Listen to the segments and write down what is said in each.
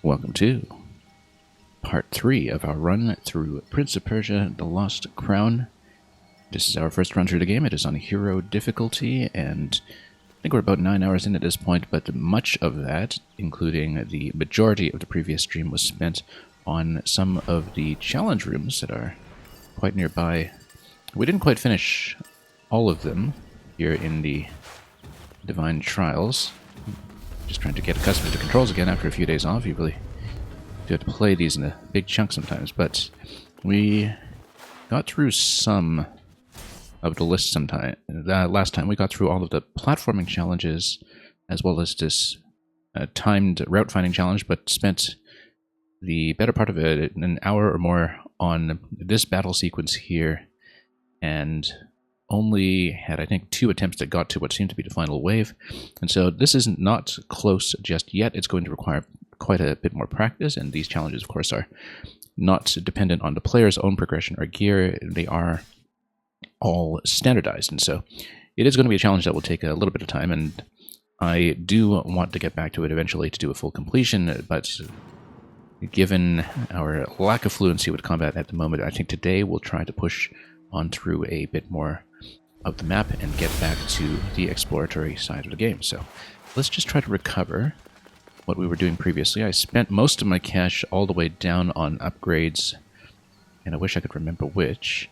Welcome to part 3 of our run through Prince of Persia, The Lost Crown. This is our first run through the game. It is on hero difficulty, and I think we're about 9 hours in at this point, but much of that, including the majority of the previous stream, was spent on some of the challenge rooms that are quite nearby. We didn't quite finish all of them here in the Divine Trials. Just trying to get accustomed to the controls again after a few days off. You really do have to play these in a big chunk sometimes, but we got through some of the list sometime. Last time we got through all of the platforming challenges as well as this timed route finding challenge, but spent the better part of an hour or more on this battle sequence here, and only had, I think, 2 attempts that got to what seemed to be the final wave. And so this is not close just yet. It's going to require quite a bit more practice, and these challenges, of course, are not dependent on the player's own progression or gear. They are all standardized, and so it is going to be a challenge that will take a little bit of time, and I do want to get back to it eventually to do a full completion, but given our lack of fluency with combat at the moment, I think today we'll try to push on through a bit more of the map and get back to the exploratory side of the game. So let's just try to recover what we were doing previously. I spent most of my cash all the way down on upgrades, and I wish I could remember which.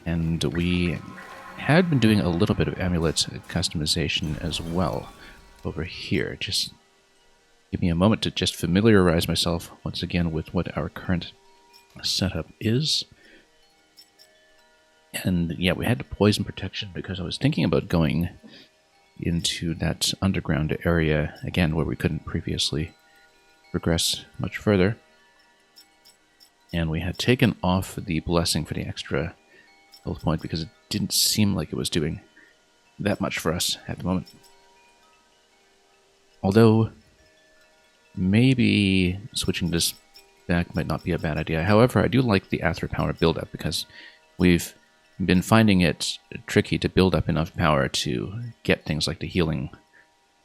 And we had been doing a little bit of amulet customization as well over here. Just give me a moment to just familiarize myself once again with what our current setup is. And yeah, we had the poison protection because I was thinking about going into that underground area again where we couldn't previously progress much further. And we had taken off the blessing for the extra health point because it didn't seem like it was doing that much for us at the moment. Although maybe switching this back might not be a bad idea. However, I do like the Aether power build-up because we've been finding it tricky to build up enough power to get things like the healing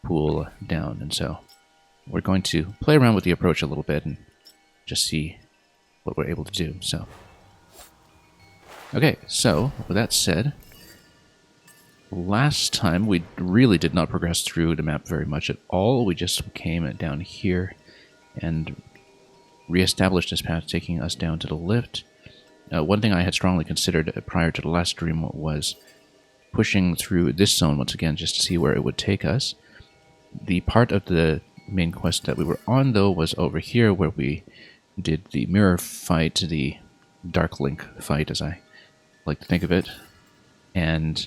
pool down, and so we're going to play around with the approach a little bit and just see what we're able to do. So, okay, so with that said, last time we really did not progress through the map very much at all. We just came down here and re-established this path, taking us down to the lift. One thing I had strongly considered prior to the last stream was pushing through this zone once again just to see where it would take us. The part of the main quest that we were on, though, was over here where we did the mirror fight, the Dark Link fight, as I like to think of it. And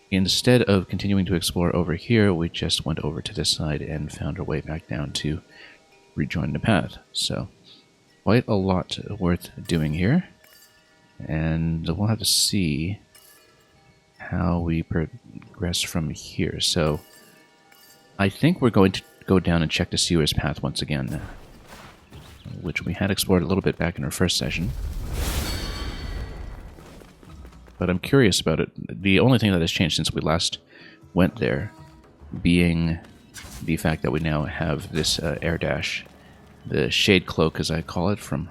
instead of continuing to explore over here, we just went over to this side and found our way back down to rejoin the path. So, quite a lot worth doing here. And we'll have to see how we progress from here. So, I think we're going to go down and check the Sewer's Path once again, which we had explored a little bit back in our first session. But I'm curious about it. The only thing that has changed since we last went there being the fact that we now have this air dash, the Shade Cloak, as I call it, from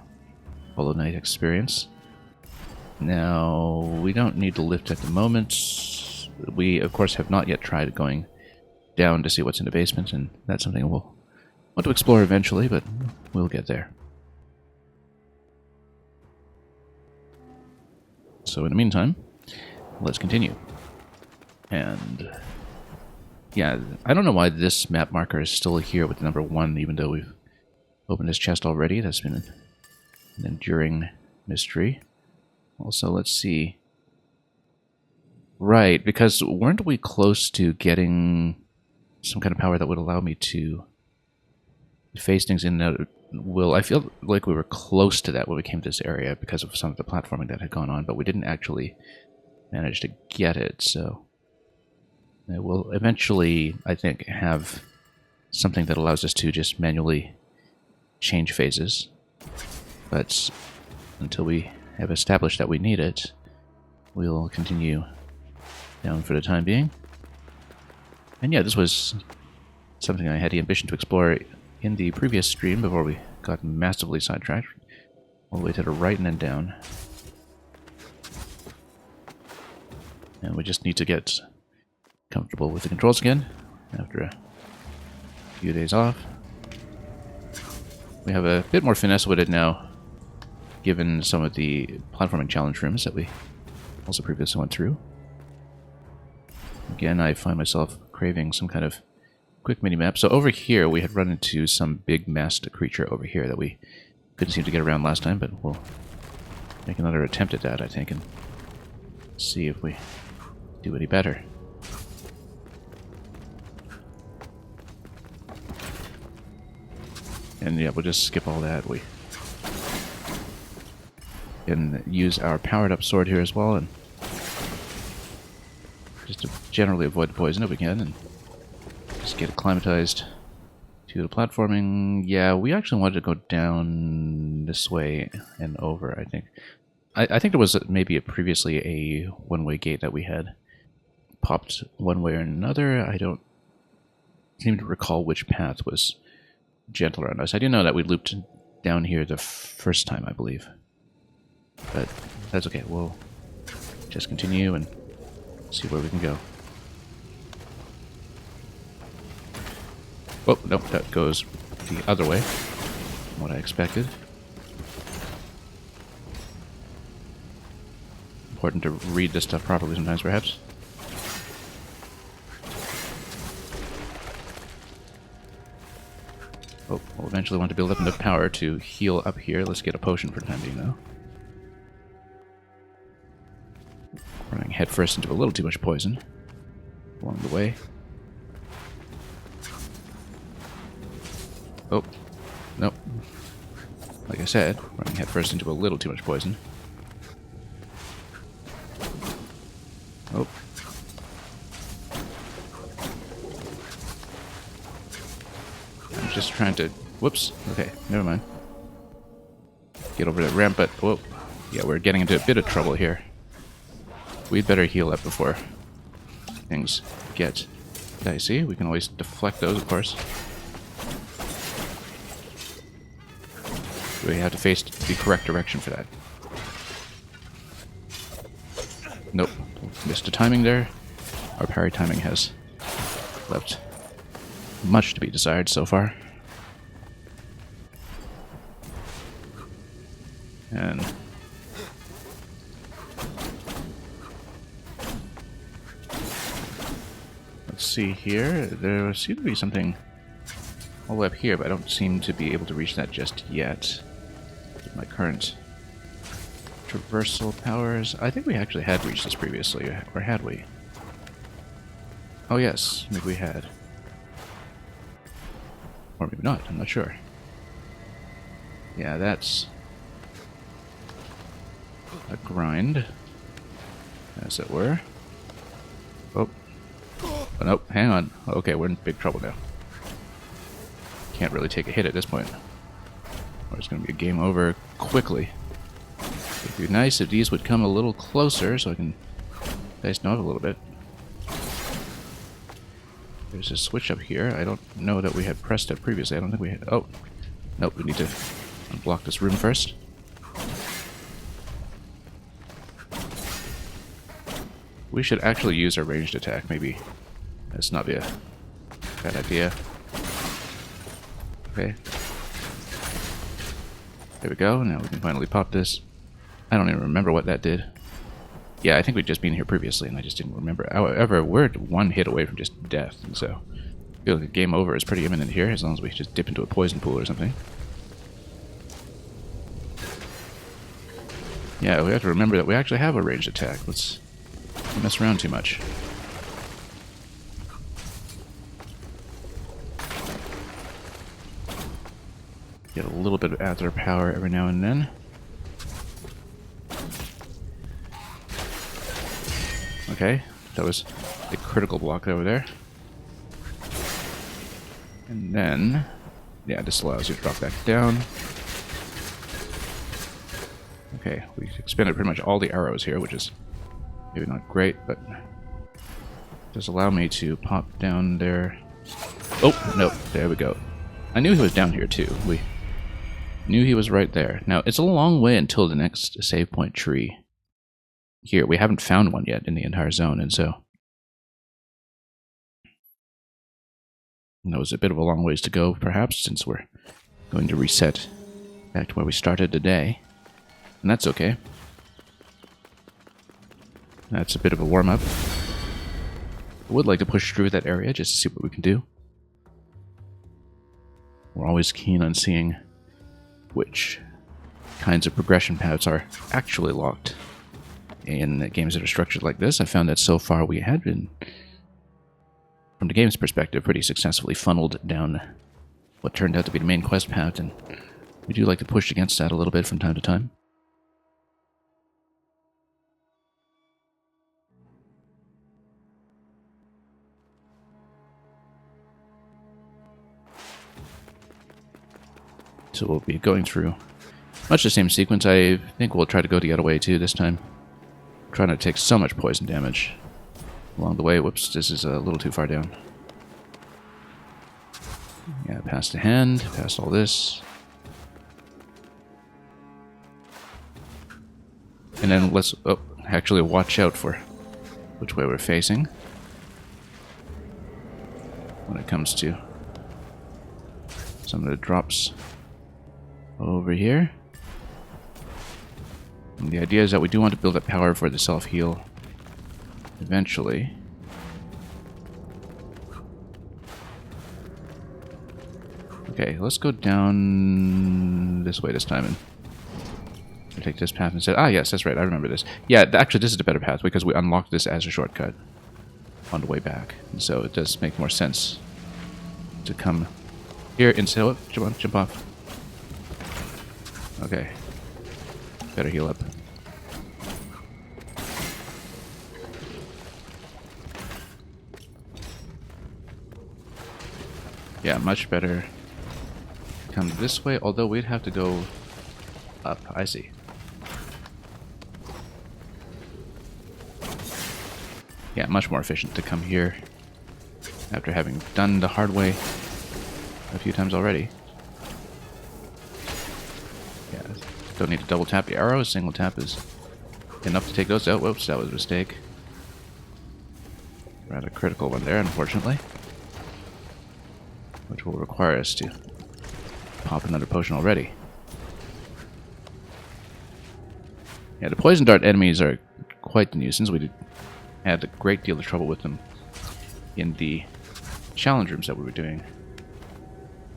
Hollow Knight experience. Now, we don't need to lift at the moment. We, of course, have not yet tried going down to see what's in the basement, and that's something we'll want to explore eventually, but we'll get there. So in the meantime, let's continue. And yeah, I don't know why this map marker is still here with number 1, even though we've opened this chest already. That's been an enduring mystery. Also, let's see. Right, because weren't we close to getting some kind of power that would allow me to face things in that? Well, I feel like we were close to that when we came to this area because of some of the platforming that had gone on, but we didn't actually manage to get it, so we'll eventually, I think, have something that allows us to just manually change phases. But until we have established that we need it, we'll continue down for the time being. And yeah, this was something I had the ambition to explore in the previous stream before we got massively sidetracked. All the way to the right and then down. And we just need to get comfortable with the controls again after a few days off. We have a bit more finesse with it now, given some of the platforming challenge rooms that we also previously went through. Again, I find myself craving some kind of quick mini-map. So over here, we had run into some big masked creature over here that we couldn't seem to get around last time, but we'll make another attempt at that, I think, and see if we do any better. And yeah, we'll just skip all that. We can use our powered up sword here as well, and just to generally avoid the poison if we can, and just get acclimatized to the platforming. Yeah, we actually wanted to go down this way and over, I think. I think there was maybe previously a one-way gate that we had popped one way or another. I don't seem to recall which path was gentler on us. I do know that we looped down here the first time, I believe. But that's okay. We'll just continue and see where we can go. Oh, nope, that goes the other way from what I expected. Important to read this stuff properly sometimes, perhaps. Oh, we'll eventually want to build up enough power to heal up here. Let's get a potion for the time being, though. Running headfirst into a little too much poison along the way. Oh, nope. Like I said, running headfirst into a little too much poison. Oh. I'm just trying to... Whoops. Okay, never mind. Get over that ramp, but... Whoa. Yeah, we're getting into a bit of trouble here. We'd better heal up before things get dicey. We can always deflect those, of course. We have to face the correct direction for that. Nope. Missed the timing there. Our parry timing has left much to be desired so far. And... let's see here. There seems to be something all the way up here, but I don't seem to be able to reach that just yet. With my current traversal powers. I think we actually had reached this previously, or had we? Oh yes, maybe we had. Or maybe not, I'm not sure. Yeah, that's a grind, as it were. Oh. Oh, nope, hang on. Okay, we're in big trouble now. Can't really take a hit at this point. Or it's going to be a game over quickly. It'd be nice if these would come a little closer so I can dice them up a little bit. There's a switch up here. I don't know that we had pressed it previously. I don't think we had... Oh. Nope, we need to unblock this room first. We should actually use our ranged attack. Maybe that's not be a bad idea. Okay. There we go. Now we can finally pop this. I don't even remember what that did. Yeah, I think we'd just been here previously, and I just didn't remember. However, we're one hit away from just death, and so I feel like a game over is pretty imminent here, as long as we just dip into a poison pool or something. Yeah, we have to remember that we actually have a ranged attack. Let's not mess around too much. Get a little bit of Adler power every now and then. Okay, that was a critical block over there. And then, yeah, this allows you to drop back down. Okay, we expended pretty much all the arrows here, which is maybe not great, but does allow me to pop down there. Oh, no, there we go. I knew he was down here too. We knew he was right there. Now, it's a long way until the next save point tree. Here, we haven't found one yet in the entire zone, and so that was a bit of a long ways to go, perhaps, since we're going to reset back to where we started today. And that's okay. That's a bit of a warm-up. I would like to push through that area just to see what we can do. We're always keen on seeing which kinds of progression paths are actually locked in games that are structured like this. I found that so far we had been, from the game's perspective, pretty successfully funneled down what turned out to be the main quest path, and we do like to push against that a little bit from time to time. So we'll be going through much the same sequence. I think we'll try to go the other way too this time. I'm trying to take so much poison damage along the way. Whoops, this is a little too far down. Yeah, past the hand, past all this. And then let's actually watch out for which way we're facing when it comes to some of the drops over here. And the idea is that we do want to build up power for the self-heal eventually. Okay, let's go down this way this time and take this path instead. Ah, yes, that's right, I remember this. Yeah, actually this is the better path because we unlocked this as a shortcut on the way back. And so it does make more sense to come here instead. Oh, jump off. Okay. Better heal up. Yeah, much better come this way, although we'd have to go up. I see. Yeah, much more efficient to come here after having done the hard way a few times already. Yeah, don't need to double tap the arrow. A single tap is enough to take those out. Whoops, that was a mistake. Rather critical one there, unfortunately. Which will require us to pop another potion already. Yeah, the poison dart enemies are quite the nuisance. We had a great deal of trouble with them in the challenge rooms that we were doing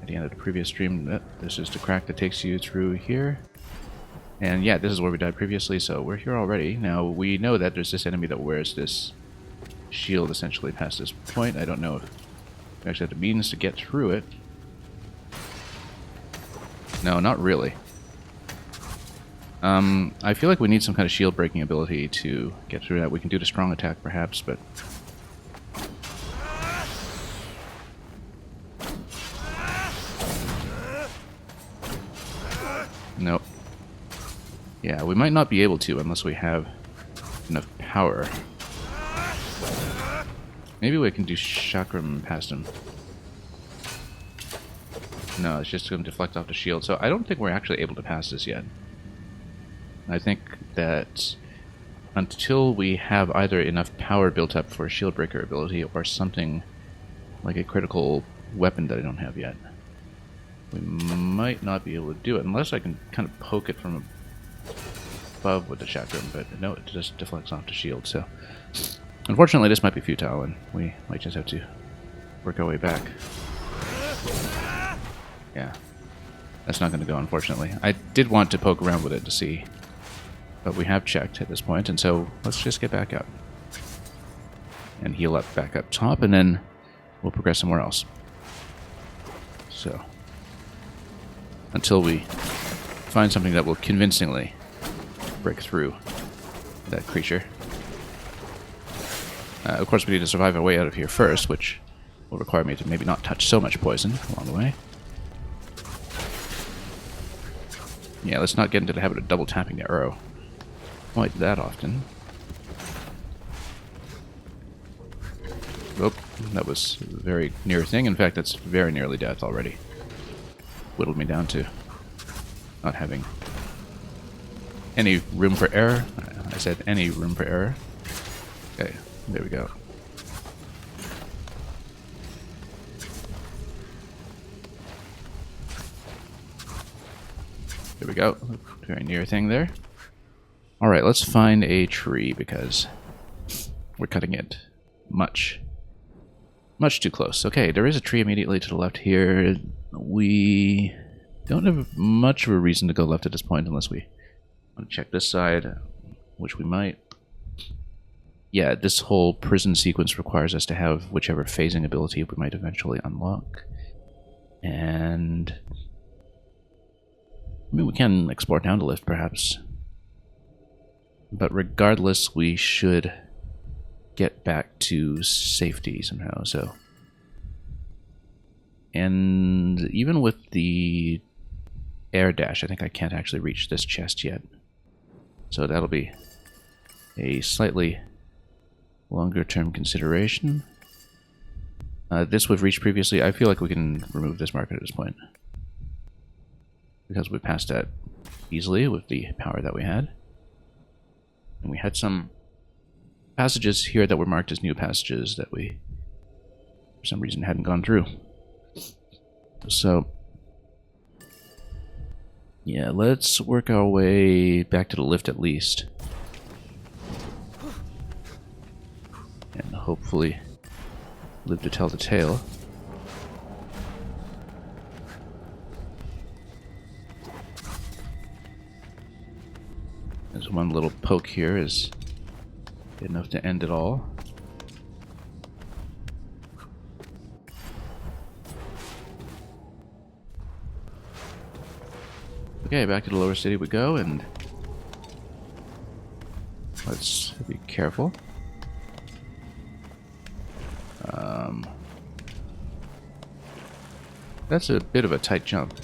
at the end of the previous stream. This is the crack that takes you through here. And yeah, this is where we died previously, so we're here already. Now, we know that there's this enemy that wears this shield essentially past this point. I don't know if we actually have the means to get through it. No, not really. I feel like we need some kind of shield breaking ability to get through that. We can do the strong attack perhaps, but nope. Yeah, we might not be able to unless we have enough power. Maybe we can do chakram past him. No, it's just going to deflect off the shield. So I don't think we're actually able to pass this yet. I think that until we have either enough power built up for a shield breaker ability or something like a critical weapon that I don't have yet, we might not be able to do it unless I can kind of poke it from above with the chakram, but no, it just deflects off the shield. So unfortunately this might be futile and we might just have to work our way back. Yeah, that's not going to go, unfortunately. I did want to poke around with it to see, but we have checked at this point, and so let's just get back up and heal up back up top, and then we'll progress somewhere else. So until we find something that will convincingly break through that creature. Of course, we need to survive our way out of here first, which will require me to maybe not touch so much poison along the way. Yeah, let's not get into the habit of double tapping the arrow quite that often. Oh, that was a very near thing. In fact, that's very nearly death already. whittled me down to not having any room for error. I said any room for error. Okay, there we go. There we go. Very near thing there. Alright, let's find a tree because we're cutting it much too close. Okay, there is a tree immediately to the left here. We don't have much of a reason to go left at this point unless we want to check this side, which we might. Yeah, this whole prison sequence requires us to have whichever phasing ability we might eventually unlock. And I mean, we can explore down the lift, perhaps. But regardless, we should get back to safety somehow, so. And even with the air dash, I think I can't actually reach this chest yet. So that'll be a slightly longer term consideration. This we've reached previously. I feel like we can remove this marker at this point, because we passed that easily with the power that we had. And we had some passages here that were marked as new passages that we, for some reason, hadn't gone through. So, yeah, let's work our way back to the lift at least. And hopefully live to tell the tale. There's one little poke here is enough to end it all. Okay, back to the lower city we go, and let's be careful. That's a bit of a tight jump.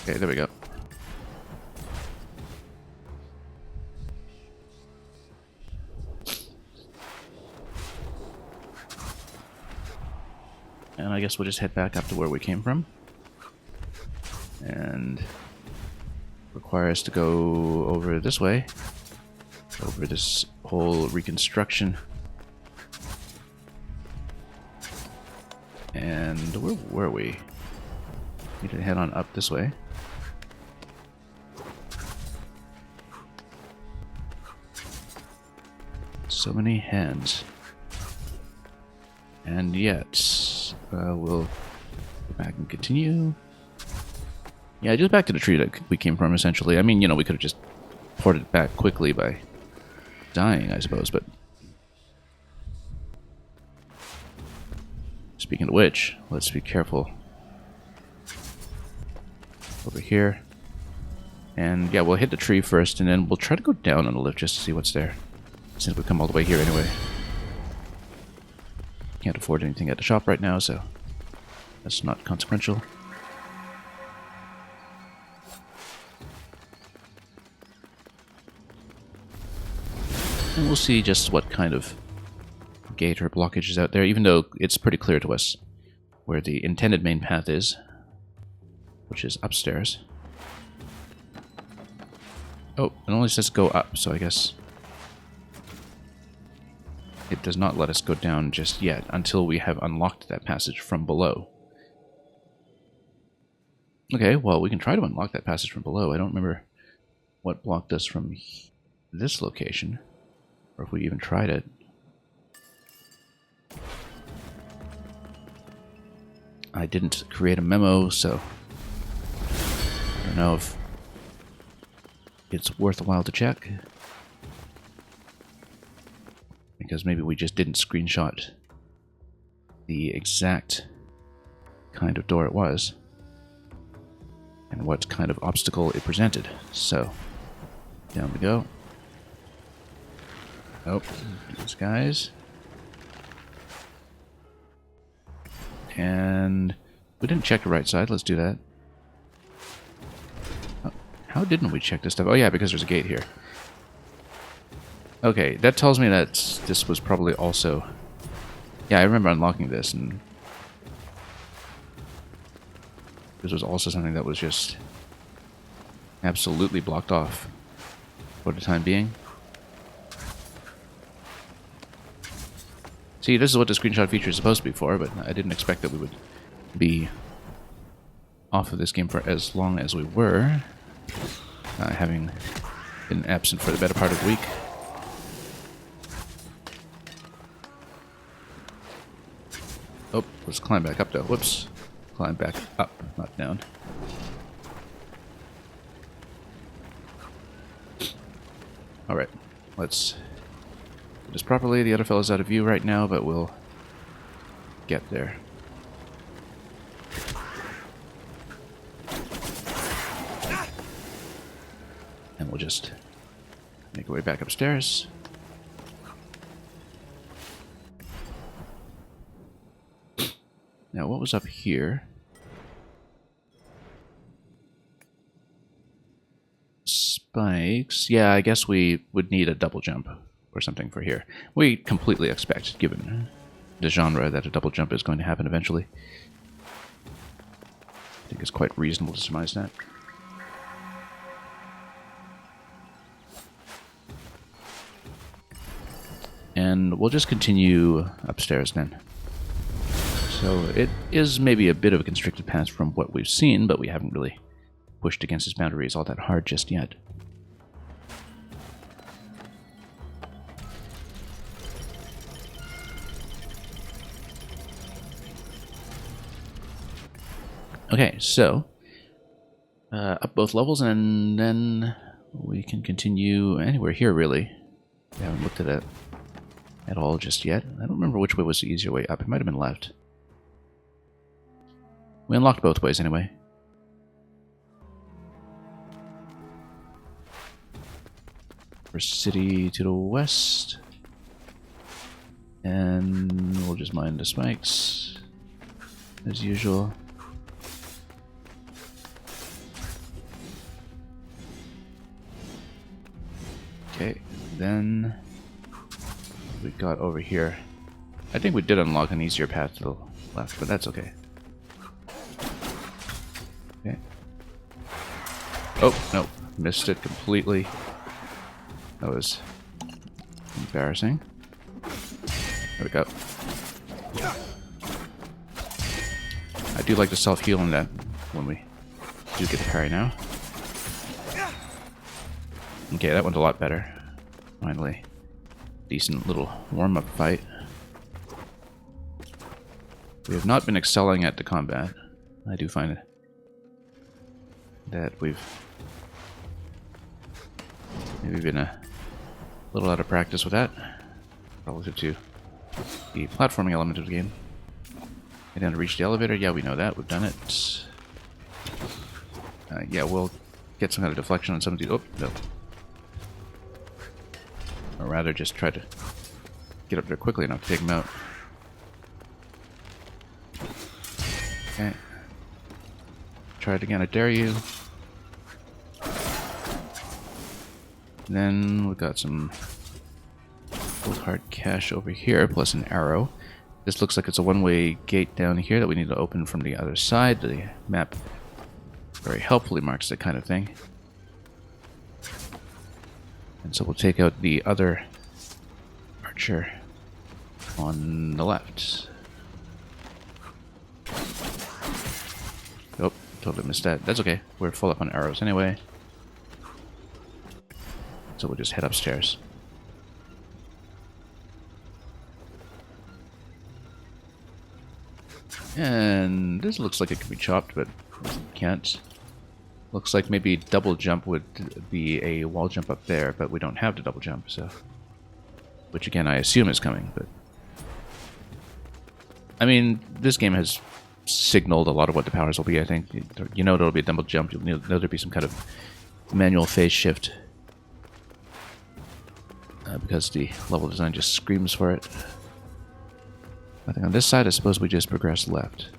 Okay, there we go. And I guess we'll just head back up to where we came from. And require us to go over this way. Over this whole reconstruction. And where were we? Need to head on up this way. So many hands. And yet, we'll go back and continue. Yeah, just back to the tree that we came from, essentially. I mean, you know, we could have just ported it back quickly by dying, I suppose, but... Speaking of which, let's be careful. Over here. And yeah, we'll hit the tree first, and then we'll try to go down on the lift just to see what's there. Since we've come all the way here anyway. Can't afford anything at the shop right now, so that's not consequential. And we'll see just what kind of gate or blockage is out there, even though it's pretty clear to us where the intended main path is, which is upstairs. Oh, it only says go up, so I guess it does not let us go down just yet until we have unlocked that passage from below. Okay, well, we can try to unlock that passage from below. I don't remember what blocked us from this location, or if we even tried it. I didn't create a memo, so I don't know if it's worthwhile to check. Because maybe we just didn't screenshot the exact kind of door it was and what kind of obstacle it presented. So, down we go. Oh, these guys. And we didn't check the right side. Let's do that. Oh, how didn't we check this stuff? Oh yeah, because there's a gate here. Okay, that tells me that this was probably also... Yeah, I remember unlocking this, and This was also something that was just absolutely blocked off for the time being. See, this is what the screenshot feature is supposed to be for, but I didn't expect that we would be off of this game for as long as we were, having been absent for the better part of the week. Oh, let's climb back up though. Whoops. Climb back up, not down. Alright, let's do this properly. The other fellow's out of view right now, but we'll get there. And we'll just make our way back upstairs. Now, what was up here? Spikes. Yeah, I guess we would need a double jump or something for here. We completely expect, given the genre, that a double jump is going to happen eventually. I think it's quite reasonable to surmise that. And we'll just continue upstairs then. So it is maybe a bit of a constricted path from what we've seen, but we haven't really pushed against its boundaries all that hard just yet. Okay, so up both levels, and then we can continue anywhere here, really. We haven't looked at it at all just yet. I don't remember which way was the easier way up. It might have been left. We unlocked both ways anyway. First city to the west. And we'll just mine the spikes as usual. Okay, then we got over here. I think we did unlock an easier path to the left, but that's okay. Okay. Oh, no. Missed it completely. That was embarrassing. There we go. I do like to self-heal on that when we do get the parry now. Okay, that went a lot better. Finally. Decent little warm-up fight. We have not been excelling at the combat. I do find that we've maybe been a little out of practice with that relative to the platforming element of the game. Get down to reach the elevator. Yeah, we know that. We've done it. Yeah, we'll get some kind of deflection on some of these. Oh, no. Or rather, just try to get up there quickly enough to take him out. Okay. Try it again, I dare you. Then we've got some gold heart cash over here, plus an arrow. This looks like it's a one-way gate down here that we need to open from the other side. The map very helpfully marks that kind of thing. And so we'll take out the other archer on the left. Nope, totally missed that. That's okay. We're full up on arrows anyway. So we'll just head upstairs. And this looks like it can be chopped, but can't. Looks like maybe double jump would be a wall jump up there, but we don't have the double jump, so... Which again, I assume is coming, but... I mean, this game has signaled a lot of what the powers will be, I think. You know there'll be a double jump, you'll know there'll be some kind of manual phase shift. Because the level design just screams for it. I think on this side, I suppose we just progress left.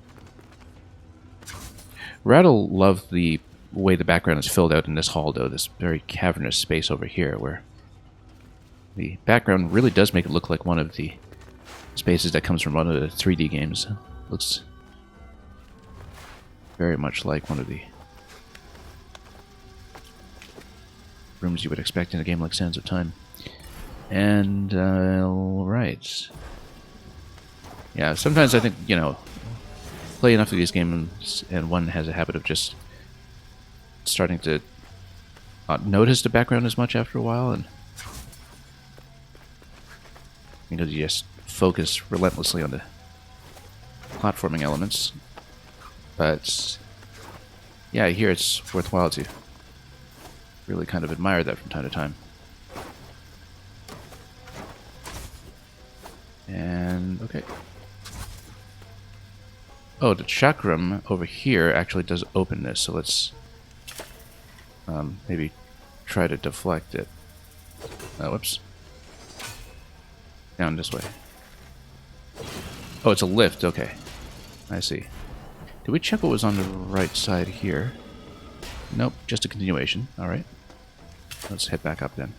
Rattle loved the way the background is filled out in this hall, though. This very cavernous space over here, where the background really does make it look like one of the spaces that comes from one of the 3D games. Looks Very much like one of the rooms you would expect in a game like Sands of Time. And, right. Yeah, sometimes I think, you know, play enough of these games and one has a habit of just starting to not notice the background as much after a while, and you just focus relentlessly on the platforming elements. But yeah, here it's worthwhile to really kind of admire that from time to time. And okay. Oh, the chakram over here actually does open this, so let's maybe try to deflect it. Whoops. Down this way. Oh, it's a lift, okay. I see. Did we check what was on the right side here? Nope, just a continuation. Alright. Let's head back up then.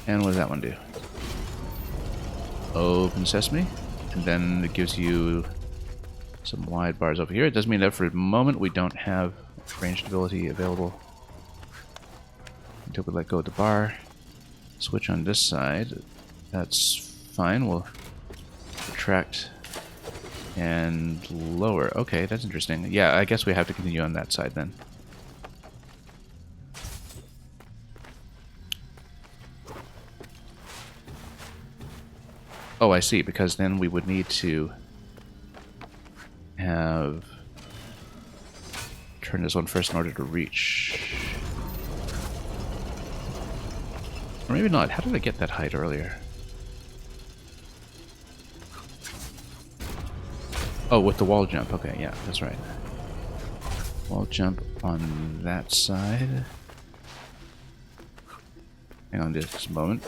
And what does that one do? Open sesame. And then it gives you some wide bars over here. It does mean that for the moment we don't have ranged ability available until we let go of the bar. Switch on this side. That's fine. We'll retract and lower. Okay, that's interesting. Yeah, I guess we have to continue on that side then. Oh, I see, because then we would need to have turn this one first in order to reach. Or maybe not. How did I get that height earlier? Oh, with the wall jump. Okay, yeah, that's right. Wall jump on that side. Hang on just a moment.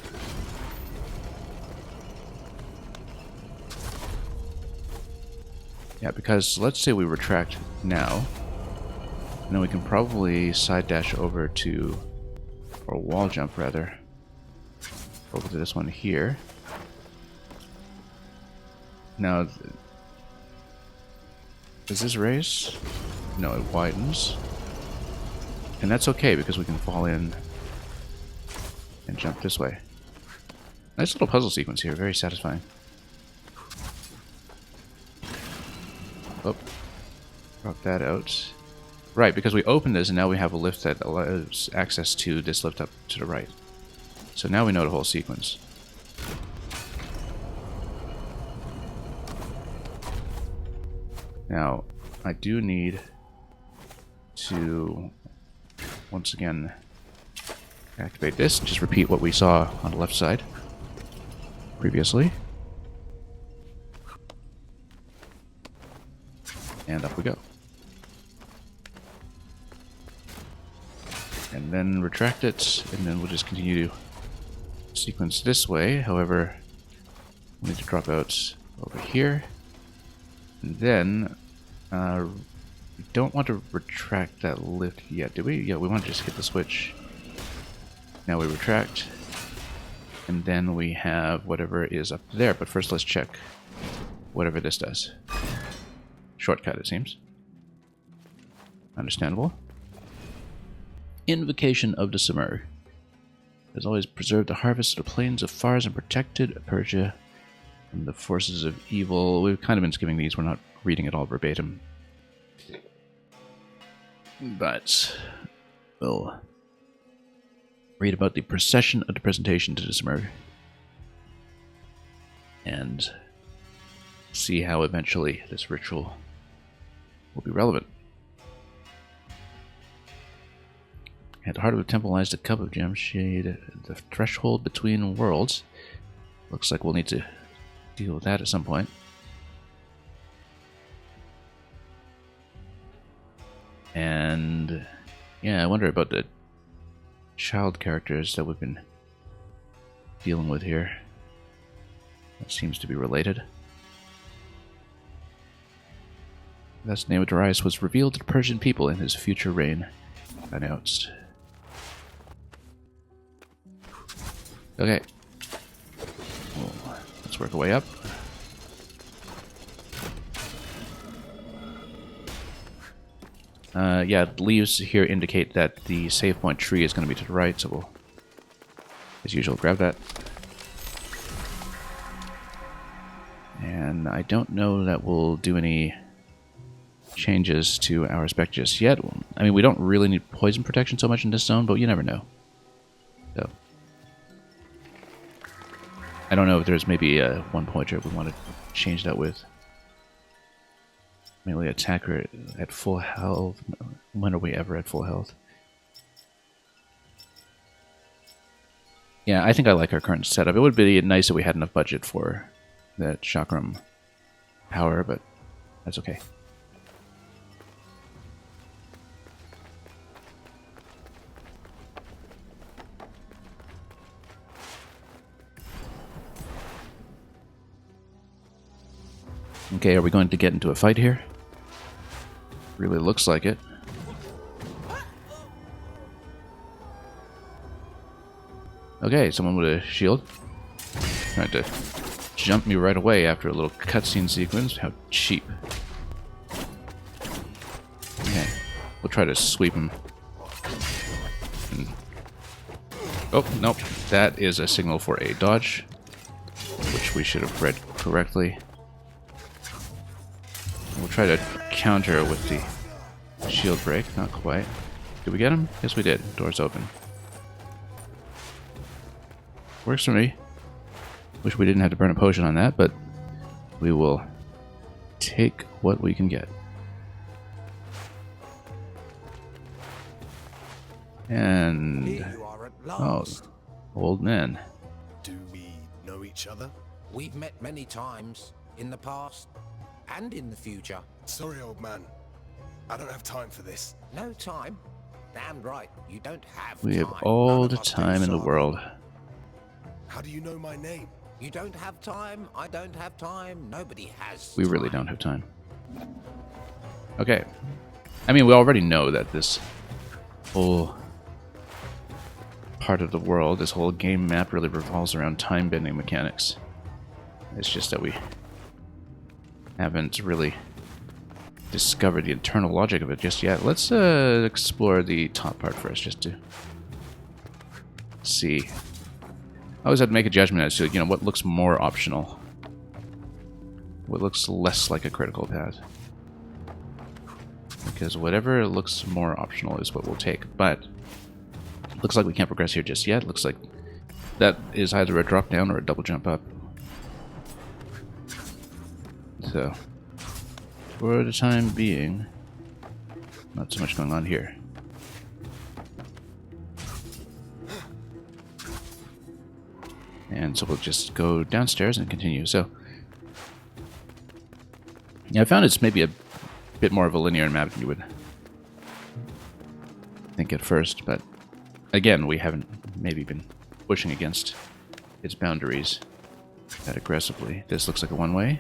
Yeah, because let's say we retract now, and then we can probably side dash over to, or wall jump rather, over to this one here. Now, does this raise? No, it widens. And that's okay because we can fall in and jump this way. Nice little puzzle sequence here, very satisfying. Oh, drop that out. Right, because we opened this and now we have a lift that allows access to this lift up to the right. So now we know the whole sequence. Now, I do need to, once again, activate this and just repeat what we saw on the left side previously. And up we go. And then retract it, and then we'll just continue to sequence this way. However, we need to drop out over here. And then, we don't want to retract that lift yet, do we? Yeah, we want to just hit the switch. Now we retract. And then we have whatever is up there. But first let's check whatever this does. Shortcut, it seems. Understandable. Invocation of the Summer. Has always preserved the harvest of the plains of Fars and protected Persia from the forces of evil. We've kind of been skimming these. We're not reading it all verbatim. But we'll read about the procession of the presentation to the Summer and see how eventually this ritual will be relevant. At the heart of the temple lies the cup of gem shade, the threshold between worlds. Looks like we'll need to deal with that at some point. And yeah, I wonder about the child characters that we've been dealing with here. That seems to be related. Thus, the name of Darius was revealed to the Persian people in his future reign. Announced. Okay. Well, let's work our way up. Yeah, leaves here indicate that the save point tree is going to be to the right, so we'll, as usual, grab that. And I don't know that we'll do any changes to our spec just yet. I mean, we don't really need poison protection so much in this zone, but you never know. So, I don't know if there's maybe one pointer we want to change that with. Melee attacker at full health. When are we ever at full health? Yeah, I think I like our current setup. It would be nice if we had enough budget for that chakram power, but that's okay. Okay, are we going to get into a fight here? Really looks like it. Okay, someone with a shield. Tried to jump me right away after a little cutscene sequence. How cheap. Okay, we'll try to sweep him. Oh, nope. That is a signal for a dodge, which we should have read correctly. We'll try to counter with the shield break. Not quite. Did we get him? Yes, we did. Door's open. Works for me. Wish we didn't have to burn a potion on that, but we will take what we can get. And Here you are at last. old man. Do we know each other? We've met many times in the past and in the future. Sorry, old man. I don't have time for this. No time? Damn right, you don't have We time. have all None the of us do, time in the sir. world. How do you know my name? You don't have time, I don't have time, nobody has We really time. don't have time. Okay. I mean, we already know that this whole part of the world, this whole game map really revolves around time-bending mechanics. It's just that we haven't really discovered the internal logic of it just yet. Let's explore the top part first, just to see. I always have to make a judgment as to, you know, what looks more optional. What looks less like a critical path. Because whatever looks more optional is what we'll take. But looks like we can't progress here just yet. Looks like that is either a drop down or a double jump up. So, for the time being, not so much going on here. And so we'll just go downstairs and continue. So, yeah, I found it's maybe a bit more of a linear map than you would think at first, but again, we haven't maybe been pushing against its boundaries that aggressively. This looks like a one-way.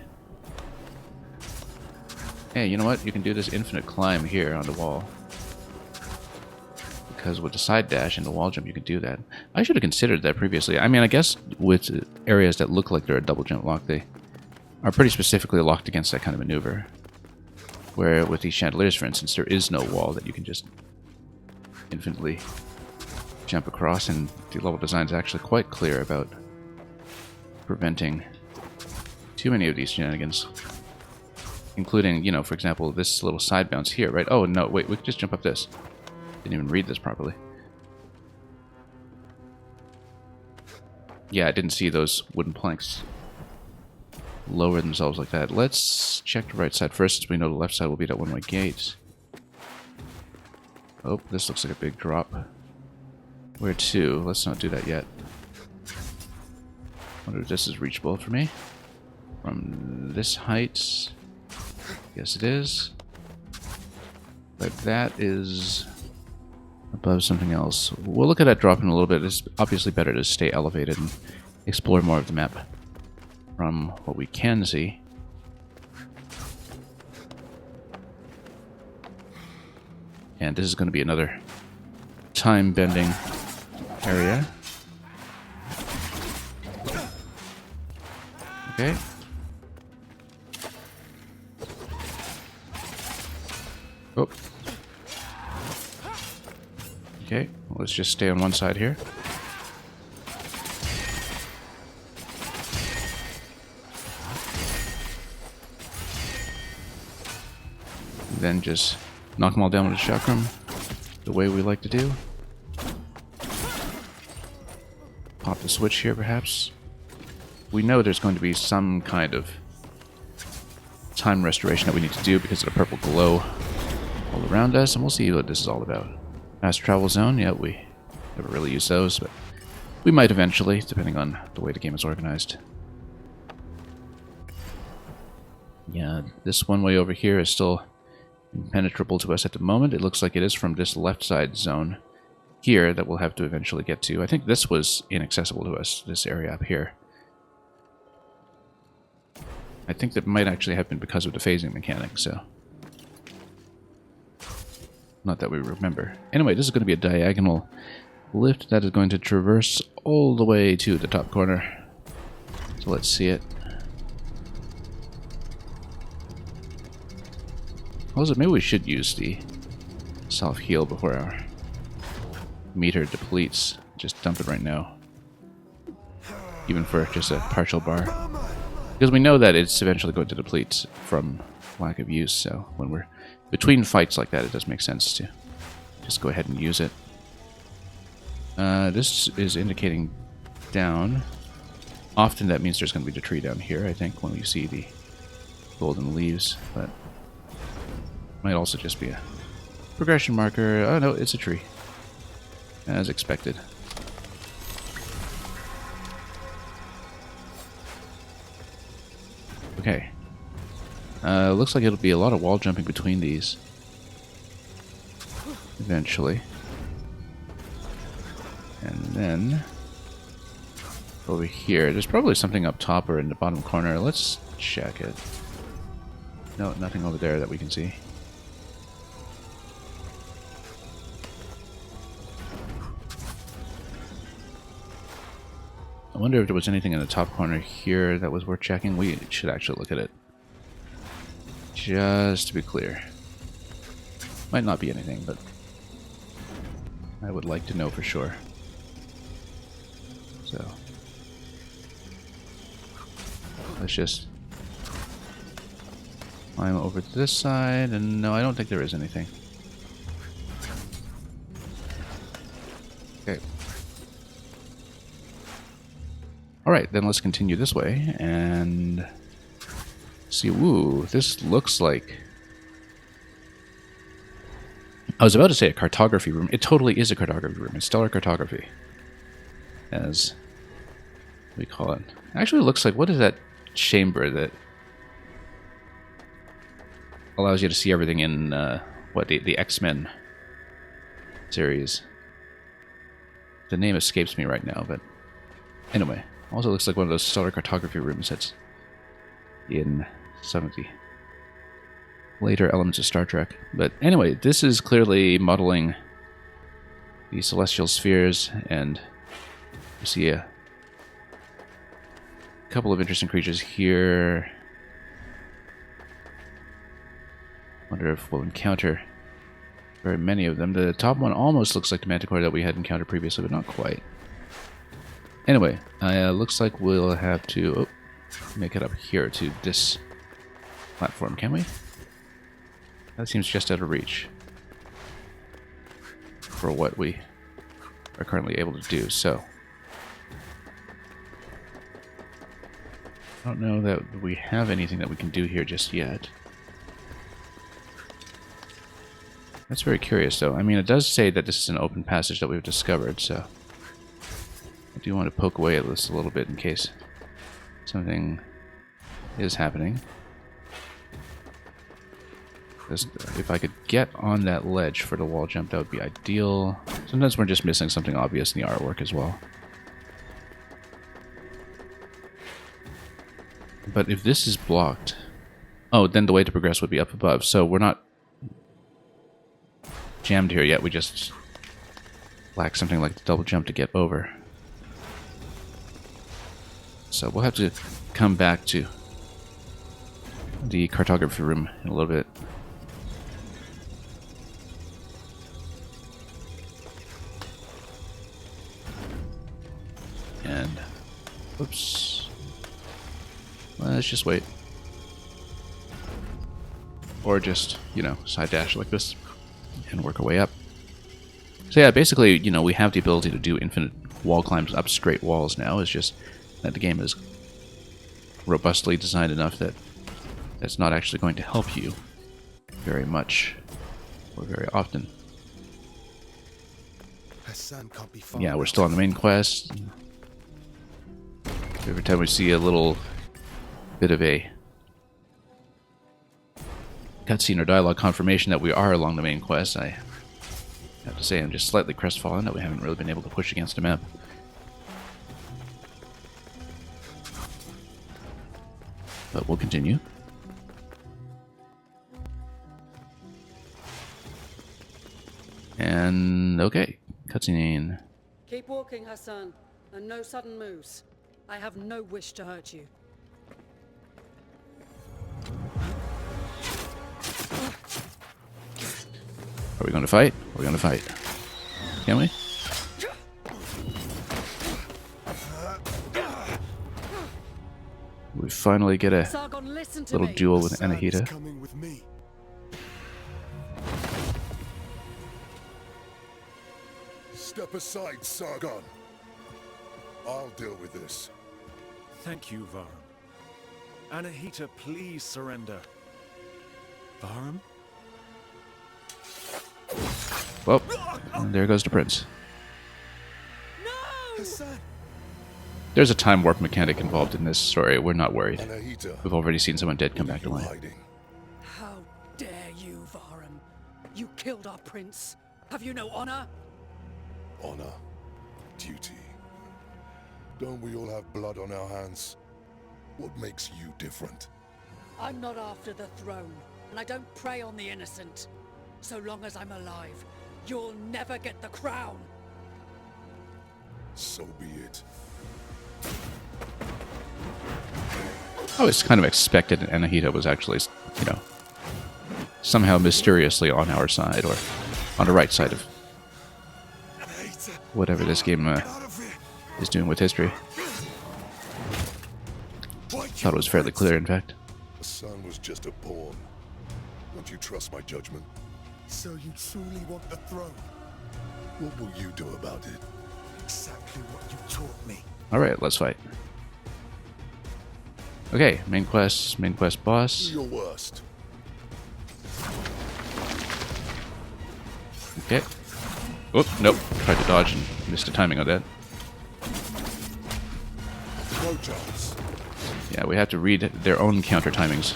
Hey, you know what? You can do this infinite climb here on the wall. Because with the side dash and the wall jump, you can do that. I should have considered that previously. I mean, I guess with areas that look like they're a double jump lock, they are pretty specifically locked against that kind of maneuver. Where with these chandeliers, for instance, there is no wall that you can just infinitely jump across, and the level design is actually quite clear about preventing too many of these shenanigans. Including, you know, for example, this little side bounce here, right? Oh, no, wait, we could just jump up this. Didn't even read this properly. Yeah, I didn't see those wooden planks lower themselves like that. Let's check the right side first, since we know the left side will be that one-way gate. Oh, this looks like a big drop. Where to? Let's not do that yet. Wonder if this is reachable for me. From this height. Yes, it is. But that is above something else. We'll look at that drop in a little bit. It's obviously better to stay elevated and explore more of the map from what we can see. And this is going to be another time-bending area. Okay. Oh. Okay, well, let's just stay on one side here. Then just knock them all down with a chakram, the way we like to do. Pop the switch here, perhaps. We know there's going to be some kind of time restoration that we need to do because of the purple glow all around us, and we'll see what this is all about. Fast travel zone, yeah, we never really use those, but we might eventually, depending on the way the game is organized. Yeah, this one way over here is still impenetrable to us at the moment. It looks like it is from this left side zone here that we'll have to eventually get to. I think this was inaccessible to us, this area up here. I think that might actually have been because of the phasing mechanic, so... Not that we remember. Anyway, this is going to be a diagonal lift that is going to traverse all the way to the top corner. So let's see it. Also, maybe we should use the self-heal before our meter depletes. Just dump it right now. Even for just a partial bar. Because we know that it's eventually going to deplete from lack of use, so when we're between fights like that, it does make sense to just go ahead and use it. This is indicating down. Often that means there's going to be the tree down here, I think, when we see the golden leaves, but might also just be a progression marker. Oh no, it's a tree. As expected. Okay. Looks like it'll be a lot of wall jumping between these. Eventually. And then... over here. There's probably something up top or in the bottom corner. Let's check it. No, nothing over there that we can see. I wonder if there was anything in the top corner here that was worth checking. We should actually look at it. Just to be clear. Might not be anything, but I would like to know for sure. So let's just climb over to this side, and no, I don't think there is anything. Okay. Alright, then let's continue this way and see. Woo, this looks like... I was about to say a cartography room. It totally is a cartography room. It's stellar cartography, as we call it. Actually, it looks like... what is that chamber that allows you to see everything in, what, the X-Men series? The name escapes me right now, but anyway. Also looks like one of those stellar cartography rooms that's in some of the later elements of Star Trek. But anyway, this is clearly modeling the celestial spheres, and you see a couple of interesting creatures here. Wonder if we'll encounter very many of them. The top one almost looks like the manticore that we had encountered previously, but not quite. Anyway, looks like we'll have to make it up here to this platform, can we? That seems just out of reach for what we are currently able to do, so... I don't know that we have anything that we can do here just yet. That's very curious, though. I mean, it does say that this is an open passage that we've discovered, so... I do want to poke away at this a little bit in case something is happening. Because if I could get on that ledge for the wall jump, that would be ideal. Sometimes we're just missing something obvious in the artwork as well. But if this is blocked... oh, then the way to progress would be up above. So we're not jammed here yet. We just lack something like the double jump to get over. So we'll have to come back to the cartography room in a little bit. Oops. Let's just wait. Or just, you know, side dash like this and work our way up. So yeah, basically, you know, we have the ability to do infinite wall climbs up straight walls now. It's just that the game is robustly designed enough that that's not actually going to help you very much or very often. Hassan can't be far. Yeah, we're still on the main quest. Every time we see a little bit of a cutscene or dialogue confirmation that we are along the main quest, I have to say I'm just slightly crestfallen that we haven't really been able to push against a map. But we'll continue. And okay, cutscene. Keep walking, Hassan, and no sudden moves. I have no wish to hurt you. Are we going to fight? We're going to fight. Can we? We finally get a Sargon, listen to little me. duel with Hassan is Anahita. coming with me. Step aside, Sargon. I'll deal with this. Thank you, Varum. Anahita, please surrender. Varum? Well, and there goes the prince. Hassan. There's a time warp mechanic involved in this story. We're not worried. Anahita. We've already seen someone dead come back to You're life. hiding. How dare you, Varum? You killed our prince. Have you no honor? Honor. Duty. Don't we all have blood on our hands? What makes you different? I'm not after the throne, and I don't prey on the innocent. So long as I'm alive, you'll never get the crown. So be it. I was kind of expected that Anahita was actually, you know, somehow mysteriously on our side or on the right side of whatever this game is doing with history. Thought it was fairly clear, in fact. Hassan was just a pawn. Don't you trust my judgment? So you truly want the throne? What will you do about it? Exactly what you taught me. Alright, let's fight. Okay, main quest boss. Do your worst. Okay. Oop, nope. Tried to dodge and missed the timing on that. No chance. Yeah, we have to read their own counter timings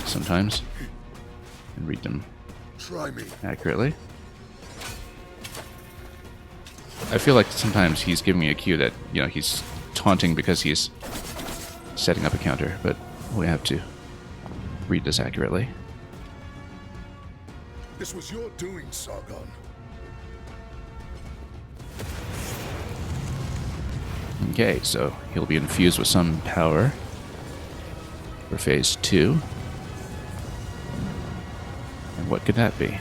sometimes. And read them Try me. accurately. I feel like sometimes he's giving me a cue that, you know, he's taunting because he's setting up a counter, but we have to read this accurately. This was your doing, Sargon. Okay, so he'll be infused with some power for phase 2. And what could that be?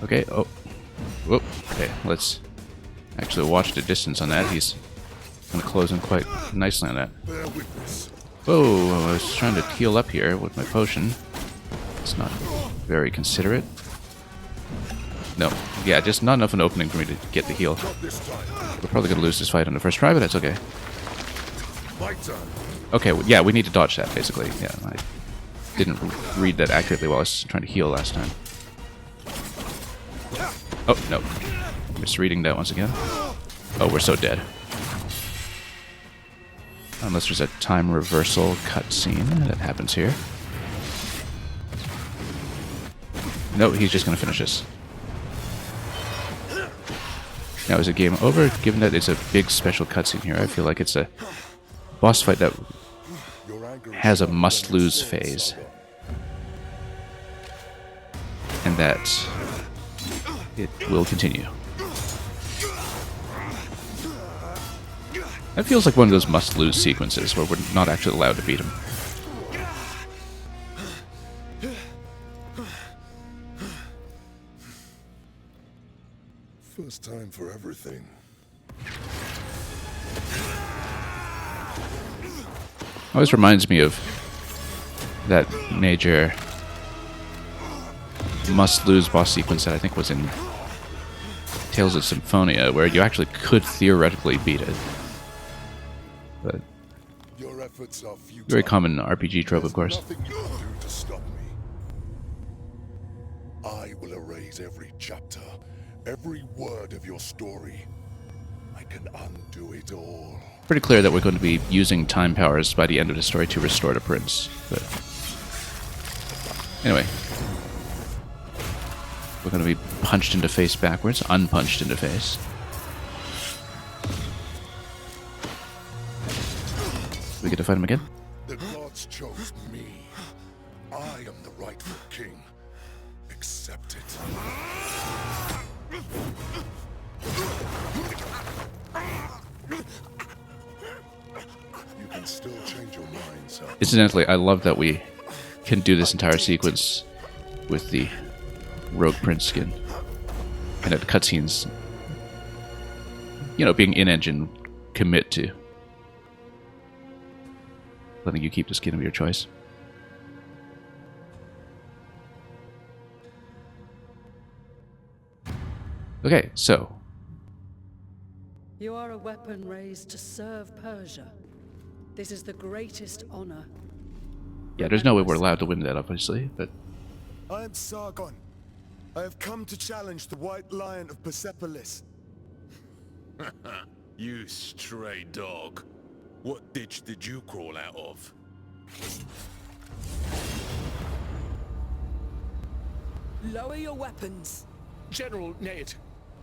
Okay, oh. Whoop. Okay, let's actually watch the distance on that. He's going to close in quite nicely on that. Bear witness. Whoa, I was trying to heal up here with my potion. It's not very considerate. No, yeah, just not enough an opening for me to get the heal. Not this time. We're probably going to lose this fight on the first try, but that's okay. My turn. Okay, well, yeah, we need to dodge that, basically. Yeah, I didn't read that accurately while I was trying to heal last time. Oh, no. Misreading that once again. Oh, we're so dead. Unless there's a time reversal cutscene that happens here. No, he's just going to finish this. Now, is the game over? Given that it's a big special cutscene here, I feel like it's a boss fight that Your anger has a must-lose phase. And that it will continue. That feels like one of those must-lose sequences where we're not actually allowed to beat him. First time for everything. Always reminds me of that major must-lose boss sequence that I think was in Tales of Symphonia, where you actually could theoretically beat it. But Your efforts are futile. very common RPG trope, of course. Nothing you can do to stop me. I will erase every chapter, every word of your story. I can undo it all. Pretty clear that we're going to be using time powers by the end of the story to restore the prince. But anyway, we're going to be punched in the face backwards, unpunched in the face. We get to fight him again? The gods chose me. I am the rightful king. Accept it. You can still change your mind, sir. Incidentally, I love that we can do this entire sequence with the Rogue Prince skin. And at cutscenes, you know, being in-engine, commit to letting you keep the skin of your choice. Okay, so You are a weapon raised to serve Persia. This is the greatest honor. yeah, there's no way we're allowed to win that, obviously, but I am Sargon. I have come to challenge the White Lion of Persepolis. You stray dog. What ditch did you crawl out of? Lower your weapons. General Ned.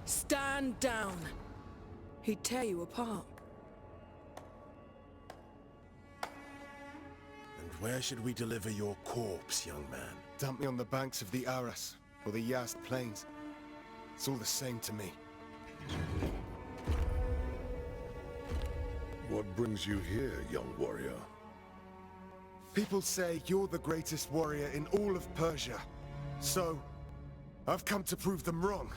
Stand down. He'd tear you apart. And where should we deliver your corpse, young man? Dump me on the banks of the Aras, or the Yast Plains. It's all the same to me. What brings you here, young warrior? People say you're the greatest warrior in all of Persia. So, I've come to prove them wrong.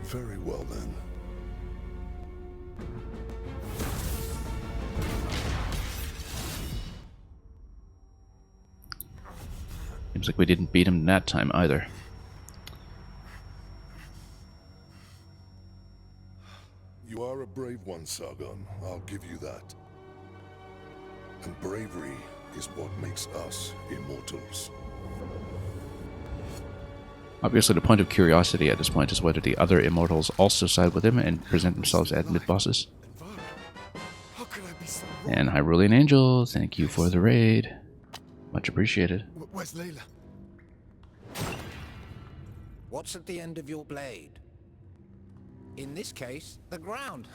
Very well then. seems like we didn't beat him that time either. You are a brave one, Sargon. I'll give you that. And bravery is what makes us immortals. Obviously, the point of curiosity at this point is whether the other immortals also side with him and present themselves as mid-bosses. How could I be so wrong? And Hyrulean Angel, thank you for the raid. Much appreciated. Where's Layla? What's at the end of your blade? In this case, the ground.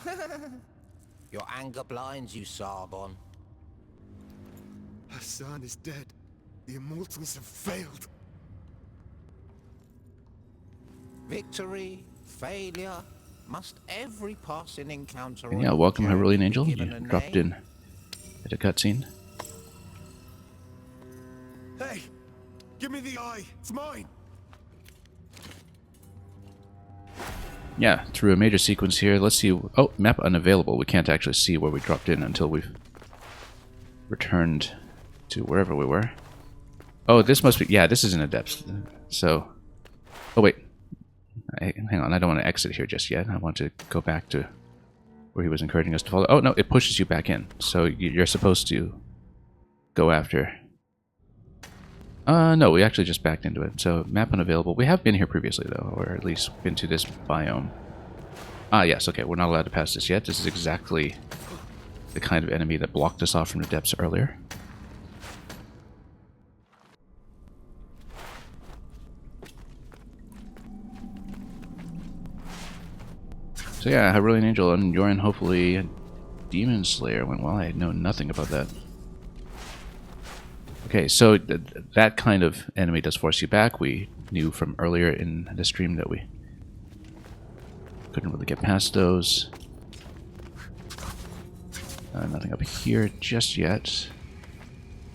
Your anger blinds you, Sargon. Hassan is dead. The Immortals have failed. Victory, failure, must every passing encounter... And yeah, on welcome your journey Hyrulean be Angel. You given a dropped name? in at a cutscene. Hey! Give me the eye! It's mine! Yeah, through a major sequence here. Let's see. Oh, map unavailable. We can't actually see where we dropped in until we've returned to wherever we were. Oh, this must be... Yeah, this is in the depths. So... Oh, wait. Hang on, I don't want to exit here just yet. I want to go back to where he was encouraging us to follow. Oh, no, it pushes you back in. So you're supposed to go after... no, we actually just backed into it. So, map unavailable. We have been here previously, though, or at least been to this biome. Ah, yes, okay, we're not allowed to pass this yet. This is exactly the kind of enemy that blocked us off from the depths earlier. So yeah, Hyrulean Angel and Yorin, hopefully Demon Slayer went well. I know nothing about that. Okay, so that kind of enemy does force you back. We knew from earlier in the stream that we Couldn't really get past those. Nothing up here just yet.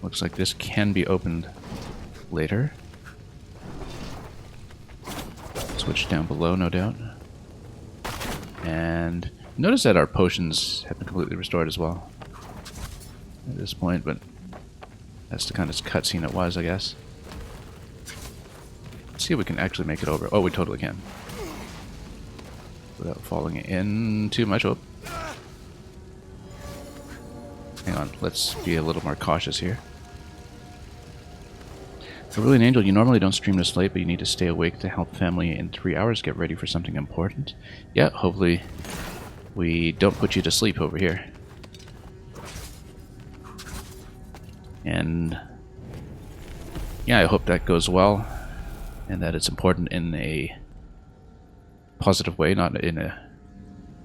Looks like this can be opened later. Switch down below, no doubt. And notice that our potions have been completely restored as well at this point, but that's the kind of cutscene it was, I guess. Let's see if we can actually make it over. Oh, we totally can. Without falling in too much. Oh. Hang on, let's be a little more cautious here. Cerulean Angel, you normally don't stream this late, but you need to stay awake to help family in 3 hours get ready for something important. Yeah, hopefully we don't put you to sleep over here. And yeah, I hope that goes well, and that it's important in a positive way, not in a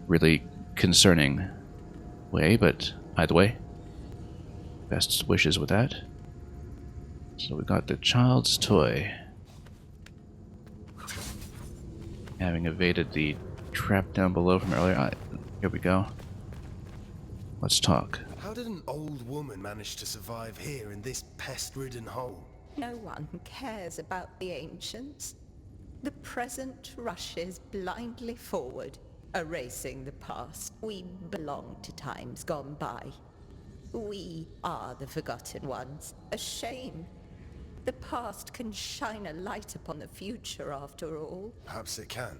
really concerning way, but either way, best wishes with that. So we got the child's toy. Having evaded the trap down below from earlier. Here we go. Let's talk. How did an old woman manage to survive here in this pest-ridden hole? No one cares about the ancients. The present rushes blindly forward, erasing the past. We belong to times gone by. We are the forgotten ones. A shame. The past can shine a light upon the future, after all. Perhaps it can.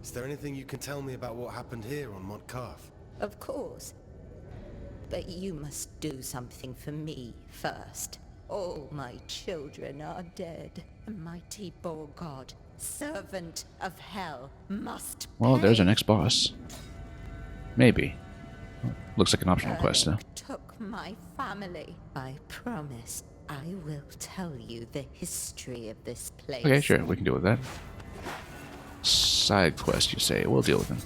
Is there anything you can tell me about what happened here on Montcarf? Of course. But you must do something for me first. All my children are dead. A mighty boar god, servant of hell, must Well, there's our pay. next boss. Maybe. Looks like an optional quest, though. Took my family. I promise I will tell you the history of this place. Okay, sure, we can deal with that. Side quest, you say. We'll deal with them.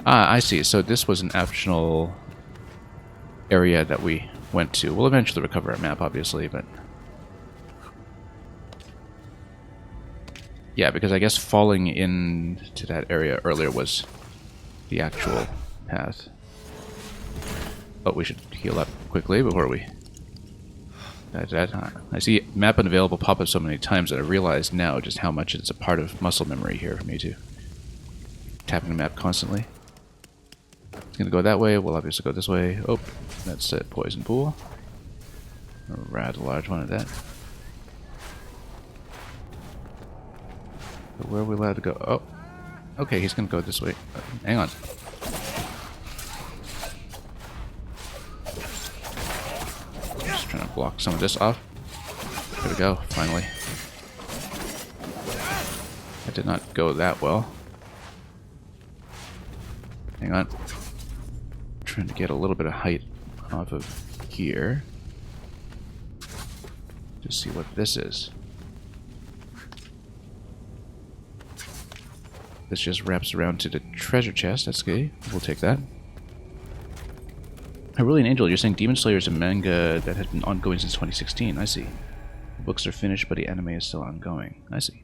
Ah, I see. So this was an optional area that we went to. We'll eventually recover our map, obviously, but... yeah, because I guess falling into that area earlier was the actual path. But we should heal up quickly before we... I see map unavailable pop up so many times that I realize now just how much it's a part of muscle memory here for me to tapping the map constantly. It's gonna go that way, we'll obviously go this way. Oh, that's a poison pool. A rather large one at that. So where are we allowed to go? Oh, okay, he's gonna go this way. Hang on. Just trying to block some of this off. There we go, finally. That did not go that well. Hang on. Trying to get a little bit of height off of here. To see what this is. This just wraps around to the treasure chest. That's good. We'll take that. Cerulean Angel, you're saying Demon Slayer is a manga that has been ongoing since 2016. I see. The books are finished, but the anime is still ongoing. I see.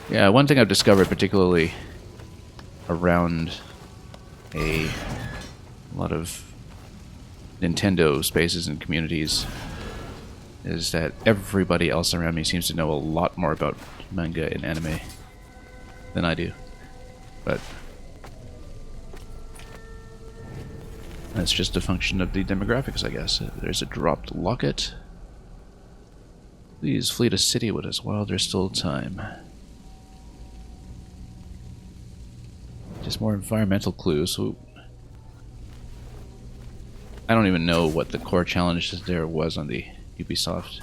Yeah, one thing I've discovered, particularly around a lot of Nintendo spaces and communities, is that everybody else around me seems to know a lot more about manga and anime than I do. But that's just a function of the demographics, I guess. There's a dropped locket. Please flee the city with us while there's still time. Just more environmental clues. So I don't even know what the core challenge there was on the Ubisoft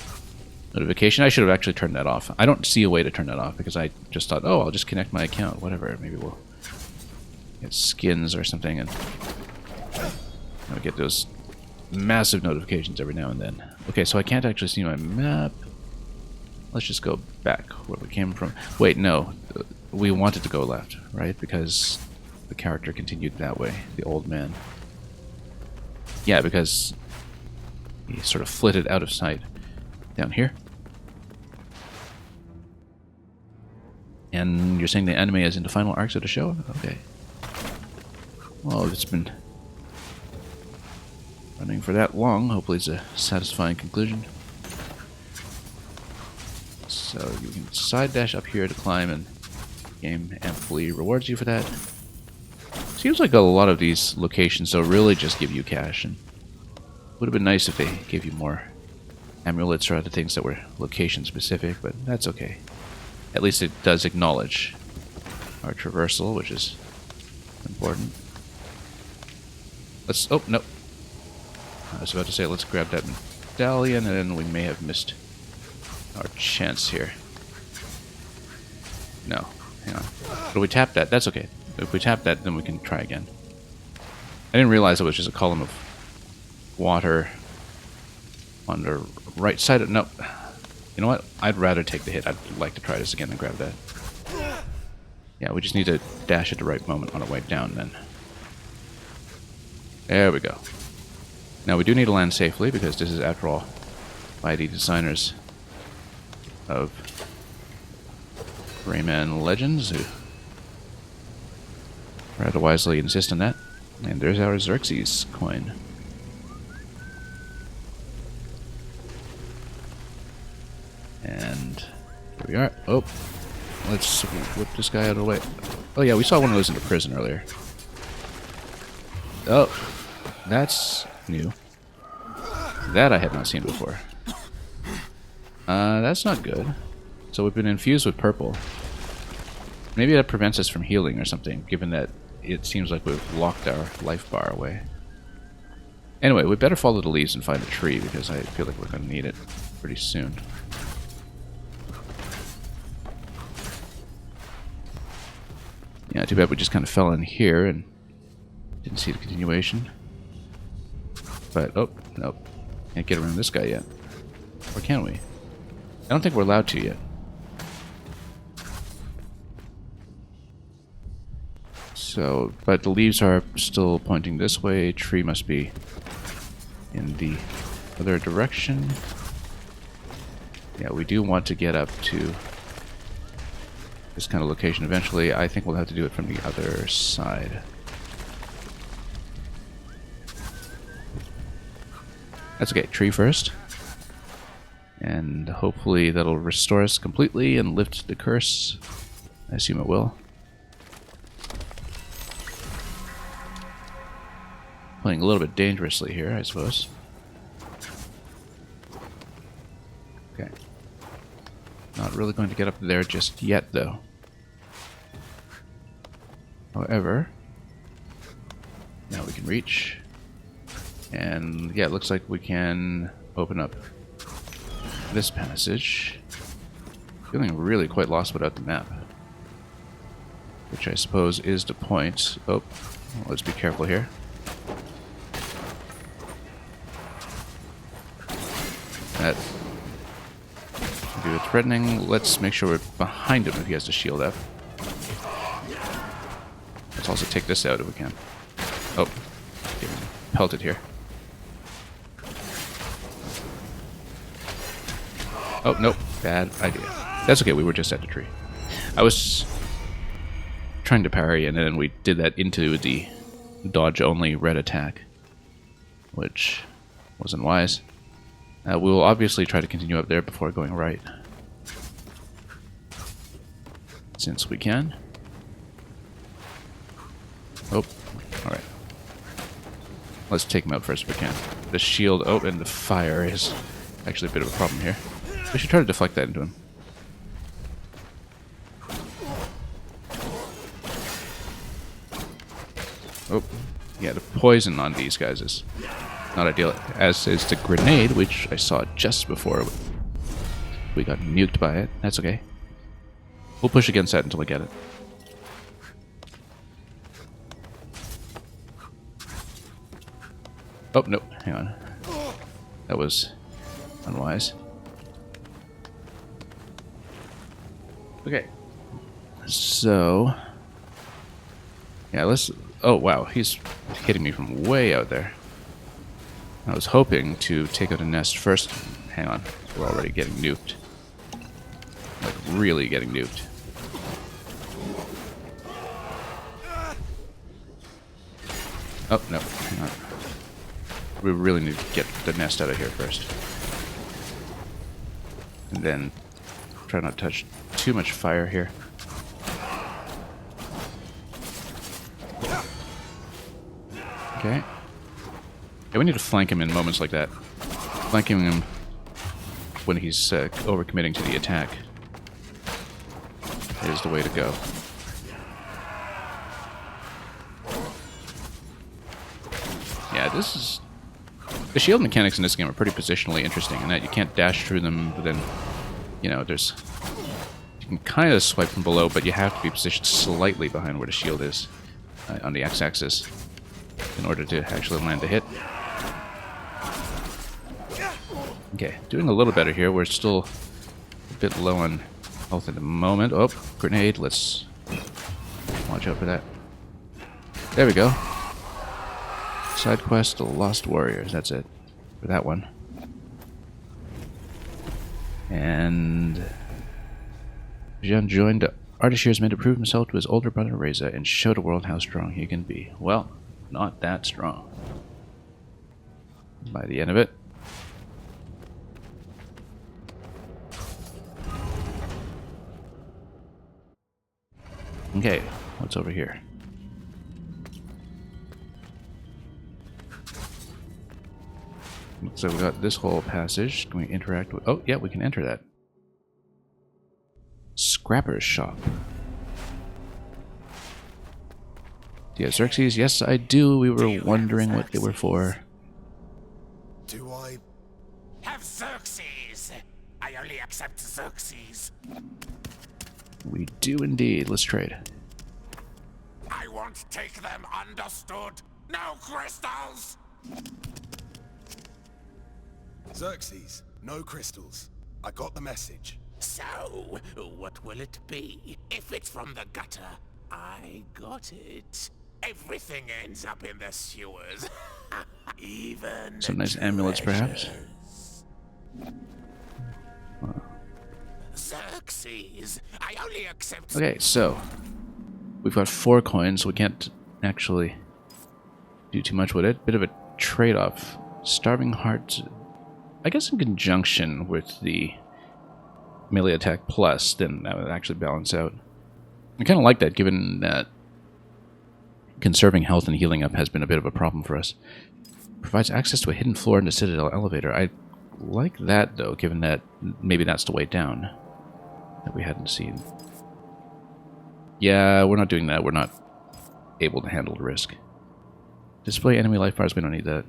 notification. I should have actually turned that off. I don't see a way to turn that off because I just thought, oh, I'll just connect my account, whatever. Maybe we'll get skins or something and I'll get those massive notifications every now and then. Okay, so I can't actually see my map. Let's just go back where we came from. Wait, no. We wanted to go left, right? Because the character continued that way, the old man. Yeah, because he sort of flitted out of sight. down here. And you're saying the anime is in the final arcs of the show? Okay. Well, if it's been running for that long, hopefully it's a satisfying conclusion. So you can side dash up here to climb, and the game amply rewards you for that. Seems like a lot of these locations though really just give you cash, and would have been nice if they gave you more amulets or other things that were location specific, but that's okay. At least it does acknowledge our traversal, which is important. Let's... oh, no. I was about to say, let's grab that medallion, and then we may have missed our chance here. No, hang on. But we tap that, that's okay. If we tap that, then we can try again. I didn't realize it was just a column of water on the right side of... nope. You know what? I'd rather take the hit. I'd like to try this again and grab that. Yeah, we just need to dash at the right moment on our way down then. There we go. Now we do need to land safely because this is, after all, by the designers of Rayman Legends, who rather wisely insist on that. And there's our Xerxes coin. And here we are. Oh, let's whip this guy out of the way. Oh yeah, we saw one of those in the prison earlier. Oh, that's new. That I had not seen before. That's not good. So we've been infused with purple. Maybe that prevents us from healing or something, given that it seems like we've locked our life bar away. Anyway, we better follow the leaves and find a tree, because I feel like we're going to need it pretty soon. Yeah, too bad we just kind of fell in here and didn't see the continuation. But, oh, nope. Can't get around this guy yet. Or can we? I don't think we're allowed to yet. So, but the leaves are still pointing this way. Tree must be in the other direction. Yeah, we do want to get up to this kind of location eventually. I think we'll have to do it from the other side. That's okay, tree first. And hopefully that'll restore us completely and lift the curse. I assume it will. Playing a little bit dangerously here, I suppose. Okay. Not really going to get up there just yet, though. However, now we can reach. And yeah, it looks like we can open up this passage. Feeling really quite lost without the map. Which I suppose is the point. Oh, let's be careful here. That could be threatening. Let's make sure we're behind him if he has the shield up. Let's also take this out if we can. Oh, getting pelted here. Oh, nope. Bad idea. That's okay, we were just at the tree. I was trying to parry, and then we did that into the dodge-only red attack, which wasn't wise. We will obviously try to continue up there before going right, since we can. Oh, alright. Let's take him out first if we can. The shield, oh, and the fire is actually a bit of a problem here. We should try to deflect that into him. Oh, yeah, the poison on these guys is not ideal, as is the grenade, which I saw just before we got nuked by it. That's okay. We'll push against that until we get it. Oh, no, hang on. That was unwise. Okay. So... yeah, let's... oh, wow, he's hitting me from way out there. I was hoping to take out a nest first hang on. We're already getting nuked. Like, really getting nuked. Oh, no. Hang on. We really need to get the nest out of here first. And then try not to touch too much fire here. Okay. Yeah, we need to flank him in moments like that. Flanking him when he's overcommitting to the attack is the way to go. Yeah, this is... The shield mechanics in this game are pretty positionally interesting in that you can't dash through them, but then, you know, there's... You can kind of swipe from below, but you have to be positioned slightly behind where the shield is on the x-axis in order to actually land the hit. Okay, doing a little better here. We're still a bit low on health at the moment. Oh, grenade. Let's watch out for that. There we go. Side quest, The Lost Warriors. That's it for that one. And Jean joined Ardashir's men to prove himself to his older brother Reza and show the world how strong he can be. Well, not that strong. By the end of it. Okay, what's over here? So we got this whole passage. Can we interact with... Oh, yeah, we can enter that. Scrapper's shop. Do you have Xerxes? Yes, I do. We were wondering what they were for. Do I? Have Xerxes! I only accept Xerxes. We do indeed. Let's trade. I won't take them, understood? No crystals! Xerxes, no crystals. I got the message. So, what will it be? If it's from the gutter, I got it. Everything ends up in the sewers. Even Some nice amulets, perhaps. Xerxes, I only accept... Okay, so we've got 4 coins, so we can't actually do too much with it. Bit of a trade-off. Starving Heart, I guess in conjunction with the melee attack plus, then that would actually balance out. I kind of like that, given that conserving health and healing up has been a bit of a problem for us. Provides access to a hidden floor in the Citadel elevator. I like that, though, given that maybe that's the way down that we hadn't seen. Yeah, we're not doing that. We're not able to handle the risk. Display enemy life bars. We don't need that.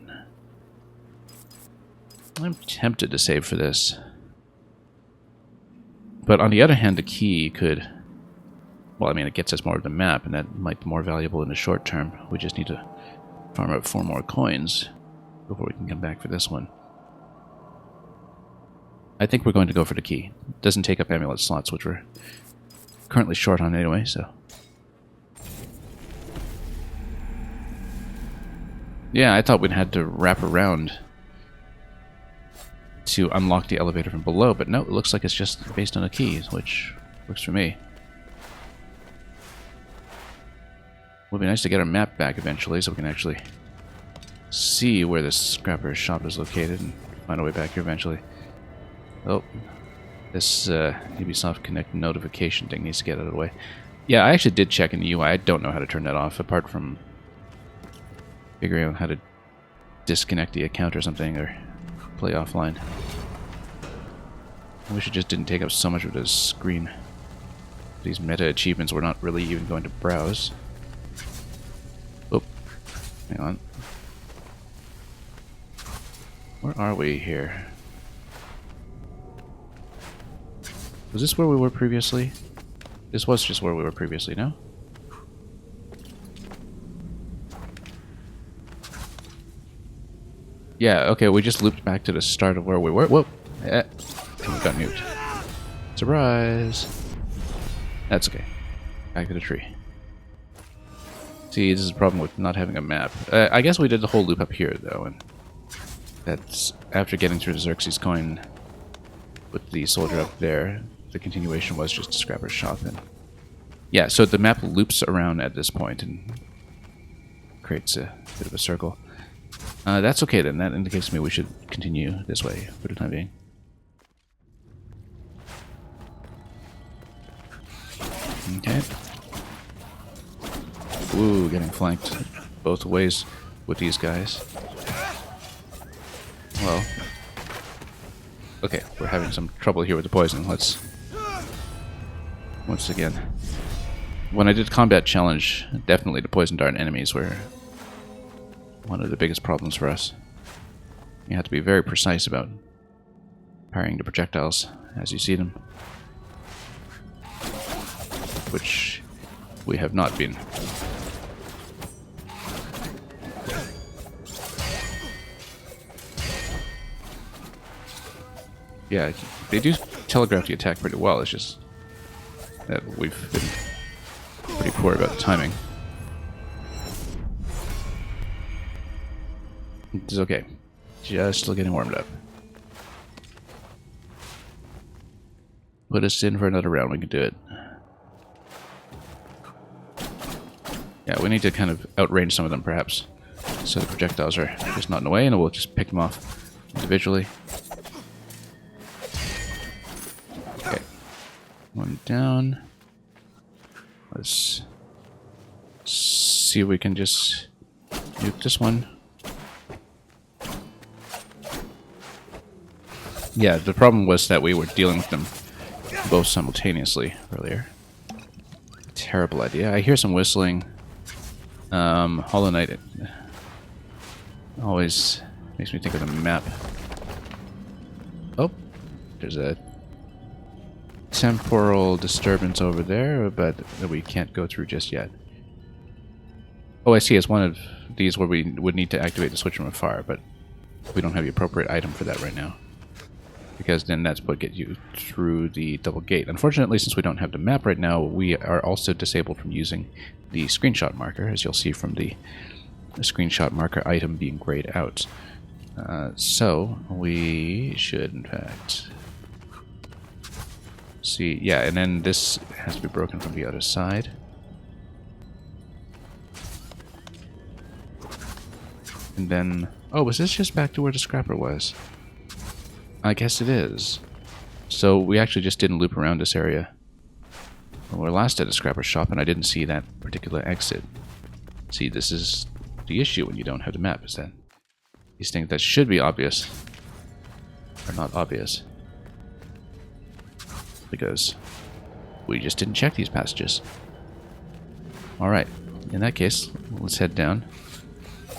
I'm tempted to save for this. But on the other hand, the key could... Well, I mean, it gets us more of the map, and that might be more valuable in the short term. We just need to farm out 4 more coins before we can come back for this one. I think we're going to go for the key. It doesn't take up amulet slots, which we're currently short on anyway, so... Yeah, I thought we'd had to wrap around to unlock the elevator from below, but no, it looks like it's just based on a key, which works for me. Would be nice to get our map back eventually, so we can actually see where this scrapper's shop is located and find our way back here eventually. Oh, this Ubisoft Connect notification thing needs to get out of the way. Yeah, I actually did check in the UI. I don't know how to turn that off, apart from figuring out how to disconnect the account or something, or play offline. I wish it just didn't take up so much of the screen. These meta achievements we're not really even going to browse. Oh, hang on. Where are we here? Was this where we were previously? This was just where we were previously, no? Yeah, okay, we just looped back to the start of where we were. Whoa! And we got nuked. Surprise! That's okay. Back to the tree. See, this is the problem with not having a map. I guess we did the whole loop up here, though, and that's after getting through the Xerxes coin with the soldier up there, the continuation was just Scrapper's shop. And yeah, so the map loops around at this point and creates a bit of a circle. That's okay then. That indicates to me we should continue this way for the time being. Okay. Ooh, getting flanked both ways with these guys. Well, okay, we're having some trouble here with the poison. Let's once again. When I did combat challenge, definitely the poison dart enemies were one of the biggest problems for us. You have to be very precise about parrying the projectiles as you see them, which we have not been. Yeah, they do telegraph the attack pretty well. It's just that we've been pretty poor about the timing. It's okay. Just still getting warmed up. Put us in for another round, we can do it. Yeah, we need to kind of outrange some of them, perhaps. So the projectiles are just not in the way, and we'll just pick them off individually. Okay. One down. Let's see if we can just nuke this one. Yeah, the problem was that we were dealing with them both simultaneously earlier. Terrible idea. I hear some whistling. Hollow Knight always makes me think of the map. Oh, there's a temporal disturbance over there, but that we can't go through just yet. Oh, I see. It's one of these where we would need to activate the switch from afar, but we don't have the appropriate item for that right now. Because then that's what gets you through the double gate. Unfortunately, since we don't have the map right now, we are also disabled from using the screenshot marker, as you'll see from the screenshot marker item being grayed out. So we should, in fact, see. Yeah, and then this has to be broken from the other side. And then, oh, was this just back to where the scrapper was? I guess it is. So we actually just didn't loop around this area. We were last at a scrapper shop and I didn't see that particular exit. See, this is the issue when you don't have the map, is that these things that should be obvious are not obvious. Because we just didn't check these passages. Alright, in that case, let's head down.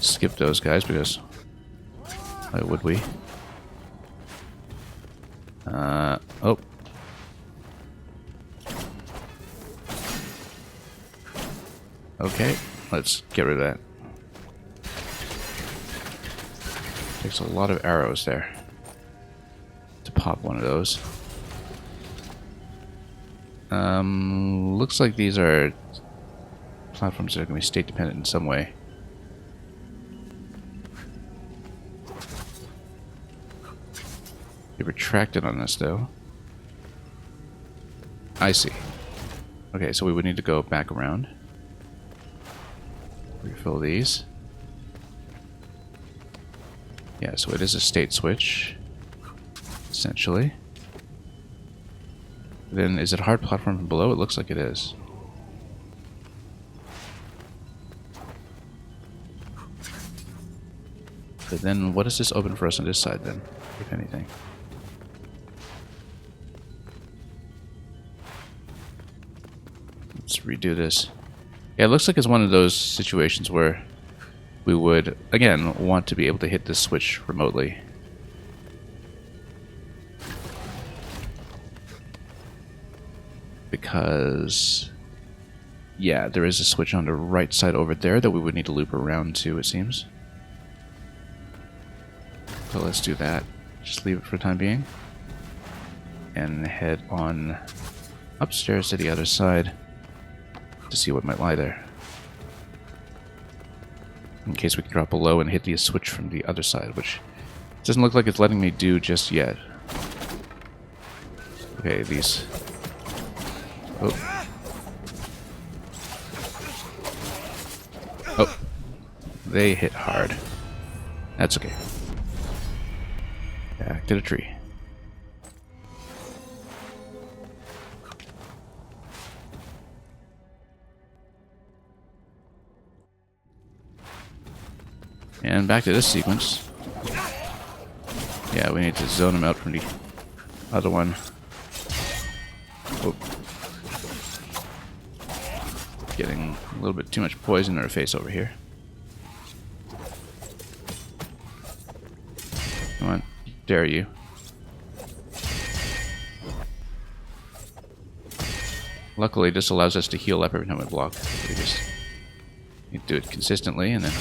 Skip those guys because why would we? Oh. Okay, let's get rid of that. Takes a lot of arrows there to pop one of those. Looks like these are platforms that are going to be state dependent in some way. They retracted on us, though. I see. Okay, so we would need to go back around. Refill these. Yeah, so it is a state switch, essentially. Then, is it a hard platform from below? It looks like it is. But then, what does this open for us on this side, then, if anything? Let's redo this. Yeah, it looks like it's one of those situations where we would, again, want to be able to hit this switch remotely. Because, yeah, there is a switch on the right side over there that we would need to loop around to, it seems. So let's do that. Just leave it for the time being. And head on upstairs to the other side to see what might lie there. In case we can drop below and hit the switch from the other side, which doesn't look like it's letting me do just yet. Okay, these... Oh. Oh. They hit hard. That's okay. Back to the tree. And back to this sequence. Yeah, we need to zone him out from the other one. Oh. Getting a little bit too much poison in our face over here. Come on, dare you. Luckily, this allows us to heal up every time we block. We just need to do it consistently, and then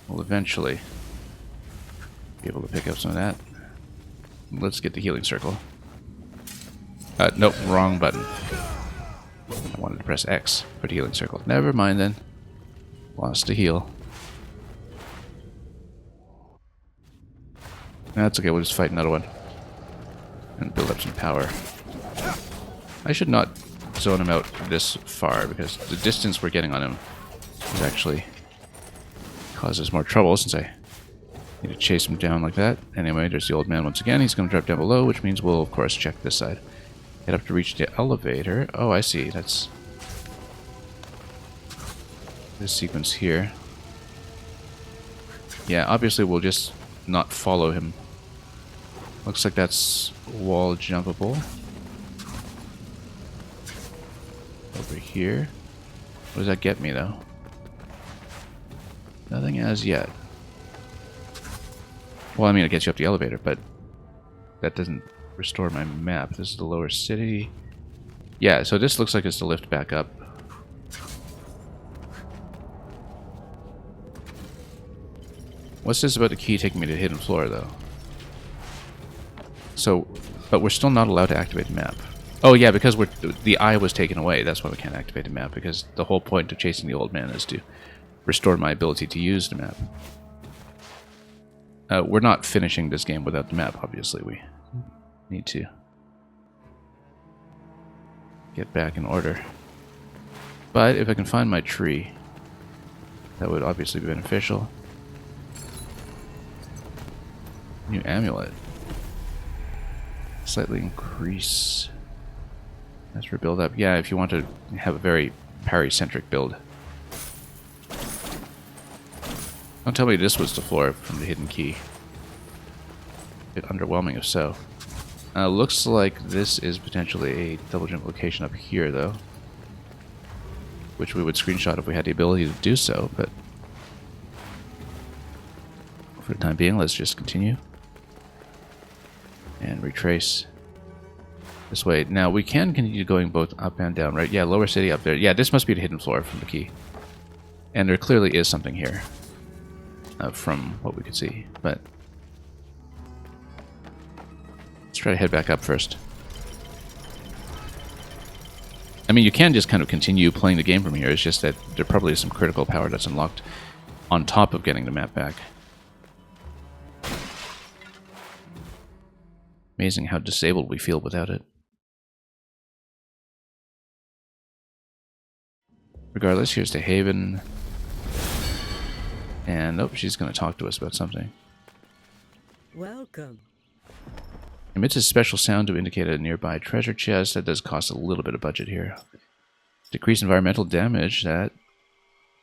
we'll eventually be able to pick up some of that. Let's get the healing circle. Nope, wrong button. I wanted to press X for the healing circle. Never mind then. Lost a heal. That's okay, we'll just fight another one. And build up some power. I should not zone him out this far, because the distance we're getting on him is actually causes more trouble, since I need to chase him down like that. Anyway, there's the old man once again. He's going to drop down below, which means we'll, of course, check this side. Head up to reach the elevator. Oh, I see. That's this sequence here. Yeah, obviously we'll just not follow him. Looks like that's wall jumpable. Over here. What does that get me, though? Nothing as yet. Well, I mean, it gets you up the elevator, but that doesn't restore my map. This is the lower city. Yeah, so this looks like it's the lift back up. What's this about the key taking me to the hidden floor, though? So, but we're still not allowed to activate the map. Oh yeah, because the eye was taken away. That's why we can't activate the map, because the whole point of chasing the old man is to restore my ability to use the map. We're not finishing this game without the map, obviously. We need to get back in order. But if I can find my tree, that would obviously be beneficial. New amulet. Slightly increase. That's for build up. Yeah, if you want to have a very parry-centric build. Don't tell me this was the floor from the hidden key. A bit underwhelming if so. Looks like this is potentially a double jump location up here, though. Which we would screenshot if we had the ability to do so, but for the time being, let's just continue. And retrace this way. Now, we can continue going both up and down, right? Yeah, lower city up there. Yeah, this must be the hidden floor from the key. And there clearly is something here. From what we could see, but let's try to head back up first. I mean, you can just kind of continue playing the game from here. It's just that there probably is some critical power that's unlocked on top of getting the map back. Amazing how disabled we feel without it. Regardless, here's the Haven. And, oh, she's going to talk to us about something. Welcome. Emits a special sound to indicate a nearby treasure chest. That does cost a little bit of budget here. Decrease environmental damage. That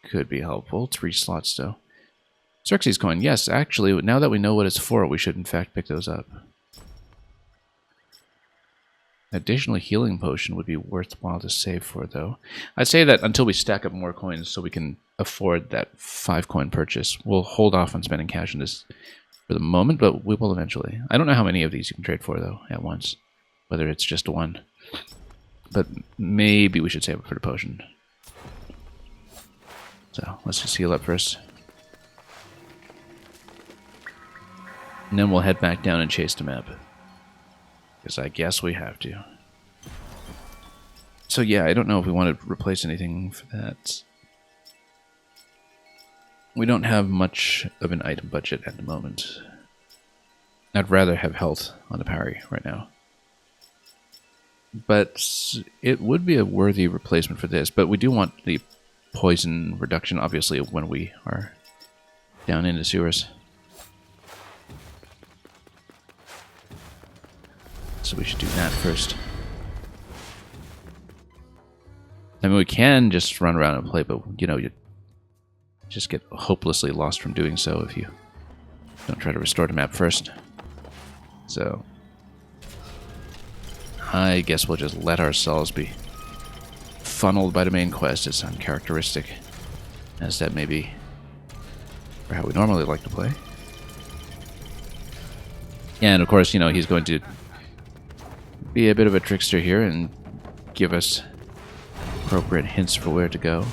could be helpful. 3 slots, though. Xerxes coin. Yes, actually, now that we know what it's for, we should, in fact, pick those up. Additional healing potion would be worthwhile to save for, though. I'd say that until we stack up more coins so we can afford that 5-coin purchase. We'll hold off on spending cash on this for the moment, but we will eventually. I don't know how many of these you can trade for, though, at once. Whether it's just one. But maybe we should save it for the potion. So, let's just heal up first. And then we'll head back down and chase the map. Because I guess we have to. So yeah, I don't know if we want to replace anything for that. We don't have much of an item budget at the moment. I'd rather have health on the parry right now. But it would be a worthy replacement for this. But we do want the poison reduction, obviously, when we are down in the sewers. So we should do that first. I mean, we can just run around and play, but, you know, you just get hopelessly lost from doing so if you don't try to restore the map first. So I guess we'll just let ourselves be funneled by the main quest. It's uncharacteristic, as that may be for how we normally like to play. And of course, you know, he's going to be a bit of a trickster here and give us appropriate hints for where to go.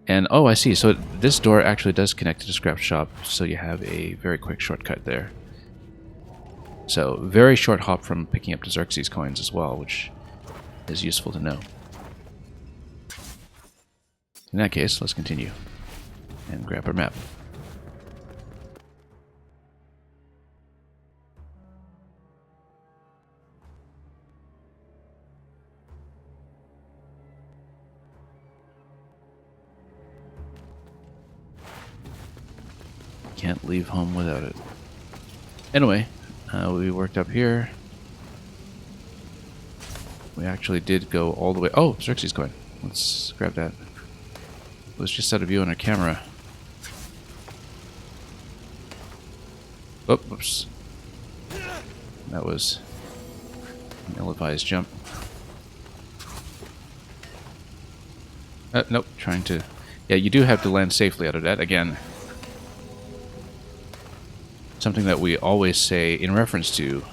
And oh, I see. So this door actually does connect to the scrap shop, so you have a very quick shortcut there. So very short hop from picking up the Xerxes coins as well, which is useful to know. In that case, let's continue and grab our map. Can't leave home without it. Anyway, we worked up here. We actually did go all the way. Oh, Xerxes coin. Let's grab that. It was just out of view on our camera. Oh, whoops. That was an ill-advised jump. Nope, trying to... Yeah, you do have to land safely out of that. Again, something that we always say in reference to...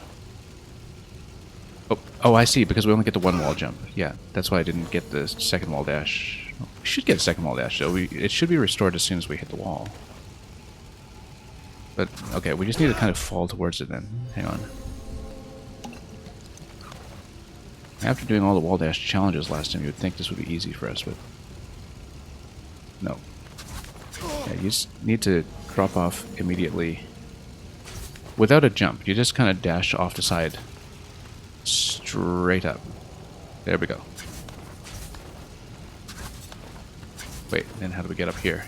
Oh, I see, because we only get the one wall jump. Yeah, that's why I didn't get the second wall dash. We should get a second wall dash, though. It should be restored as soon as we hit the wall. But, okay, we just need to kind of fall towards it then. Hang on. After doing all the wall dash challenges last time, you would think this would be easy for us, but... No. Yeah, you just need to drop off immediately. Without a jump, you just kind of dash off the side. Straight up. There we go. Wait, then how do we get up here?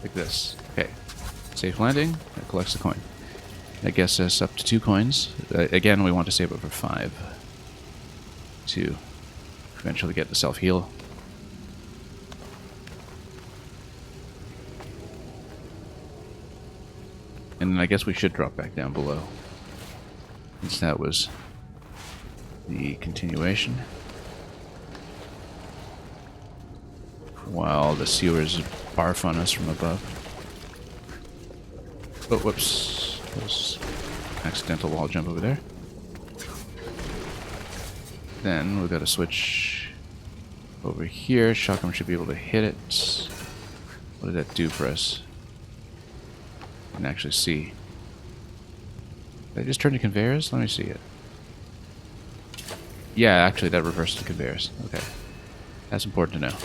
Like this. Okay. Safe landing. That collects the coin. That gets us up to 2 coins. Again, we want to save it for 5. To eventually get the self-heal. And then I guess we should drop back down below, since that was the continuation. While the sewers barf on us from above. Oh, whoops. That was an accidental wall jump over there. Then we've got to switch over here. Shotgun should be able to hit it. What did that do for us? I can actually see. Did I just turn to conveyors? Let me see it. Yeah, actually that reversed the conveyors. Okay. That's important to know.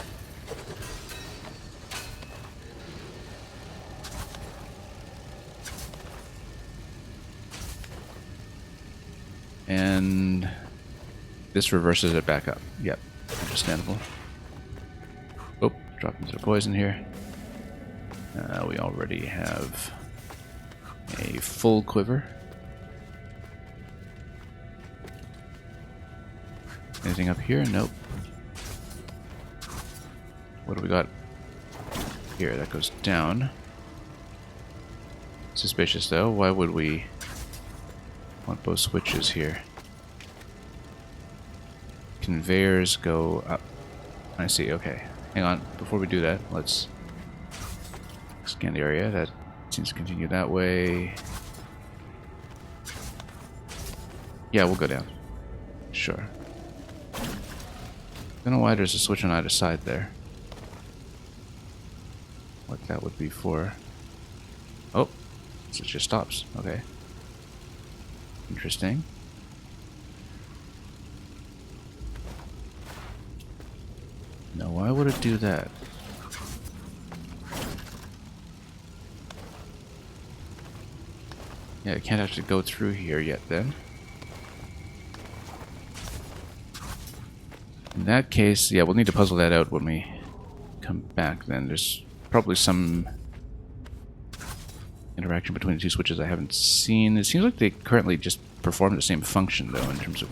And this reverses it back up. Yep, understandable. Oh, drop into the poison here. We already have a full quiver. Anything up here? Nope. What do we got here? That goes down. Suspicious though. Why would we want both switches here? Conveyors go up. I see, okay. Hang on, before we do that, let's scan the area. That seems to continue that way. Yeah, we'll go down. Sure. Don't know why there's a switch on either side there. What that would be for. Oh, it just stops. Okay. Interesting. Now, why would it do that? Yeah, I can't actually go through here yet then. In that case, yeah, we'll need to puzzle that out when we come back then. There's probably some interaction between the two switches I haven't seen. It seems like they currently just perform the same function, though, in terms of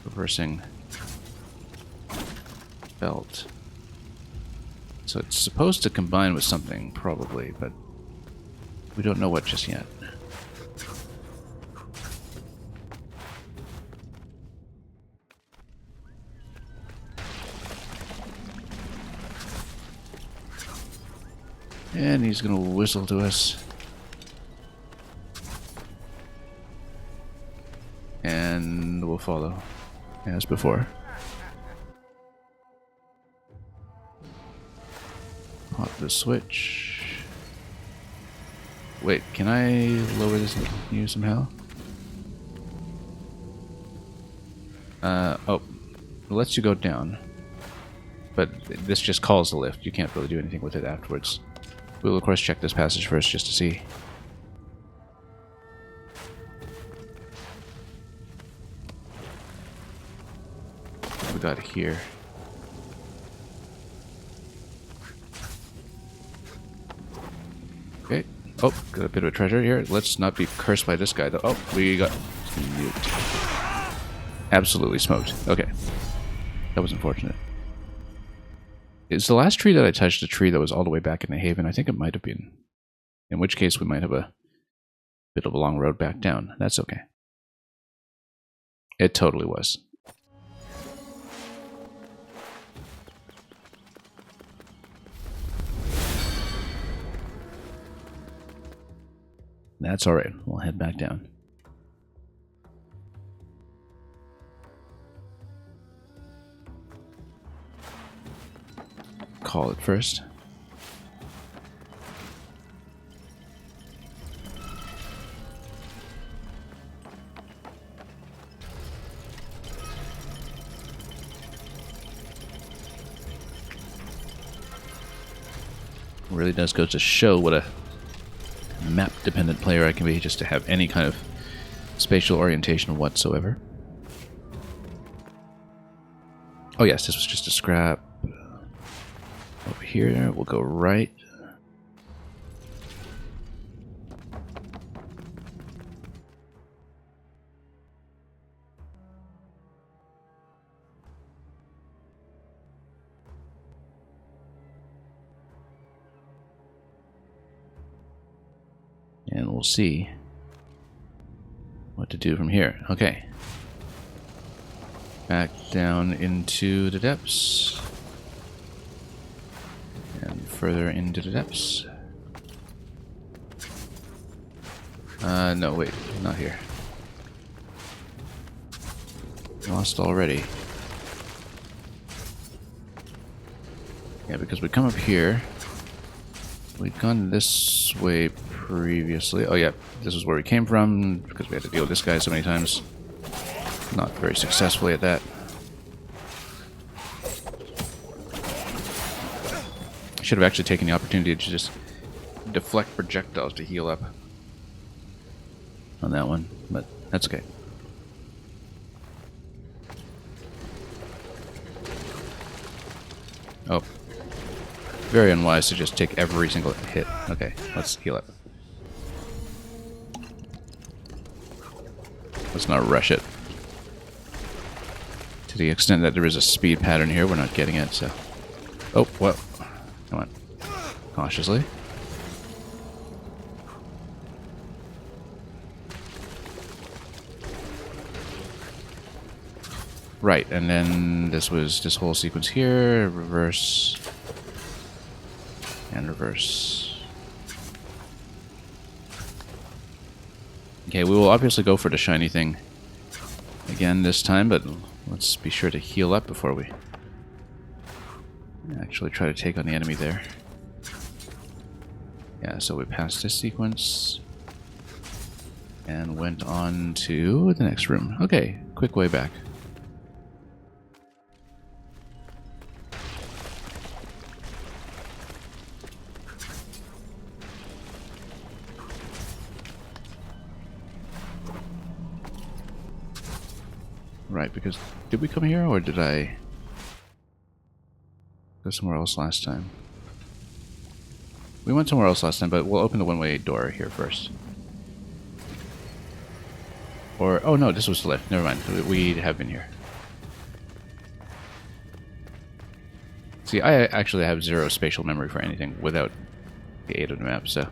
reversing belt. So it's supposed to combine with something, probably, but we don't know what just yet. And he's gonna whistle to us. And we'll follow, as before. Pop the switch. Wait, can I lower this here somehow? Oh. It lets you go down. But this just calls the lift. You can't really do anything with it afterwards. We'll of course check this passage first just to see. What we got here? Okay. Oh, got a bit of a treasure here. Let's not be cursed by this guy though. Oh, we got nuked. Absolutely smoked. Okay. That was unfortunate. Is the last tree that I touched a tree that was all the way back in the haven? I think it might have been. In which case we might have a bit of a long road back down. That's okay. It totally was. That's alright. We'll head back down. Call it first. Really does go to show what a map-dependent player I can be, just to have any kind of spatial orientation whatsoever. Oh yes, this was just a scrap. Over here, we'll go right. And we'll see what to do from here. Okay. Back down into the depths. And further into the depths. No, wait. Not here. Lost already. Yeah, because we come up here. We've gone this way previously. Oh yeah, this is where we came from, because we had to deal with this guy so many times. Not very successfully at that. Should have actually taken the opportunity to just deflect projectiles to heal up on that one, but that's okay. Oh. Very unwise to just take every single hit. Okay, let's heal up. Let's not rush it. To the extent that there is a speed pattern here, we're not getting it, so... Oh, whoa. Come on. Cautiously. Right, and then this was this whole sequence here. Reverse. And reverse. Okay, we will obviously go for the shiny thing again this time, but let's be sure to heal up before we actually try to take on the enemy there. Yeah, so we passed this sequence and went on to the next room. Okay, quick way back. Right, because did we come here or did I go somewhere else last time? We went somewhere else last time, but we'll open the one-way door here first. Or, oh no, this was the lift. Never mind. We have been here. See, I actually have zero spatial memory for anything without the aid of the map, so...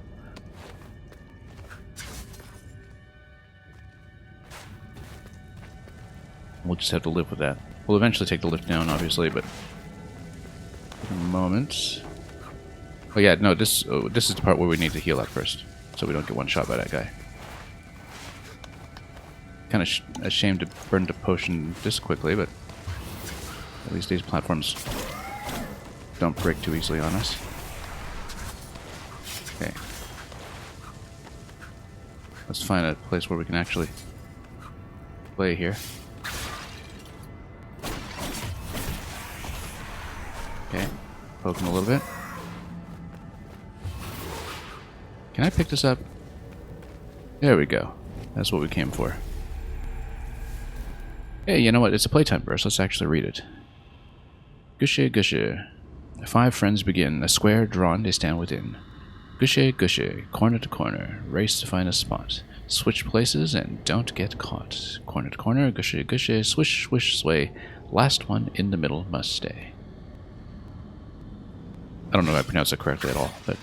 We'll just have to live with that. We'll eventually take the lift down, obviously, but... For the moment... Oh yeah, no, this is the part where we need to heal up first, so we don't get one shot by that guy. Kind of ashamed to burn the potion this quickly, but... At least these platforms don't break too easily on us. Okay. Let's find a place where we can actually play here. Okay. Poke him a little bit. Can I pick this up? There we go. That's what we came for. Hey, you know what? It's a playtime verse. Let's actually read it. Gushe, gushe. 5 friends begin. A square drawn, they stand within. Gushe, gushe. Corner to corner. Race to find a spot. Switch places and don't get caught. Corner to corner. Gushe, gushe. Swish, swish, sway. Last one in the middle must stay. I don't know if I pronounced it correctly at all, but...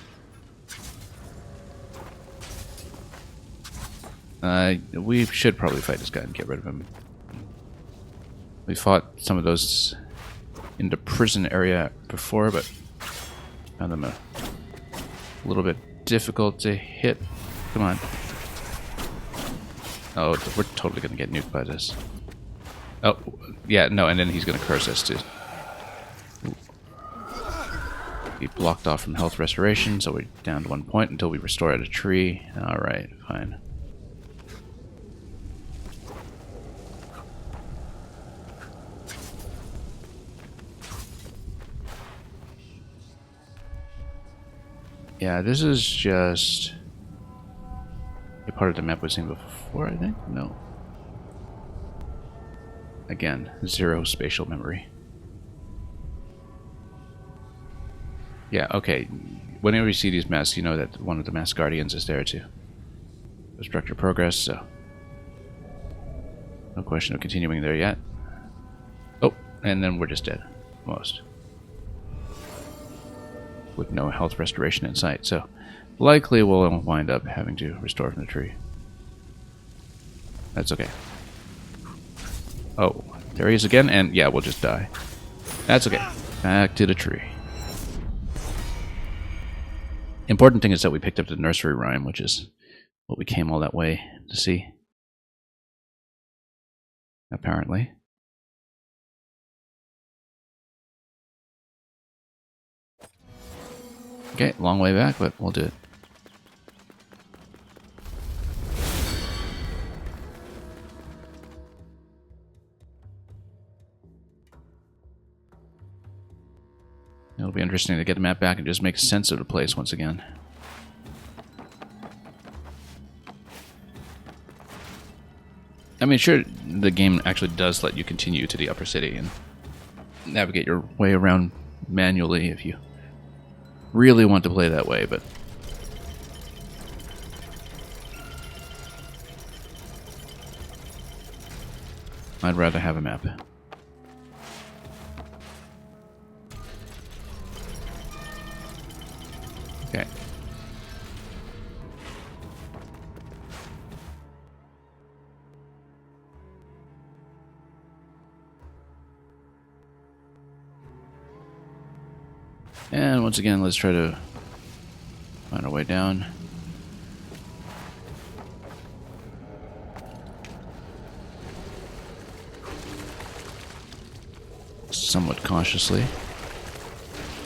we should probably fight this guy and get rid of him. We fought some of those in the prison area before, but found them a little bit difficult to hit. Come on. Oh, we're totally going to get nuked by this. Oh, yeah, no, and then he's going to curse us too. Be blocked off from health restoration, so we're down to 1 point until we restore at a tree. Alright, fine. Yeah, this is just a part of the map we've seen before, I think? No. Again, zero spatial memory. Yeah, okay. Whenever you see these masks, you know that one of the masked guardians is there to obstruct your progress, so... No question of continuing there yet. Oh, and then we're just dead. Almost. With no health restoration in sight, so likely we'll wind up having to restore from the tree. That's okay. Oh, there he is again, and yeah, we'll just die. That's okay. Back to the tree. Important thing is that we picked up the nursery rhyme, which is what we came all that way to see. Apparently. Okay, long way back, but we'll do it. It'll be interesting to get the map back and just make sense of the place once again. I mean, sure, the game actually does let you continue to the upper city and navigate your way around manually if you really want to play that way, but I'd rather have a map. Okay. And once again, let's try to find our way down. Somewhat cautiously,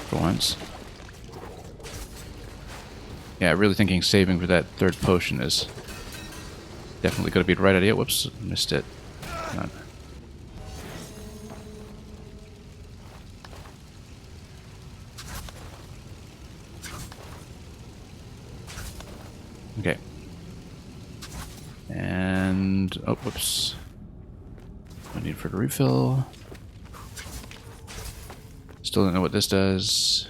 for once. Yeah, really thinking saving for that third potion is definitely going to be the right idea. Whoops, missed it. Not. Okay. And... oh, whoops. I need for the refill. Still don't know what this does.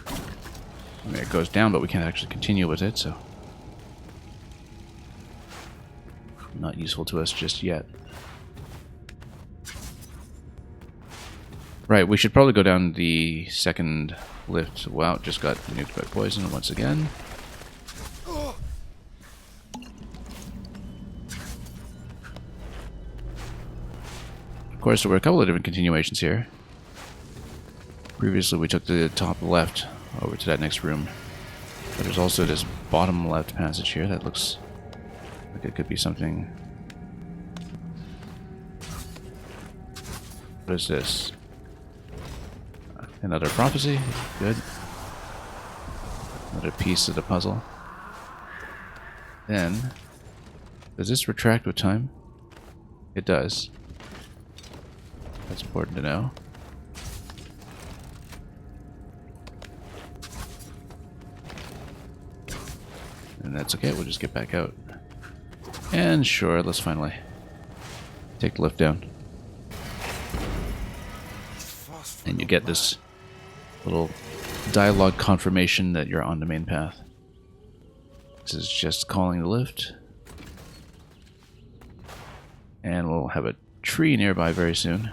I mean, it goes down, but we can't actually continue with it, so... not useful to us just yet. Right, we should probably go down the second lift. Wow, just got nuked by poison once again. Of course, there were a couple of different continuations here. Previously, we took the top left over to that next room. But there's also this bottom left passage here that looks like it could be something... What is this? Another prophecy? Good. Another piece of the puzzle. Then... does this retract with time? It does. That's important to know. And that's okay, we'll just get back out. And sure, let's finally take the lift down. And you get this little dialogue confirmation that you're on the main path. This is just calling the lift. And we'll have a tree nearby very soon.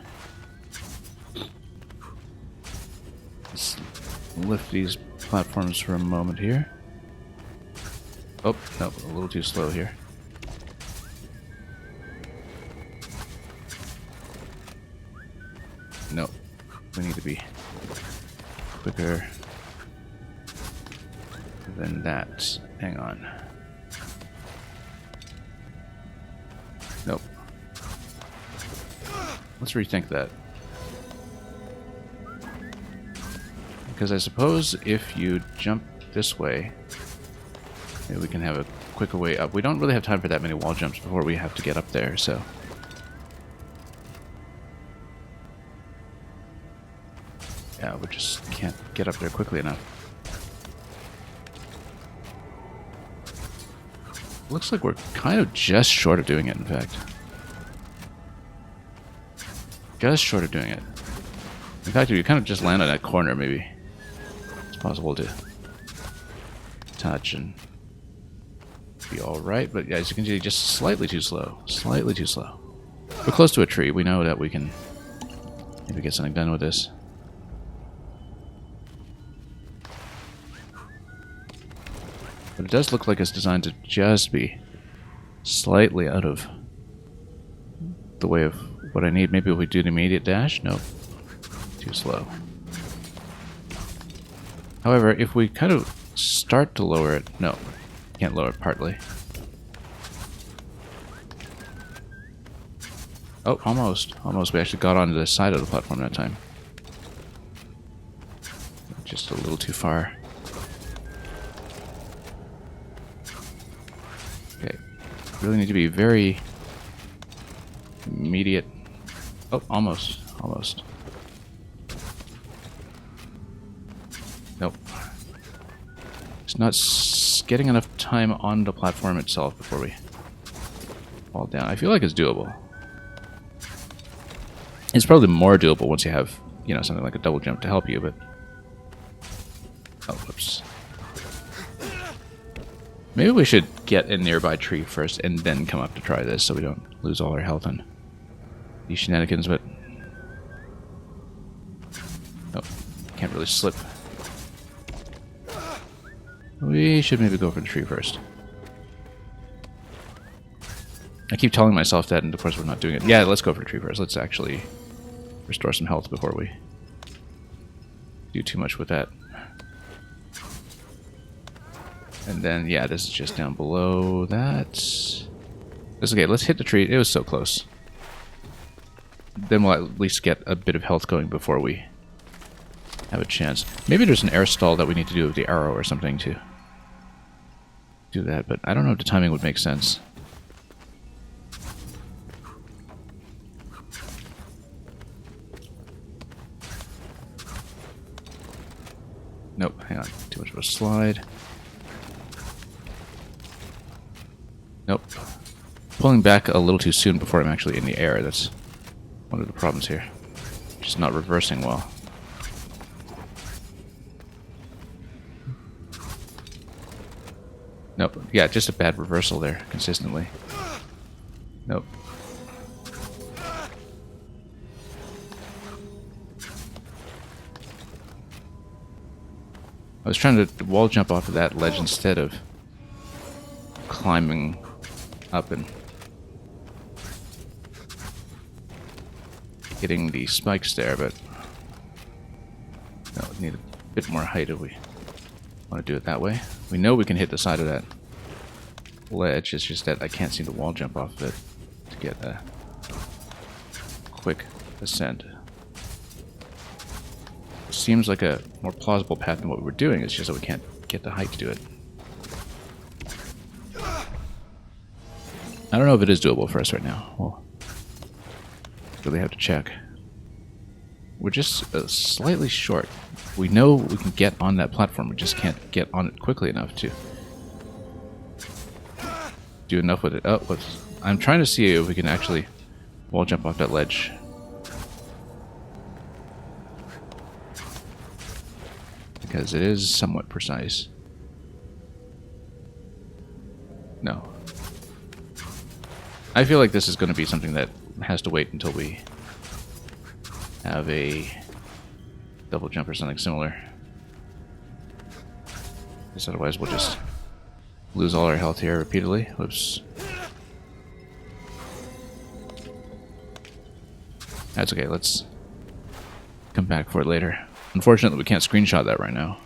Let's lift these platforms for a moment here. Oh, no, a little too slow here. No, we need to be quicker than that. Hang on. Nope. Let's rethink that. Because I suppose if you jump this way, maybe we can have a quicker way up. We don't really have time for that many wall jumps before we have to get up there, so... yeah, we just can't get up there quickly enough. Looks like we're kind of just short of doing it, in fact. Just short of doing it. In fact, if you kind of just land on that corner, maybe it's possible to touch and be alright, but as you can see, just slightly too slow. Slightly too slow. We're close to a tree. We know that we can maybe get something done with this. But it does look like it's designed to just be slightly out of the way of what I need. Maybe if we do the immediate dash? Nope. Too slow. However, if we kind of start to lower it... no. Can't lower it partly. Oh, almost. Almost. We actually got onto the side of the platform that time. Just a little too far. Okay. Really need to be very immediate. Oh, almost. Almost. Nope. It's not getting enough time on the platform itself before we fall down. I feel like it's doable. It's probably more doable once you have, you know, something like a double jump to help you, but... oh, whoops. Maybe we should get a nearby tree first and then come up to try this so we don't lose all our health on these shenanigans, but... oh, can't really slip. We should maybe go for the tree first. I keep telling myself that, and of course we're not doing it. Yeah, let's go for the tree first. Let's actually restore some health before we do too much with that. And then, yeah, this is just down below that. That's okay, let's hit the tree. It was so close. Then we'll at least get a bit of health going before we have a chance. Maybe there's an air stall that we need to do with the arrow or something to do that, but I don't know if the timing would make sense. Nope, hang on. Too much of a slide. Nope. Pulling back a little too soon before I'm actually in the air. That's one of the problems here. Just not reversing well. Nope. Yeah, just a bad reversal there, consistently. Nope. I was trying to wall jump off of that ledge instead of climbing up and getting the spikes there, but no, we need a bit more height if we want to do it that way. We know we can hit the side of that ledge, it's just that I can't seem to wall jump off of it to get a quick ascent. Seems like a more plausible path than what we were doing, it's just that we can't get the height to do it. I don't know if it is doable for us right now. We'll really have to check. We're just slightly short. We know we can get on that platform, we just can't get on it quickly enough to do enough with it. Oh, I'm trying to see if we can actually wall jump off that ledge. Because it is somewhat precise. No. I feel like this is going to be something that has to wait until we have a double jump or something similar. Because otherwise we'll just lose all our health here repeatedly. Whoops. That's okay, let's come back for it later. Unfortunately, we can't screenshot that right now.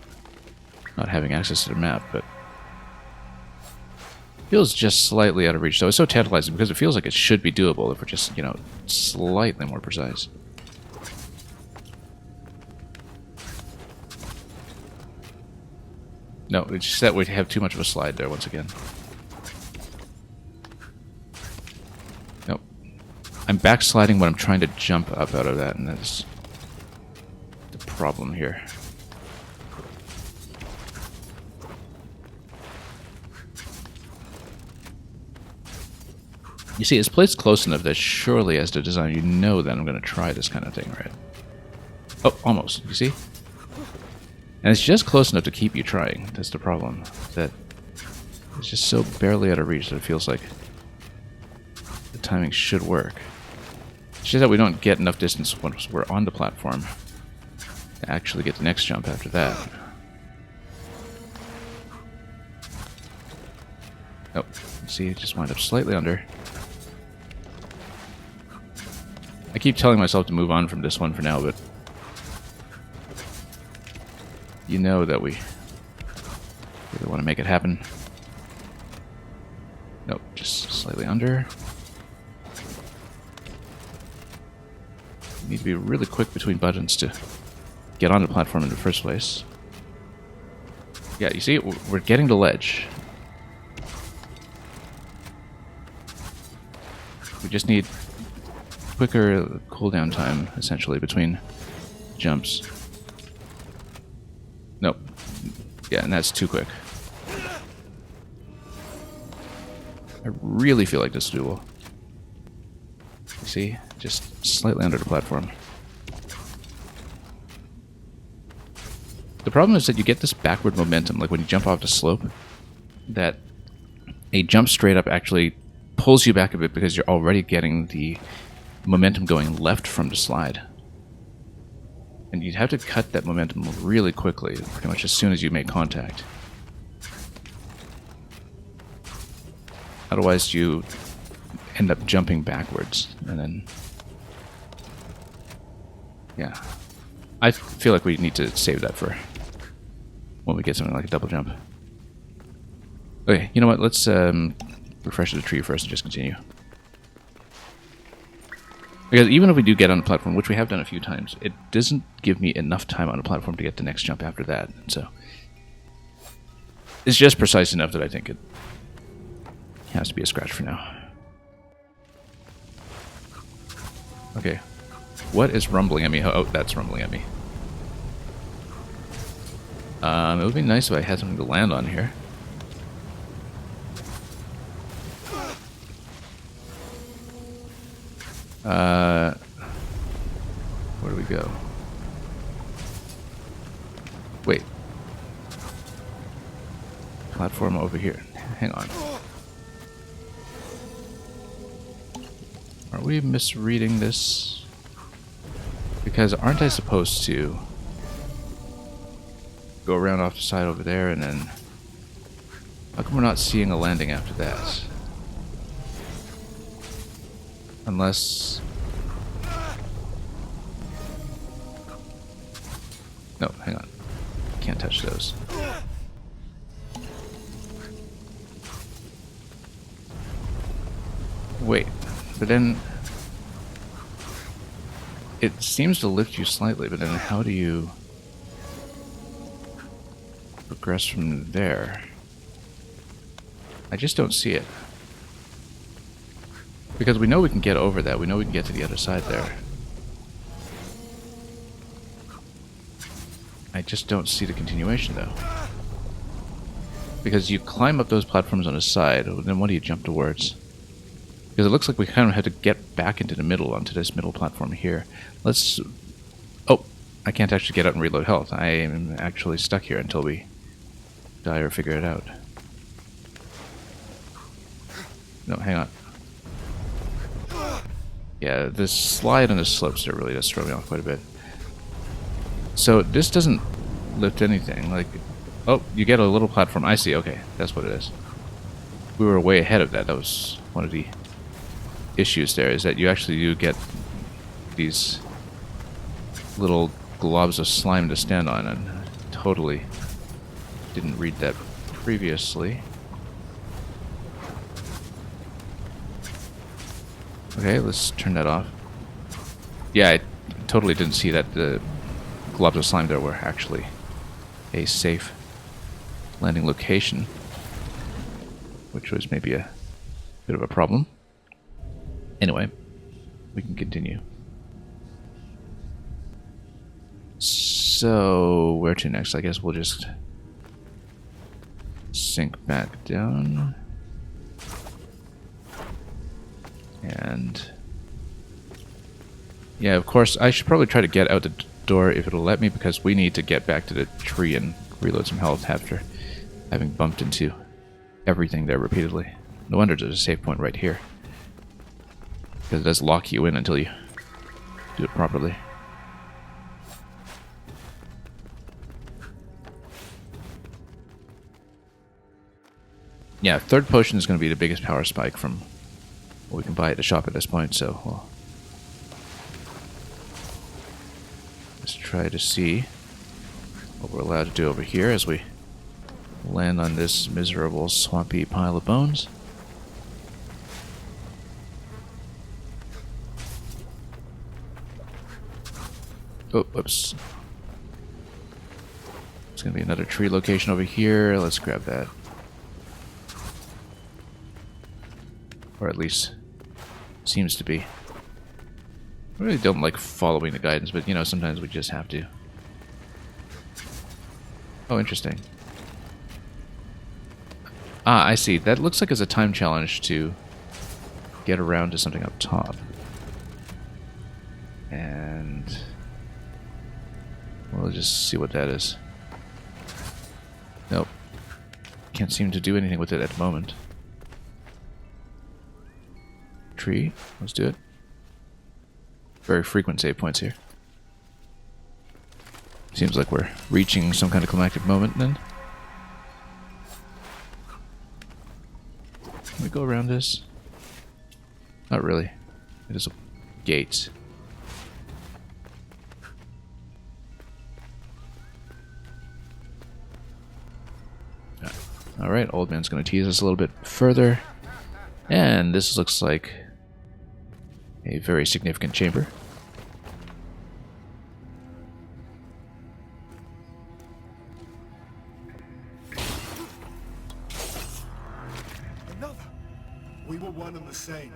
Not having access to the map, but feels just slightly out of reach. So it's so tantalizing because it feels like it should be doable if we're just, you know, slightly more precise. No, it's just that we have too much of a slide there once again. Nope. I'm backsliding when I'm trying to jump up out of that, and that's the problem here. You see, it's placed close enough that surely as the designer you know that I'm going to try this kind of thing, right? Oh, almost. You see? And it's just close enough to keep you trying. That's the problem. That it's just so barely out of reach that it feels like the timing should work. It's just that we don't get enough distance once we're on the platform to actually get the next jump after that. Nope. See, it just wind up slightly under. I keep telling myself to move on from this one for now, but you know that we really want to make it happen. Nope, just slightly under. You need to be really quick between buttons to get on the platform in the first place. Yeah, you see, we're getting the ledge. We just need quicker cooldown time, essentially, between jumps. Nope. Yeah, and that's too quick. I really feel like this is doable. You see? Just slightly under the platform. The problem is that you get this backward momentum, like when you jump off the slope, that a jump straight up actually pulls you back a bit because you're already getting the momentum going left from the slide. And you'd have to cut that momentum really quickly, pretty much as soon as you make contact. Otherwise you end up jumping backwards, and then... yeah. I feel like we need to save that for when we get something like a double jump. Okay, you know what, let's refresh the tree first and just continue. Because even if we do get on the platform, which we have done a few times, it doesn't give me enough time on the platform to get the next jump after that. So it's just precise enough that I think it has to be a scratch for now. Okay. What is rumbling at me? Oh, that's rumbling at me. It would be nice if I had something to land on here. you go? Wait. Platform over here. Hang on. Are we misreading this? Because aren't I supposed to go around off the side over there and then... How come we're not seeing a landing after that? Unless... No, hang on. Can't touch those. Wait, but then... It seems to lift you slightly, but then how do you progress from there? I just don't see it. Because we know we can get over that. We know we can get to the other side there. I just don't see the continuation, though. Because you climb up those platforms on the side, then what do you jump towards? Because it looks like we kind of had to get back into the middle, onto this middle platform here. Let's... Oh! I can't actually get out and reload health. I am actually stuck here until we die or figure it out. No, hang on. Yeah, this slide on the slopes there really does throw me off quite a bit. So this doesn't lift anything. Like, oh, you get a little platform. I see. Okay, that's what it is. We were way ahead of that. That was one of the issues there, is that you actually do get these little globs of slime to stand on, and I totally didn't read that previously. Okay, let's turn that off. Yeah, I totally didn't see that the globs of slime there were actually a safe landing location, which was maybe a bit of a problem. Anyway, we can continue. So, where to next? I guess we'll just sink back down. And yeah, of course, I should probably try to get out the door if it'll let me, because we need to get back to the tree and reload some health after having bumped into everything there repeatedly. No wonder there's a save point right here, because it does lock you in until you do it properly. Yeah, third potion is going to be the biggest power spike from what we can buy at the shop at this point, so we'll let's try to see what we're allowed to do over here as we land on this miserable swampy pile of bones. Oh, whoops. There's going to be another tree location over here. Let's grab that. Or at least seems to be. I really don't like following the guidance, but you know, sometimes we just have to. Oh, interesting. Ah, I see. That looks like it's a time challenge to get around to something up top. And we'll just see what that is. Nope. Can't seem to do anything with it at the moment. Tree. Let's do it. Very frequent save points here. Seems like we're reaching some kind of climactic moment then. Can we go around this? Not really. It is a gate. Alright, old man's going to tease us a little bit further. And this looks like a very significant chamber. Another. We were one and the same.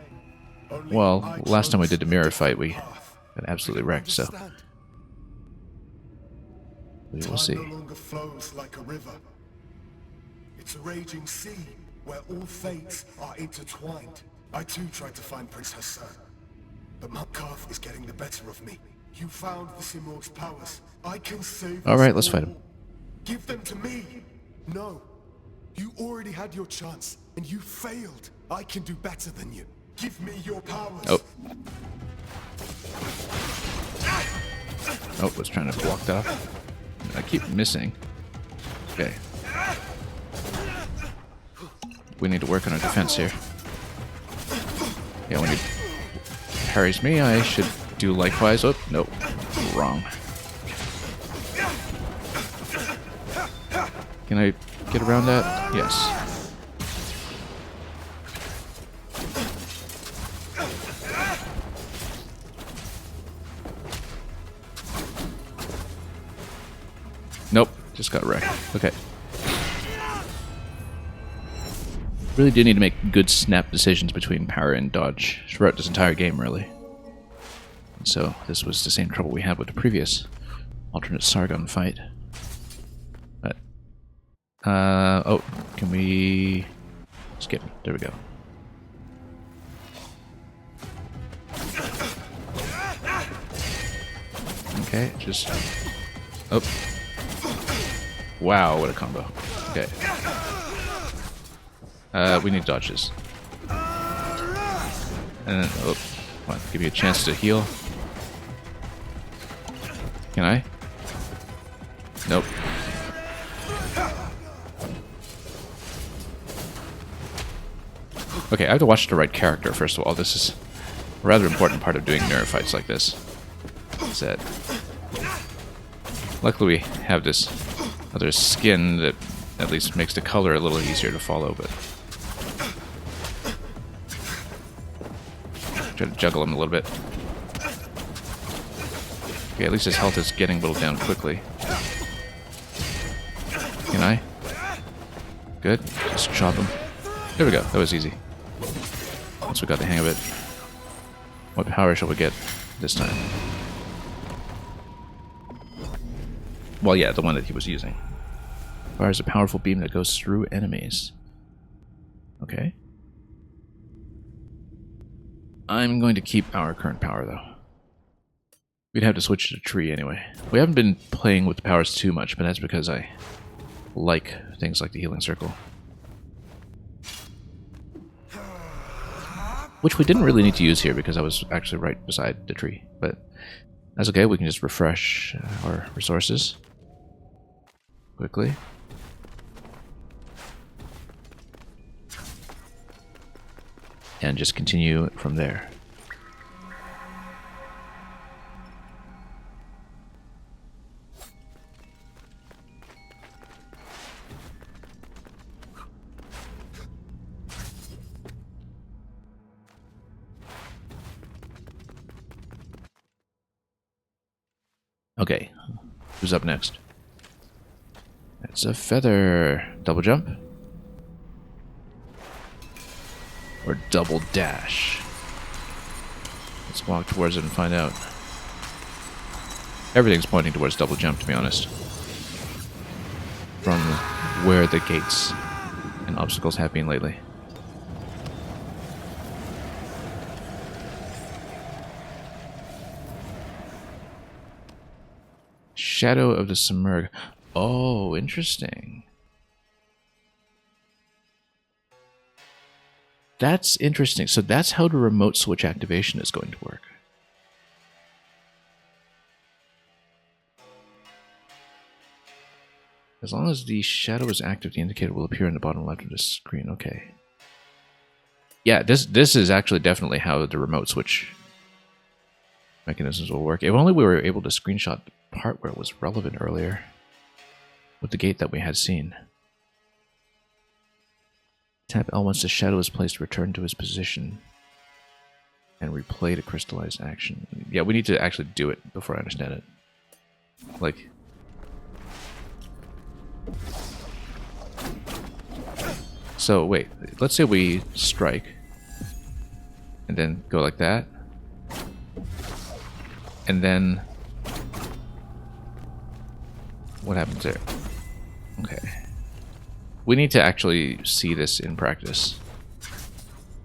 Well, last time we did the mirror fight, we got absolutely wrecked, so we will see. Time no longer flows like a river. It's a raging sea where all fates are intertwined. I too tried to find Prince Hassan, but Markov is getting the better of me. You found the Simurgh's powers. I can save All us right, let's fight him. Give them to me. No. You already had your chance, and you failed. I can do better than you. Give me your powers. Oh. Oh, was trying to block that off. I keep missing. Okay. We need to work on our defense here. Yeah, when he parries me, I should do likewise. Oh, nope. Wrong. Can I get around that? Yes. Nope, just got wrecked. Okay. Really do need to make good snap decisions between power and dodge throughout this entire game, really. And so this was the same trouble we had with the previous alternate Sargon fight. But, oh, can we skip? There we go. Okay, just, oh. Wow, what a combo. Okay. We need dodges. And then, oh, come on, give me a chance to heal. Can I? Nope. Okay, I have to watch the right character, first of all. This is a rather important part of doing mirror fights like this. Is that... Luckily we have this other skin that at least makes the color a little easier to follow, but... Try to juggle him a little bit. Okay, at least his health is getting whittled down quickly. Can I? Good. Just chop him. There we go. That was easy. Once we got the hang of it. What power shall we get this time? Well, yeah, the one that he was using. Fires a powerful beam that goes through enemies. Okay. I'm going to keep our current power, though. We'd have to switch to the tree anyway. We haven't been playing with the powers too much, but that's because I like things like the healing circle. Which we didn't really need to use here because I was actually right beside the tree. But that's okay, we can just refresh our resources quickly. And just continue from there. Okay, who's up next? It's a feather. Double jump? Or double dash? Let's walk towards it and find out. Everything's pointing towards double jump, to be honest. From where the gates and obstacles have been lately. Shadow of the Simurgh. Oh, interesting. That's interesting. So that's how the remote switch activation is going to work. As long as the shadow is active, the indicator will appear in the bottom left of the screen. Okay. Yeah, this is actually definitely how the remote switch mechanisms will work. If only we were able to screenshot the part where it was relevant earlier with the gate that we had seen. Tap L once the shadow is placed, return to his position and replay the crystallized action. Yeah, we need to actually do it before I understand it. Like... So, wait. Let's say we strike and then go like that. And then... What happens there? Okay. We need to actually see this in practice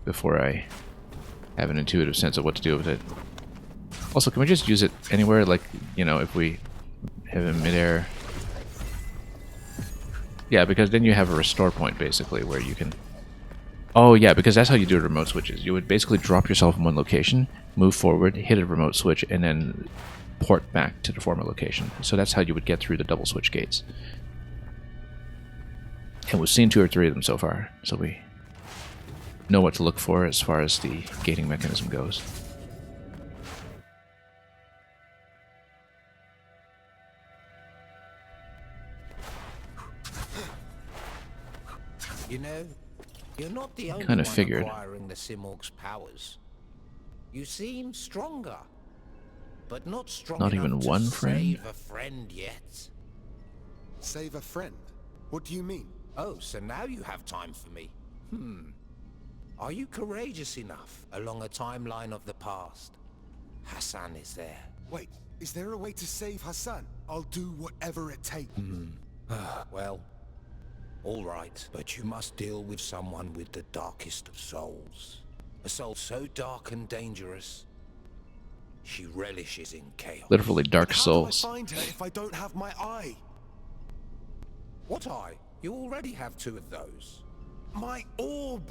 before I have an intuitive sense of what to do with it. Also, can we just use it anywhere? Like, you know, if we have it in midair. Yeah, because then you have a restore point, basically, where you can... Oh, yeah, because that's how you do remote switches. You would basically drop yourself in one location, move forward, hit a remote switch, and then port back to the former location. So that's how you would get through the double switch gates. And we've seen 2 or 3 of them so far, so we know what to look for as far as the gating mechanism goes. You know, you're not the only Kinda one figured. acquiring the Simorg's powers. You seem stronger, but not strong Not enough even to one friend? save a friend yet. Save a friend? What do you mean? Oh, so now you have time for me. Are you courageous enough along a timeline of the past? Hassan is there. Wait, is there a way to save Hassan? I'll do whatever it takes. Well, all right, but you must deal with someone with the darkest of souls. A soul so dark and dangerous, she relishes in chaos. Literally dark How souls. do I find her if I don't have my eye? What eye? You already have 2 of those. My orb!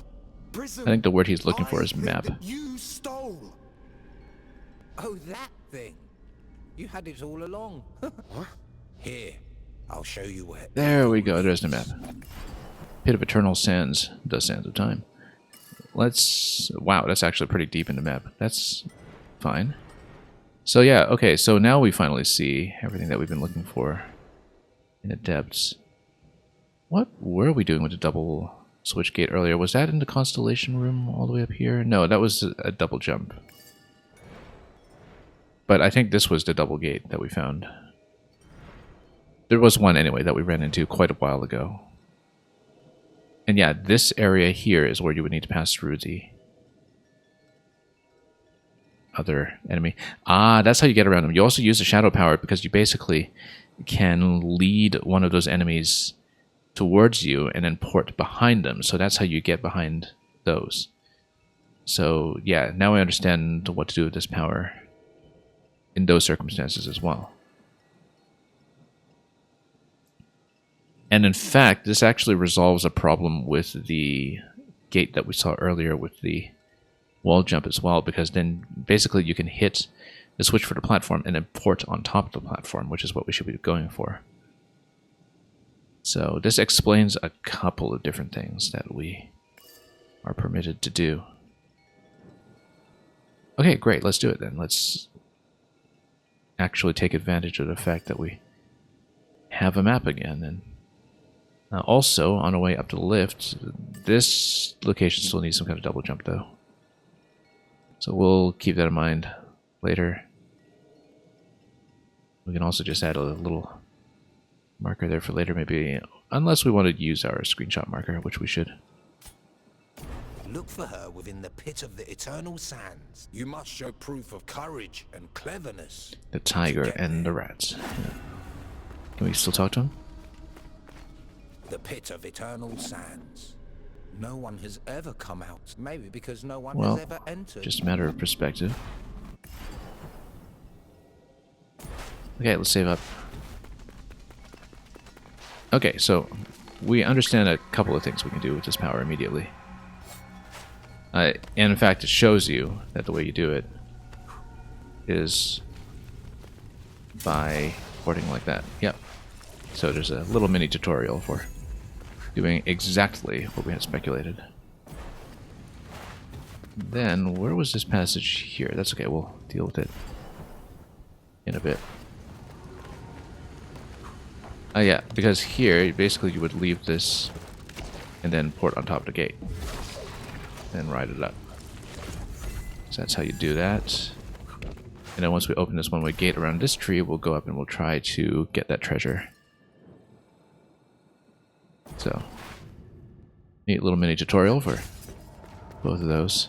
Prism! I think the word he's looking for is Eye thing map. that you stole! Oh, that thing. You had it all along. What? Here, I'll show you where. There we go, there's the map. Pit of Eternal Sands, the Sands of Time. Let's... Wow, that's actually pretty deep in the map. That's fine. So yeah, okay, so now we finally see everything that we've been looking for in the depths. What were we doing with the double switch gate earlier? Was that in the Constellation room all the way up here? No, that was a double jump. But I think this was the double gate that we found. There was one anyway that we ran into quite a while ago. And yeah, this area here is where you would need to pass through the other enemy. Ah, that's how you get around them. You also use the shadow power because you basically can lead one of those enemies towards you and then port behind them. So that's how you get behind those. So yeah, now I understand what to do with this power in those circumstances as well. And in fact, this actually resolves a problem with the gate that we saw earlier with the wall jump as well, because then basically you can hit the switch for the platform and then port on top of the platform, which is what we should be going for. So this explains a couple of different things that we are permitted to do. Okay, great, let's do it then. Let's actually take advantage of the fact that we have a map again. And also, on our way up to the lift, this location still needs some kind of double jump though. So we'll keep that in mind later. We can also just add a little marker there for later, maybe, unless we want to use our screenshot marker, which we should. Look for her within the pit of the Eternal Sands. You must show proof of courage and cleverness. The tiger and the rats. Yeah. Can we still talk to him? The pit of Eternal Sands. No one has ever come out. Maybe because no one Well, has ever entered. just a matter of perspective. Okay, let's save up. Okay, so we understand a couple of things we can do with this power immediately. And in fact, it shows you that the way you do it is by porting like that. Yep. So there's a little mini tutorial for doing exactly what we had speculated. Then, where was this passage here? That's okay, we'll deal with it in a bit. Oh yeah, because here, basically you would leave this and then port on top of the gate. And ride it up. So that's how you do that. And then once we open this one-way gate around this tree, we'll go up and we'll try to get that treasure. So, neat little mini tutorial for both of those.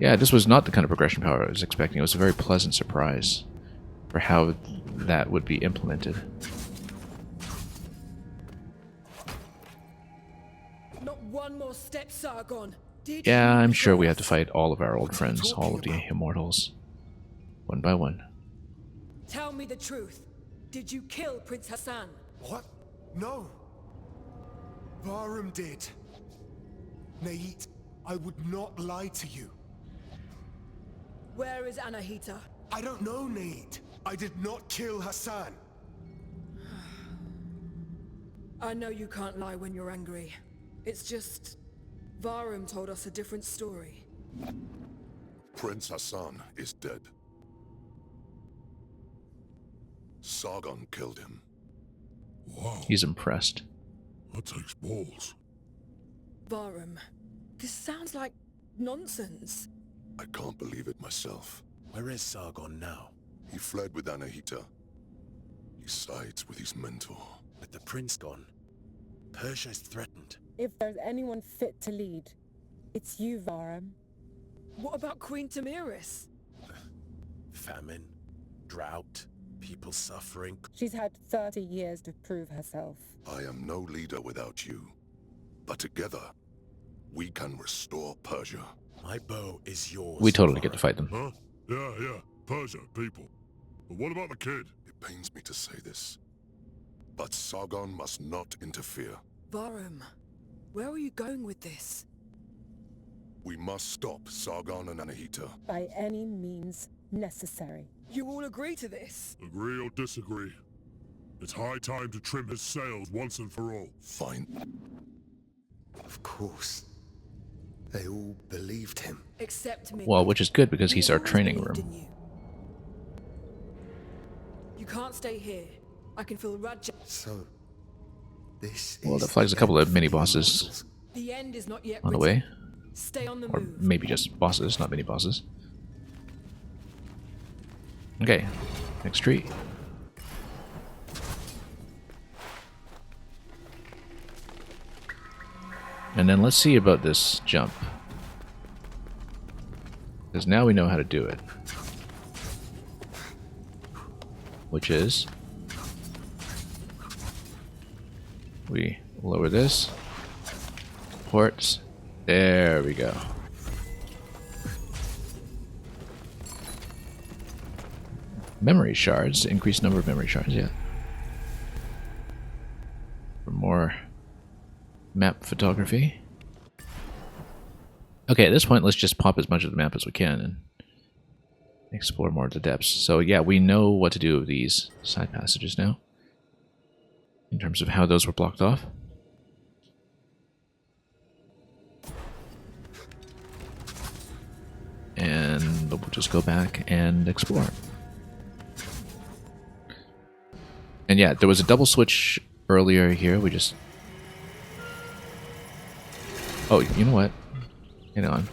Yeah, this was not the kind of progression power I was expecting. It was a very pleasant surprise for how that would be implemented. Not one more step, Sargon. Yeah, I'm sure we had to fight all of our old friends, all of the immortals. one by one. Tell me the truth. Did you kill Prince Hassan? What? No. Varum did. Nait, I would not lie to you. Where is Anahita? I don't know, Nate. I did not kill Hassan. I know you can't lie when you're angry. It's just... Varum told us a different story. Prince Hassan is dead. Sargon killed him. Wow, He's impressed. that takes balls. Varum, this sounds like nonsense. I can't believe it myself. Where is Sargon now? He fled with Anahita. He sides with his mentor. With the prince gone, Persia is threatened. If there's anyone fit to lead, it's you, Varum. What about Queen Tamiris? Famine, drought, people suffering. She's had 30 years to prove herself. I am no leader without you. But together, we can restore Persia. My bow is yours. We totally get to fight them. Huh? Yeah, Persia, people. But what about the kid? It pains me to say this, but Sargon must not interfere. Varum, where are you going with this? We must stop Sargon and Anahita. By any means necessary. You all agree to this? Agree or disagree? It's high time to trim his sails once and for all. Fine. Of course. They all believed him. Except me. Well, which is good because he's our always training believed room. in you. You can't stay here. I can feel Raja. So, this Well, is that flags a the couple end of for mini the bosses immortals. The end is not yet on the written. way. Stay on the Or move. maybe just bosses, not mini bosses. Okay, next tree. And then let's see about this jump. Because now we know how to do it. Which is... we lower this. Ports. There we go. Memory shards. Increased number of memory shards, yeah. For more map photography. Okay, at this point, let's just pop as much of the map as we can and explore more of the depths. So yeah, we know what to do with these side passages now, in terms of how those were blocked off. And we'll just go back and explore. And yeah, there was a double switch earlier here. We just... oh, you know what? Hang on.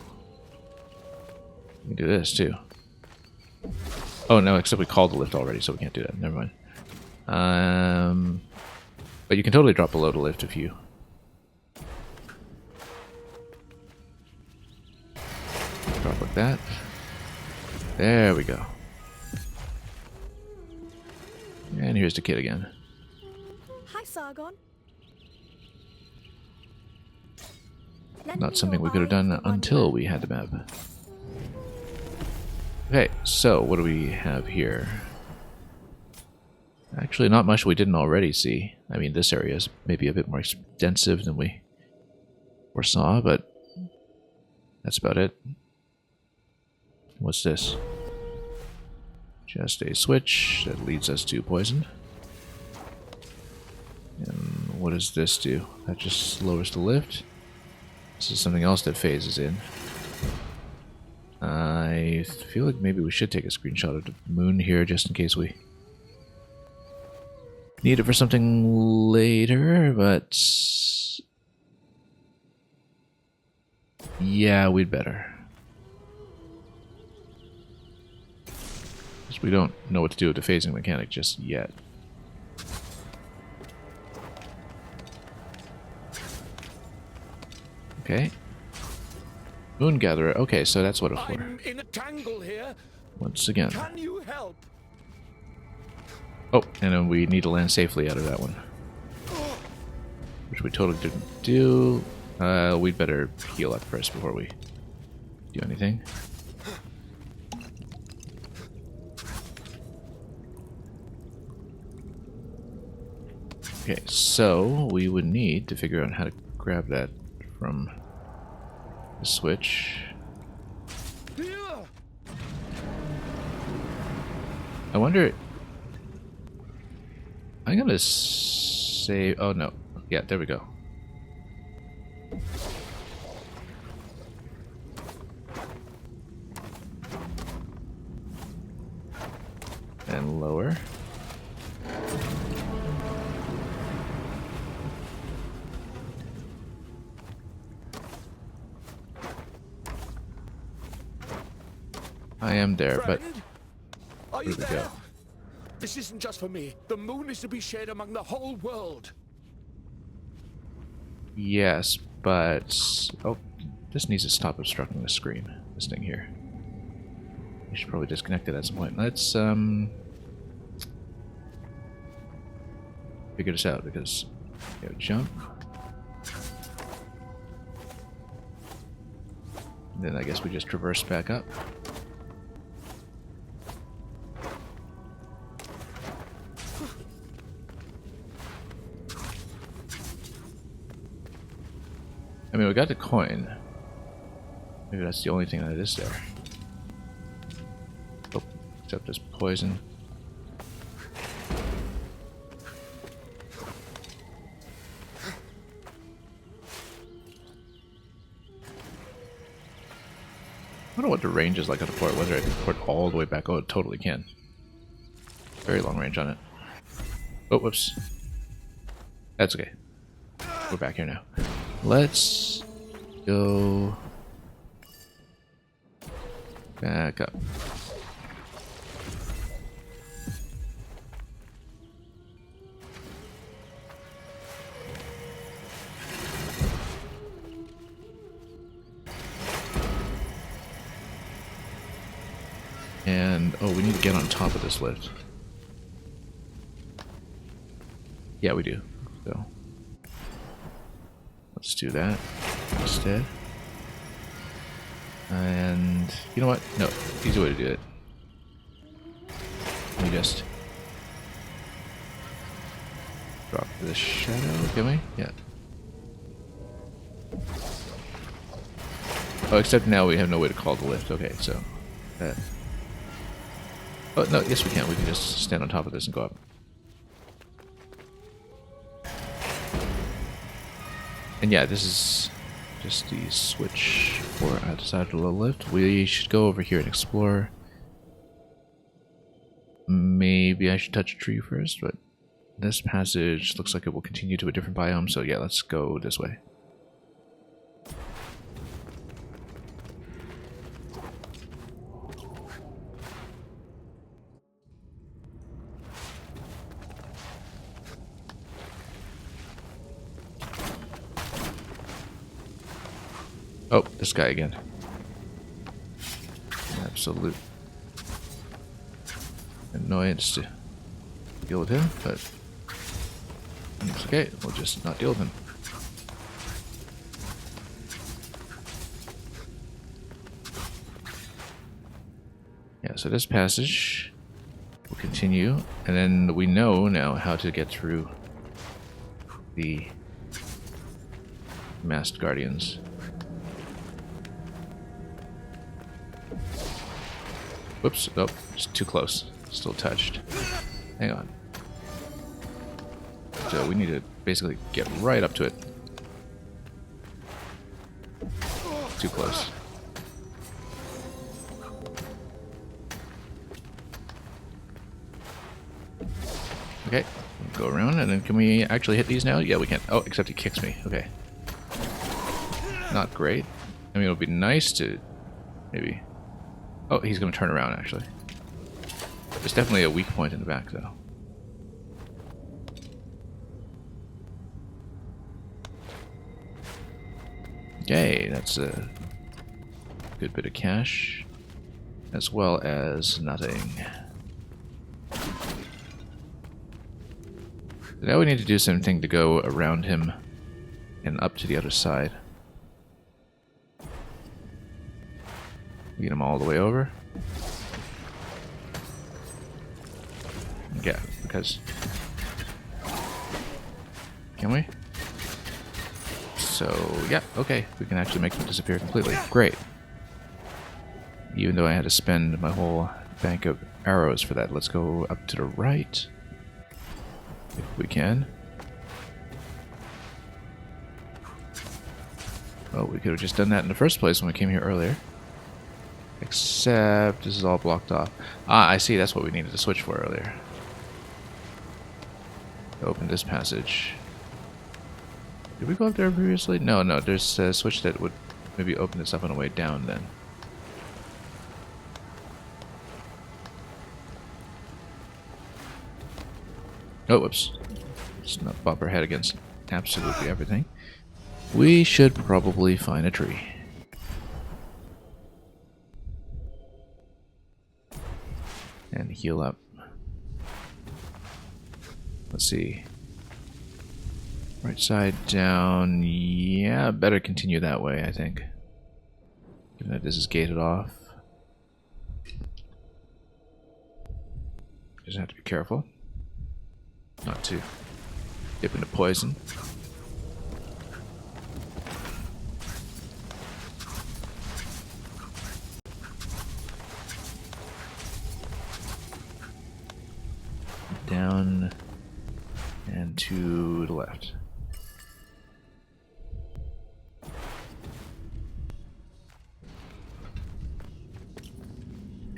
We can do this too. Oh no, except we called the lift already, so we can't do that. Never mind. But you can totally drop below the lift if you... drop like that. There we go. And here's the kid again. Hi, Sargon. Not something we could have done until we had the map. Okay, so what do we have here? Actually, not much we didn't already see. I mean, this area is maybe a bit more extensive than we foresaw, but that's about it. What's this? Just a switch that leads us to poison. And what does this do? That just lowers the lift. This is something else that phases in. I feel like maybe we should take a screenshot of the moon here just in case we need it for something later, but yeah, we'd better. Because we don't know what to do with the phasing mechanic just yet. Okay. Moon Gatherer. Okay, so that's what it's for. I'm in a tangle here. Once again. Can you help? Oh, and then we need to land safely out of that one. Which we totally didn't do. We'd better heal up first before we do anything. Okay, so we would need to figure out how to grab that from the switch. I wonder... I'm gonna say... Oh no. Yeah, there we go. And lower. I am there, but Are where you do we there? go? This isn't just for me. The moon is to be shared among the whole world. Yes, but... Oh, this needs to stop obstructing the screen. This thing here. We should probably disconnect it at some point. Let's, figure this out, because... You know, jump. And then I guess we just traverse back up. I mean, we got the coin. Maybe that's the only thing that is there. Oh, except there's poison. I don't know what the range is like on the port, whether I can port all the way back. Oh, it totally can. Very long range on it. Oh, whoops. That's okay. We're back here now. Let's go back up. And, oh, we need to get on top of this lift. Yeah, we do. So, let's do that instead. And, you know what? No, easy way to do it. Let me just drop this shadow, can we? Yeah. Oh, except now we have no way to call the lift. Okay, so that. Oh, no, yes we can. We can just stand on top of this and go up. And yeah, this is just the switch for outside of the lift. We should go over here and explore. Maybe I should touch a tree first, but this passage looks like it will continue to a different biome, so yeah, let's go this way. Oh, this guy again. Absolute annoyance to deal with him, but it's okay. We'll just not deal with him. Yeah, so this passage will continue, and then we know now how to get through the masked guardians. Whoops, oh, just too close. Still touched. Hang on. So we need to basically get right up to it. Too close. Okay, go around, and then can we actually hit these now? Yeah, we can. Oh, except he kicks me. Okay. Not great. I mean, it would be nice to maybe... Oh, he's going to turn around, actually. There's definitely a weak point in the back, though. Okay, that's a good bit of cash. As well as nothing. Now we need to do something to go around him and up to the other side. Get him all the way over. Yeah, because Can we? So, yeah, okay. We can actually make them disappear completely. Great. Even though I had to spend my whole bank of arrows for that. Let's go up to the right. If we can. Oh, we could have just done that in the first place when we came here earlier. Except this is all blocked off. Ah, I see. That's what we needed to switch for earlier. Open this passage. Did we go up there previously? No, no. There's a switch that would maybe open this up on the way down then. Oh, whoops. Let's not bump our head against absolutely everything. We should probably find a tree. And heal up. Let's see. Right side down. Yeah, better continue that way, I think. Given that this is gated off. Just have to be careful. Not to dip into poison. Down and to the left.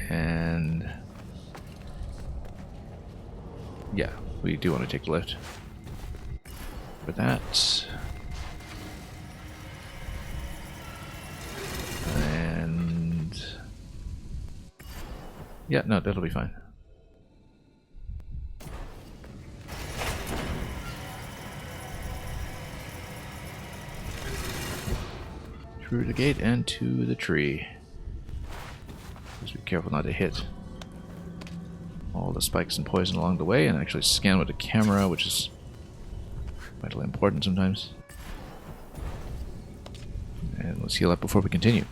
And yeah, we do want to take the lift. For that. And yeah, no, that'll be fine. Through the gate and to the tree. Just be careful not to hit all the spikes and poison along the way, and actually scan with the camera, which is vitally important sometimes. And let's heal up before we continue.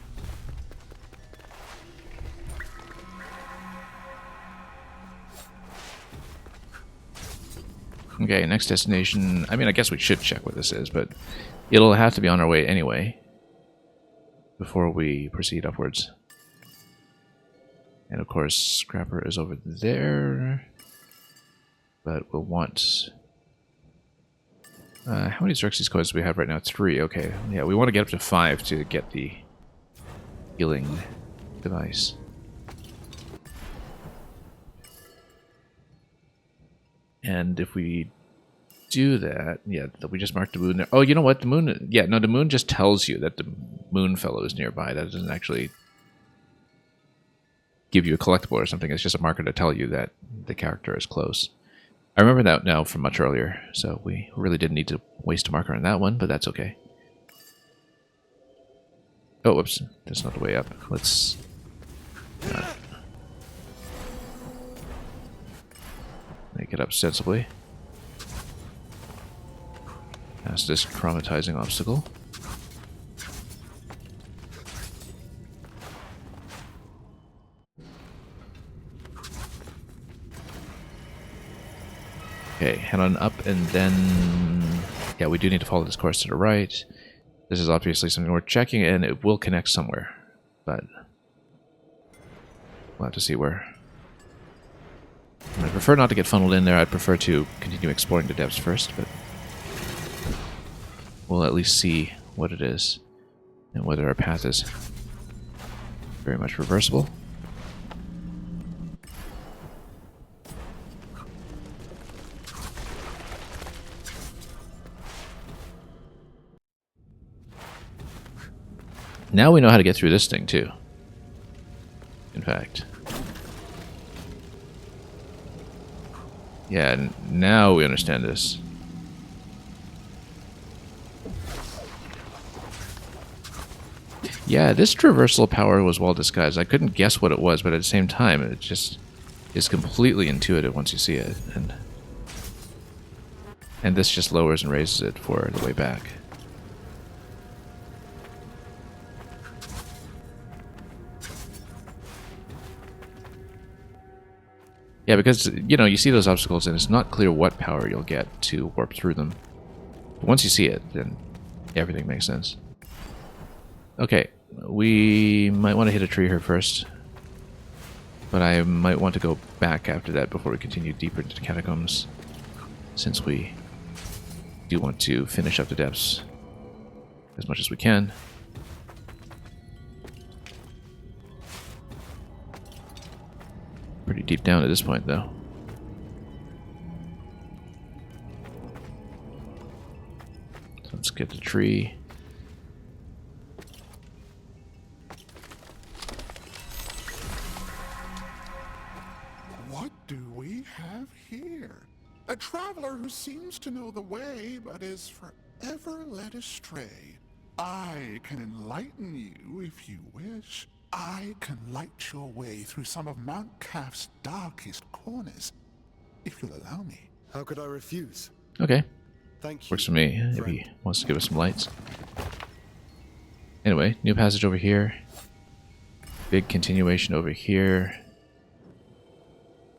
Okay, next destination. I mean, I guess we should check what this is, but it'll have to be on our way anyway before we proceed upwards. And of course, Scrapper is over there. But we'll want... how many Xerxes coins do we have right now? 3, okay. Yeah, we want to get up to 5 to get the healing device. And if we do that, yeah, we just marked the moon there. Oh, you know what? The moon, yeah, no, the moon just tells you that the moon fellow is nearby. That doesn't actually give you a collectible or something. It's just a marker to tell you that the character is close. I remember that now from much earlier, so we really didn't need to waste a marker on that one, but that's okay. Oh, whoops. That's not the way up. Let's... make it up sensibly. Past this traumatizing obstacle. Okay, head on up and then... yeah, we do need to follow this course to the right. This is obviously something we're checking, and it will connect somewhere. But we'll have to see where. I prefer not to get funneled in there. I'd prefer to continue exploring the depths first, but we'll at least see what it is and whether our path is very much reversible. Now we know how to get through this thing, too. In fact. Yeah, now we understand this. Yeah, this traversal power was well disguised. I couldn't guess what it was, but at the same time, it just is completely intuitive once you see it. And this just lowers and raises it for the way back. Yeah, because, you know, you see those obstacles and it's not clear what power you'll get to warp through them. But once you see it, then everything makes sense. Okay, we might want to hit a tree here first. But I might want to go back after that before we continue deeper into the catacombs, since we do want to finish up the depths as much as we can. Pretty deep down at this point, though. So let's get the tree. What do we have here? A traveler who seems to know the way, but is forever led astray. I can enlighten you if you wish. I can light your way through some of Mount Calf's darkest corners, if you'll allow me. How could I refuse? Okay. Thank you. Works for me, if he wants to give us some lights. Anyway, new passage over here. Big continuation over here.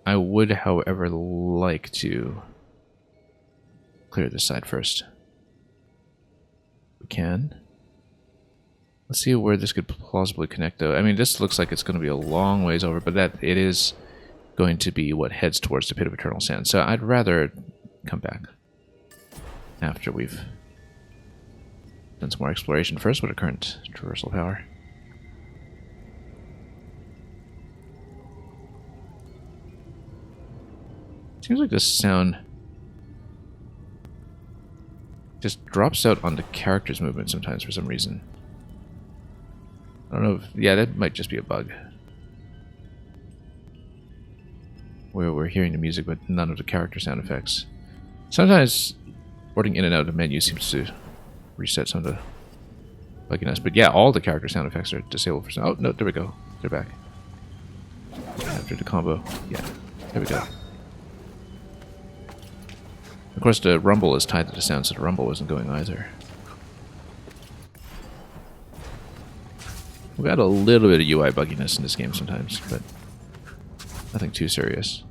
I would, however, like to clear this side first. We can. Let's see where this could plausibly connect, though. I mean, this looks like it's going to be a long ways over, but that it is going to be what heads towards the Pit of Eternal Sand. So I'd rather come back after we've done some more exploration first with our current traversal power. Seems like this sound just drops out on the character's movement sometimes for some reason. I don't know if... yeah, that might just be a bug. Where we're hearing the music but none of the character sound effects. Sometimes porting in and out of the menu seems to reset some of the bugginess. But yeah, all the character sound effects are disabled for some... oh, no, there we go. They're back. After the combo. Yeah, there we go. Of course, the rumble is tied to the sound, so the rumble isn't going either. We got a little bit of UI bugginess in this game sometimes, but nothing too serious.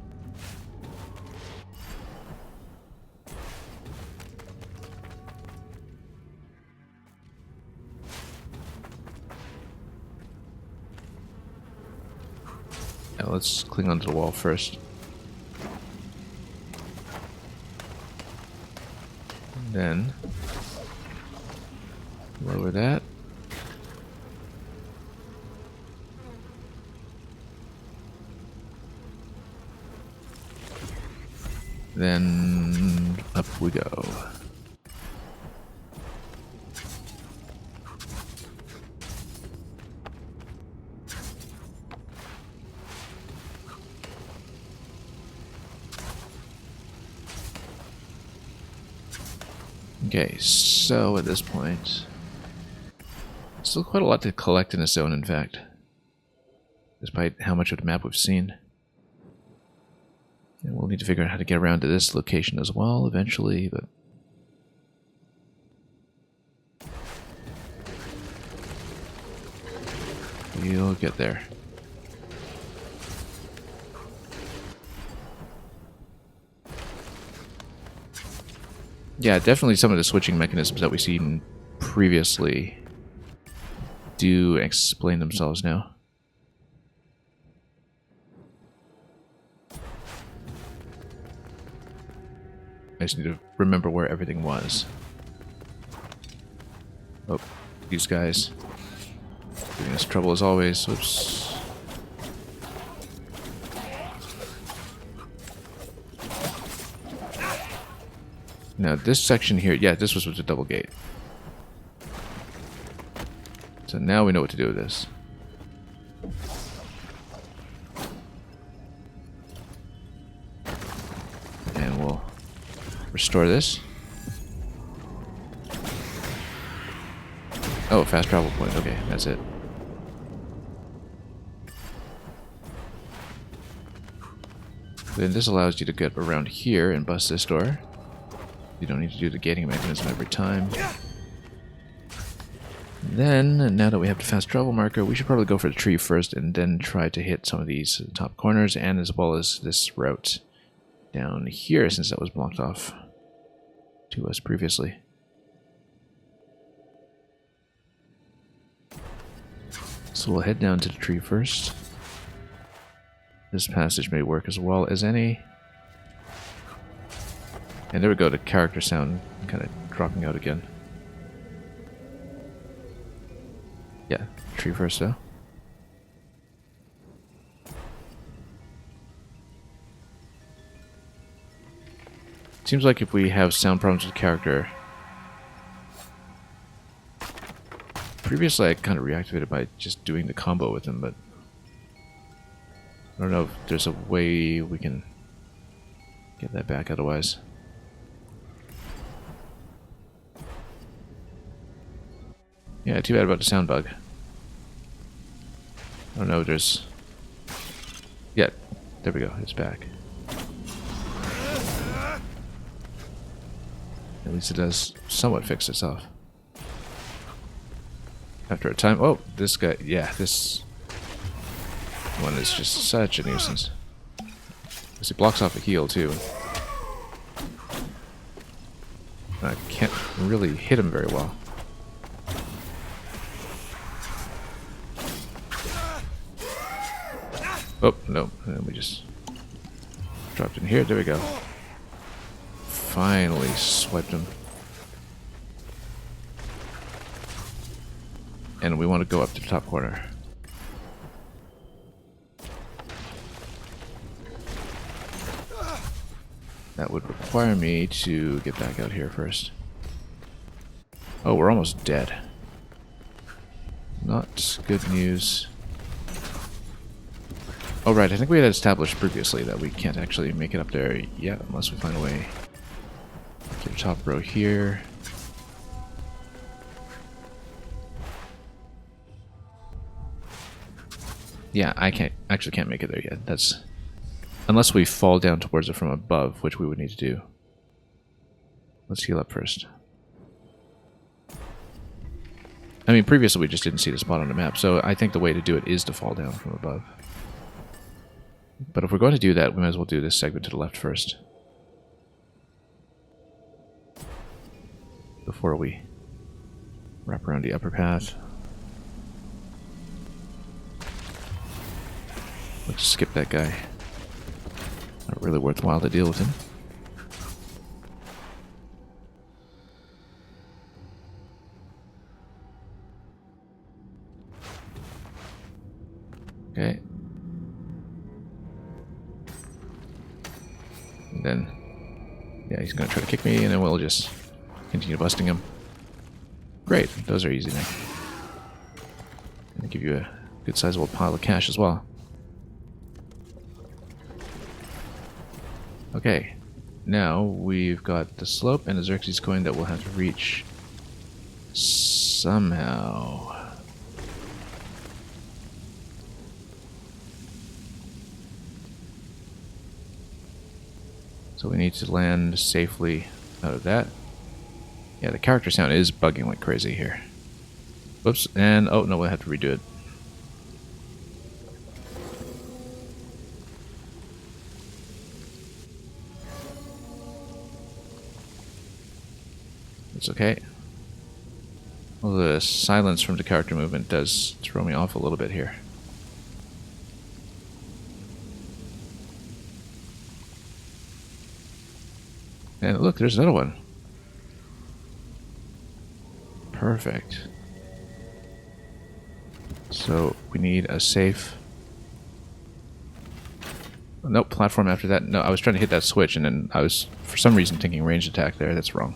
Now let's cling onto the wall first. And then lower that. Then up we go. Okay, so at this point, still quite a lot to collect in this zone, in fact, despite how much of the map we've seen. And we'll need to figure out how to get around to this location as well eventually, but we'll get there. Yeah, definitely some of the switching mechanisms that we've seen previously do explain themselves now. I just need to remember where everything was. Oh, these guys giving us trouble as always. Whoops. Now this section here, yeah, this was with the double gate. So now we know what to do with this. And we'll restore this. Oh, fast travel point. Okay, that's it. Then this allows you to get around here and bust this door. You don't need to do the gating mechanism every time. Then, now that we have the fast travel marker, we should probably go for the tree first and then try to hit some of these top corners, and as well as this route down here, since that was blocked off to us previously. So we'll head down to the tree first. This passage may work as well as any. And there we go, the character sound kind of dropping out again. Yeah, tree first though. Seems like if we have sound problems with character... Previously I kind of reactivated by just doing the combo with him, but... I don't know if there's a way we can get that back otherwise. Yeah, too bad about the sound bug. I don't know, there's... Yeah, there we go, it's back. At least it does somewhat fix itself. After a time... Oh, this guy... Yeah, this one is just such a nuisance. Because he blocks off a heal, too. I can't really hit him very well. Oh, no. And we just dropped in here. There we go. Finally swiped him. And we want to go up to the top corner. That would require me to get back out here first. Oh, we're almost dead. Not good news. Oh right, I think we had established previously that we can't actually make it up there yet unless we find a way to the top row here. Yeah, I can't make it there yet. That's unless we fall down towards it from above, which we would need to do. Let's heal up first. I mean, previously we just didn't see the spot on the map, so I think the way to do it is to fall down from above. But if we're going to do that, we might as well do this segment to the left first. Before we wrap around the upper path. Let's skip that guy. Not really worthwhile to deal with him. Okay. And then, yeah, he's gonna try to kick me, and then we'll just continue busting him. Great, those are easy now. Gonna give you a good sizable pile of cash as well. Okay, now we've got the slope and a Xerxes coin that we'll have to reach somehow. So we need to land safely out of that. Yeah, the character sound is bugging like crazy here. Whoops, and oh no, we'll have to redo it. It's okay. Well, the silence from the character movement does throw me off a little bit here. And look, there's another one. Perfect. So we need a safe... Nope, platform after that. No, I was trying to hit that switch and then I was, for some reason, thinking ranged attack there. That's wrong.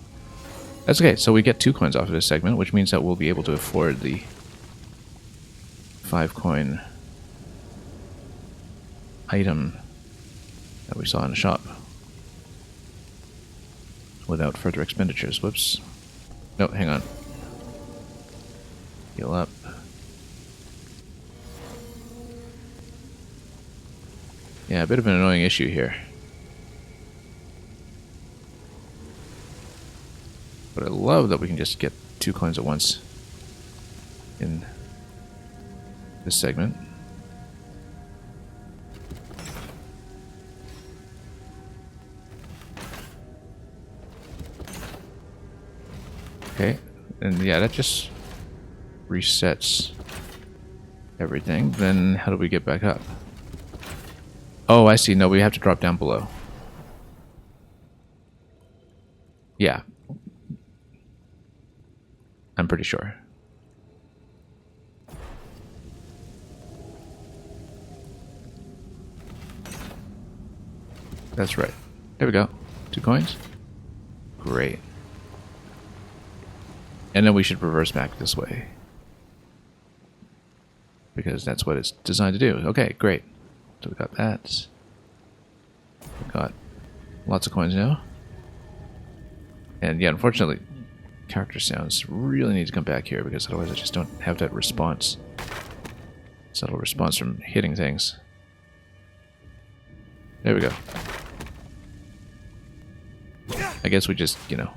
That's okay, so we get 2 coins off of this segment, which means that we'll be able to afford the 5 coin item that we saw in the shop. Without further expenditures. Whoops. No, hang on. Heal up. Yeah, a bit of an annoying issue here. But I love that we can just get 2 coins at once in this segment. Okay, and yeah, that just resets everything, then how do we get back up? Oh, I see. No, we have to drop down below. Yeah. I'm pretty sure. That's right. There we go. 2 coins. Great. And then we should reverse back this way. Because that's what it's designed to do. Okay, great. So we got that. We got lots of coins now. And yeah, unfortunately, character sounds really need to come back here because otherwise I just don't have that response. Subtle response from hitting things. There we go. I guess we just, you know,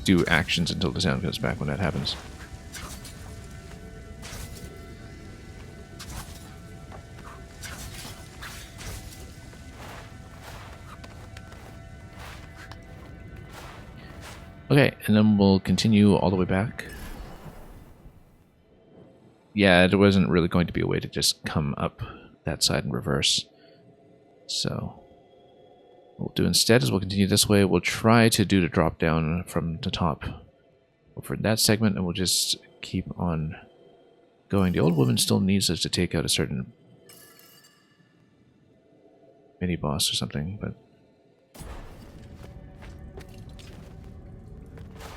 do actions until the sound comes back when that happens. Okay, and then we'll continue all the way back. Yeah, there wasn't really going to be a way to just come up that side in reverse. So what we'll do instead is we'll continue this way. We'll try to do the drop down from the top over that segment, and we'll just keep on going. The old woman still needs us to take out a certain mini boss or something, but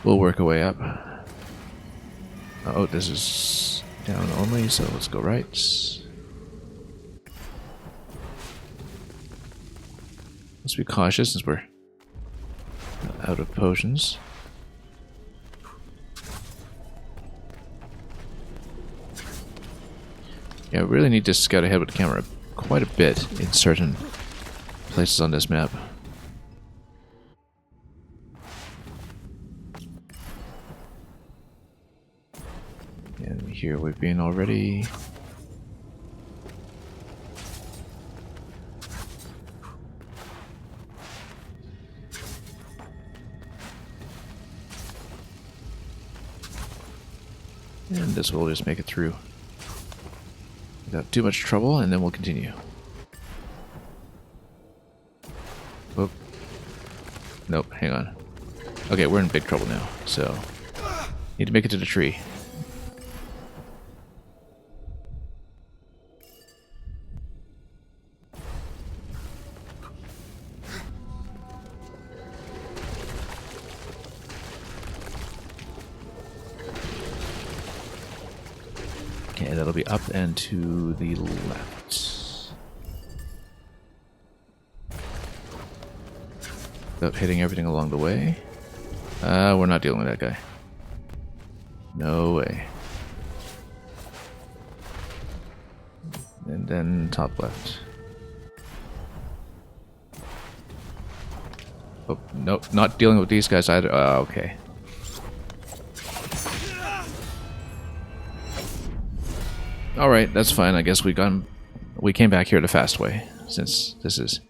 we'll work our way up. Oh, this is down only, so let's go right. Let's be cautious since we're out of potions. Yeah, we really need to scout ahead with the camera quite a bit in certain places on this map. And here we've been already. And this will just make it through without too much trouble, and then we'll continue. Whoop. Nope, hang on. Okay, we're in big trouble now, so need to make it to the tree. Okay, that'll be up and to the left. Without hitting everything along the way. We're not dealing with that guy. No way. And then top left. Oh, nope, not dealing with these guys either. Okay. Alright, that's fine. I guess we came back here the fast way, since this is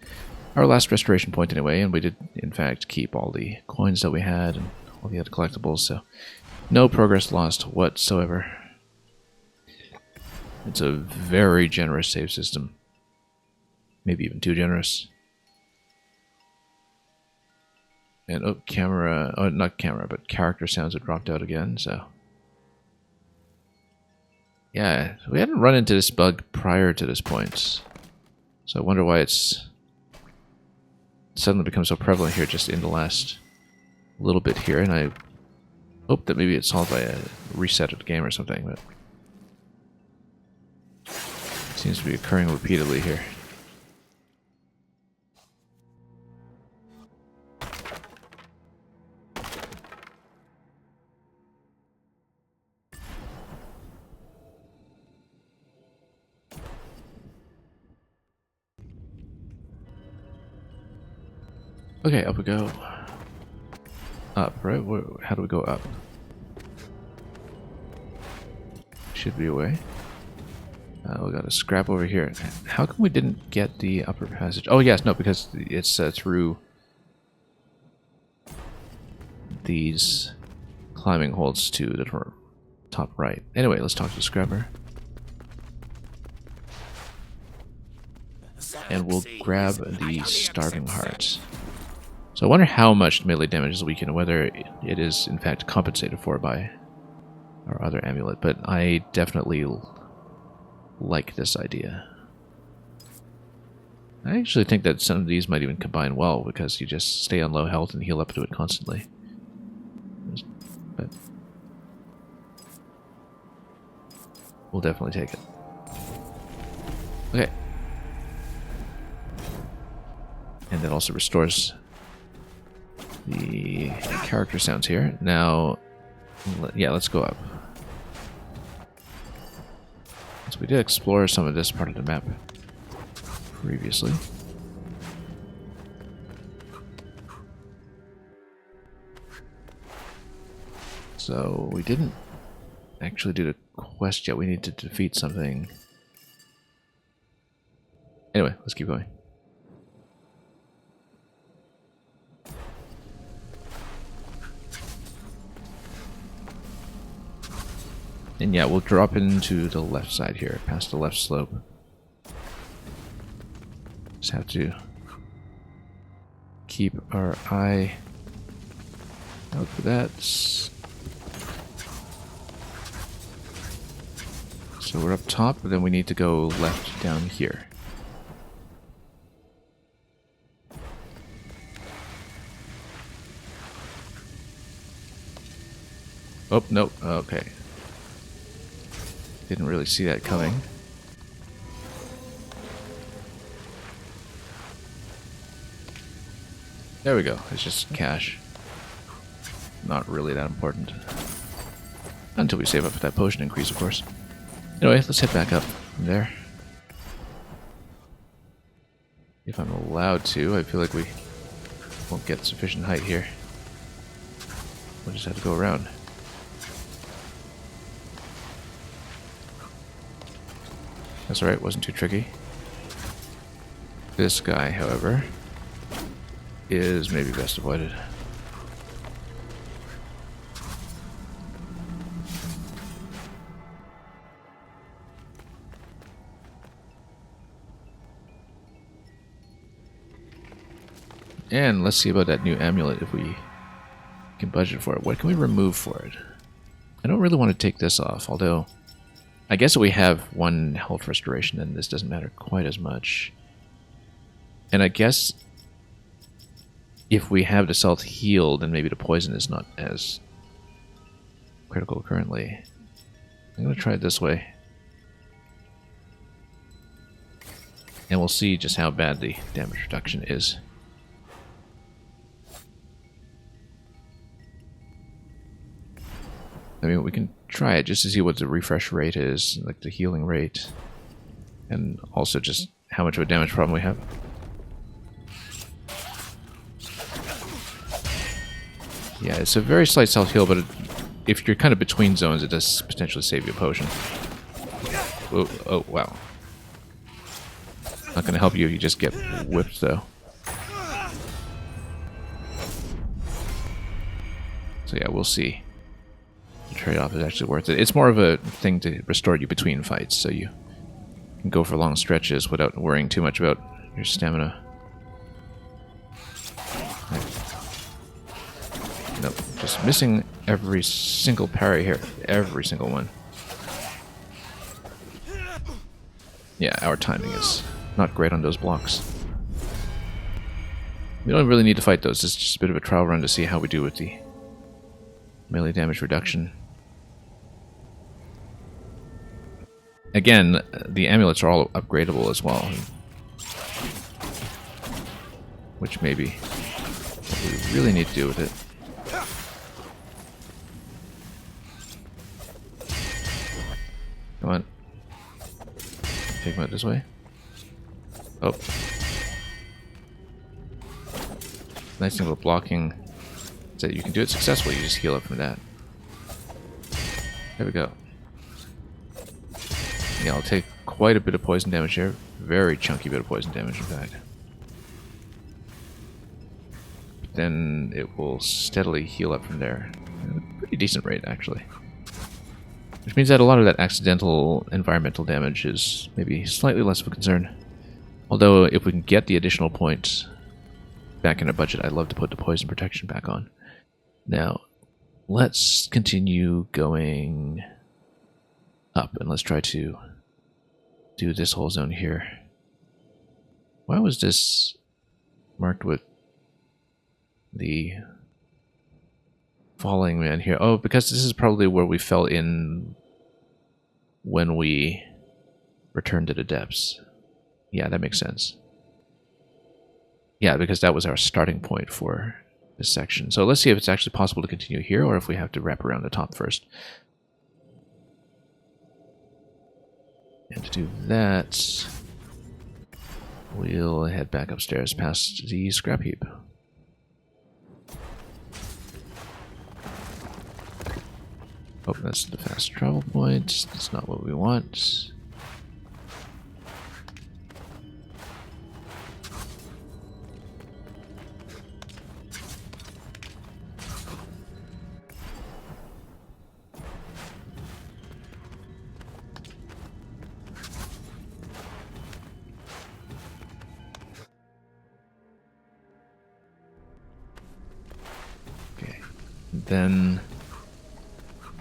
our last restoration point anyway, and we did, in fact, keep all the coins that we had and all the other collectibles, so no progress lost whatsoever. It's a very generous save system. Maybe even too generous. And, oh, camera... Oh, not camera, but character sounds have dropped out again, so... Yeah, we hadn't run into this bug prior to this point. So I wonder why it's suddenly become so prevalent here just in the last little bit here. And I hope that maybe it's solved by a reset of the game or something, but it seems to be occurring repeatedly here. Okay, up we go. Up, right? How do we go up? Should be a way. We got a scrap over here. How come we didn't get the upper passage? Oh yes, no, because it's through these climbing holds to the top right. Anyway, let's talk to the scrapper. And we'll grab the starving hearts. So I wonder how much melee damage is weakened, whether it is in fact compensated for by our other amulet, but I definitely like this idea. I actually think that some of these might even combine well, because you just stay on low health and heal up to it constantly. But we'll definitely take it. Okay. And that also restores the character sounds here. Now, yeah, let's go up. So we did explore some of this part of the map previously. So we didn't actually do the quest yet. We need to defeat something. Anyway, let's keep going. And yeah, we'll drop into the left side here, past the left slope. Just have to keep our eye out for that. So we're up top, but then we need to go left down here. Oh, no, okay. Didn't really see that coming. There we go. It's just cash. Not really that important. Until we save up for that potion increase, of course. Anyway, let's head back up from there. If I'm allowed to. I feel like we won't get sufficient height here. We'll just have to go around. That's alright, wasn't too tricky. This guy, however, is maybe best avoided. And let's see about that new amulet, if we can budget for it. What can we remove for it? I don't really want to take this off, although I guess we have one health restoration, then this doesn't matter quite as much. And I guess if we have the health healed, then maybe the poison is not as critical currently. I'm going to try it this way. And we'll see just how bad the damage reduction is. I mean, we can try it just to see what the refresh rate is, like the healing rate, and also just how much of a damage problem we have. Yeah, it's a very slight self-heal, but if you're kind of between zones, it does potentially save you a potion. Oh, oh, wow. Not going to help you if you just get whipped, though. So yeah, we'll see. The trade-off is actually worth it. It's more of a thing to restore you between fights, so you can go for long stretches without worrying too much about your stamina. Nope, just missing every single parry here. Every single one. Yeah, our timing is not great on those blocks. We don't really need to fight those. It's just a bit of a trial run to see how we do with the melee damage reduction. Again, the amulets are all upgradable as well, which may be what we really need to do with it. Come on. Take him out this way. Oh. Nice thing about blocking is that you can do it successfully. You just heal up from that. There we go. Yeah, I'll take quite a bit of poison damage here. Very chunky bit of poison damage, in fact. But then it will steadily heal up from there. At a pretty decent rate, actually. Which means that a lot of that accidental environmental damage is maybe slightly less of a concern. Although, if we can get the additional points back in our budget, I'd love to put the poison protection back on. Now, let's continue going up, and let's try to do this whole zone here. Why was this marked with the falling man here? Oh, because this is probably where we fell in when we returned to the depths. Yeah, that makes sense. Yeah, because that was our starting point for this section. So let's see if it's actually possible to continue here, or if we have to wrap around the top first. And to do that, we'll head back upstairs past the scrap heap. Oh, that's the fast travel point. That's not what we want. Okay, then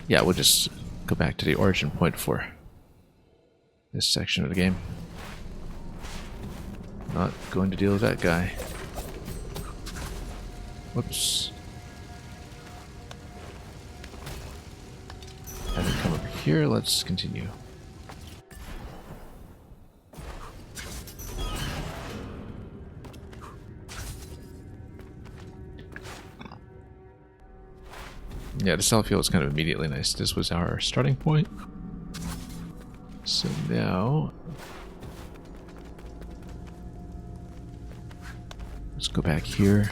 yeah, we'll just go back to the origin point for this section of the game. Not going to deal with that guy. Whoops. Having come up here, let's continue. Yeah, the cell feels kind of immediately nice. This was our starting point. So now let's go back here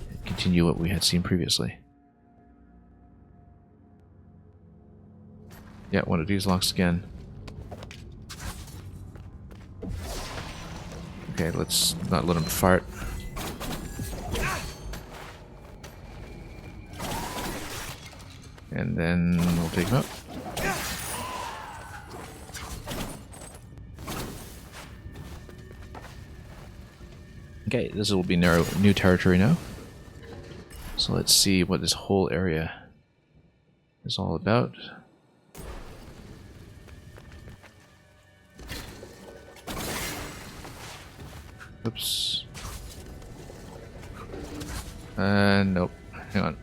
and continue what we had seen previously. Yeah, one of these locks again. Okay, let's not let him fart. And then we'll take him up. Okay, this will be new territory now. So let's see what this whole area is all about. Oops. Nope. Hang on.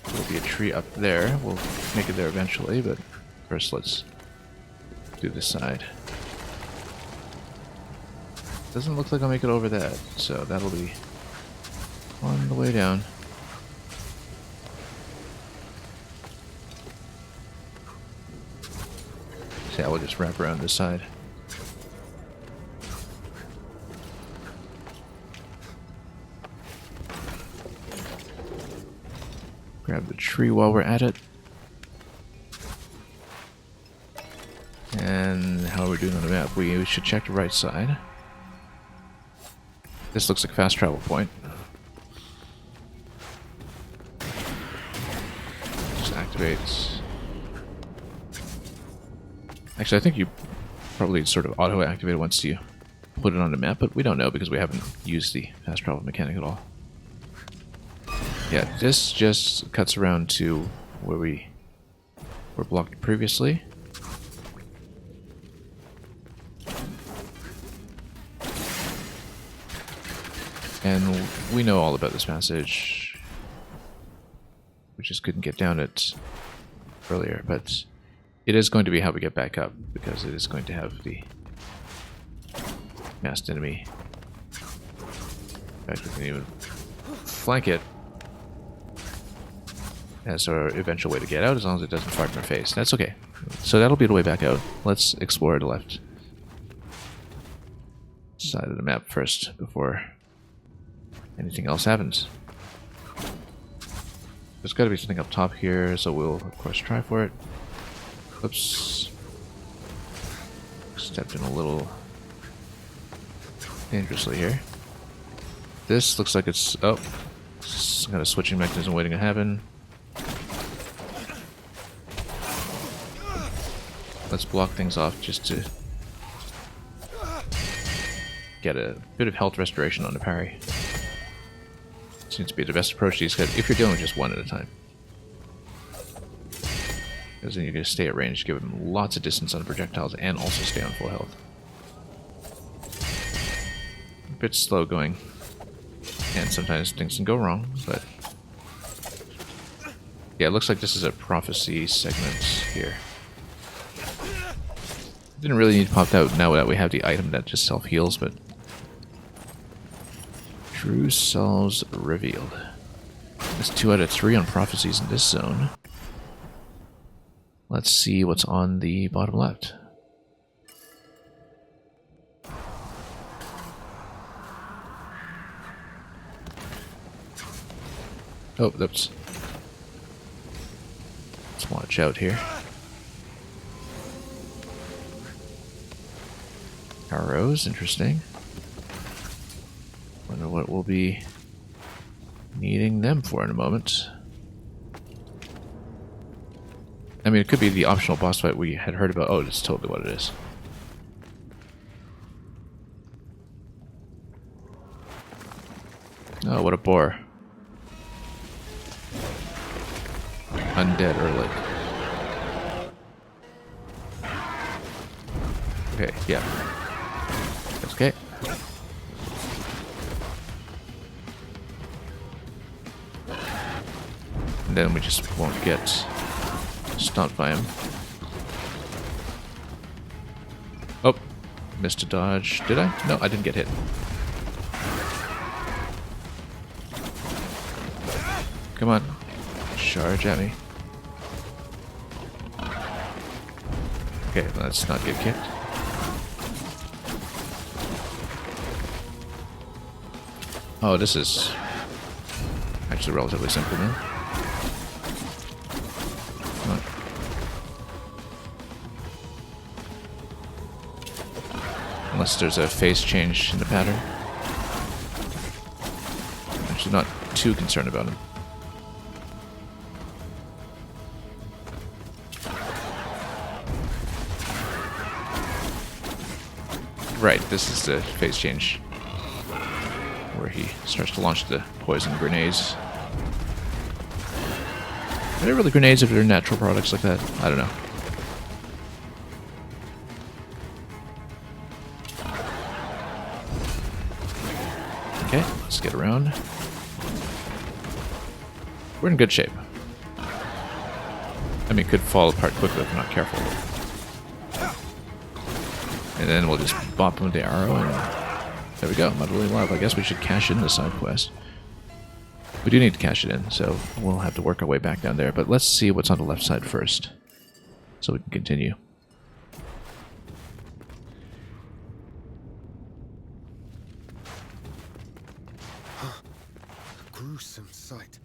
There'll be a tree up there. We'll make it there eventually, but first let's do this side. Doesn't look like I'll make it over that, so that'll be on the way down. So yeah, we'll just wrap around this side. Grab the tree while we're at it. And how are we doing on the map? We should check the right side. This looks like a fast travel point. Just activates. Actually, I think you probably sort of auto-activate it once you put it on the map, but we don't know because we haven't used the fast travel mechanic at all. Yeah, this just cuts around to where we were blocked previously. And we know all about this passage. We just couldn't get down it earlier, but it is going to be how we get back up, because it is going to have the masked enemy. In fact, we can even flank it as our eventual way to get out, as long as it doesn't fart in our face. That's okay. So that'll be the way back out. Let's explore the left side of the map first, before anything else happens. There's got to be something up top here, so we'll of course try for it. Oops. Stepped in a little dangerously here. This looks like it's... oh. Some kind of switching mechanism waiting to happen. Let's block things off just to get a bit of health restoration on the parry. Seems to be the best approach to these guys if you're dealing with just one at a time. Because then you're going to stay at range, give them lots of distance on the projectiles, and also stay on full health. A bit slow going. And sometimes things can go wrong, but... yeah, it looks like this is a prophecy segment here. Didn't really need to pop out now that we have the item that just self-heals, but... True Souls revealed. That's 2 out of 3 on prophecies in this zone. Let's see what's on the bottom left. Oh, oops. Let's watch out here. Arrows, interesting. Wonder what we'll be needing them for in a moment. I mean, it could be the optional boss fight we had heard about. Oh, that's totally what it is. Oh, what a bore. Undead early. Okay, yeah. That's okay. And then we just won't get stomped by him. Oh, missed a dodge. Did I? No, I didn't get hit. Come on. Charge at me. Okay, let's not get kicked. Oh, this is actually relatively simple now. Come on. Unless there's a phase change in the pattern. Actually, not too concerned about him. Right, this is the phase change where he starts to launch the poison grenades. Are they really grenades if they're natural products like that? I don't know. Okay, let's get around. We're in good shape. I mean, it could fall apart quickly if we're not careful. And then we'll just bop him with the arrow, and there we go. Motherly Love. I guess we should cash in the side quest. We do need to cash it in, so we'll have to work our way back down there. But let's see what's on the left side first, so we can continue. Gruesome sight.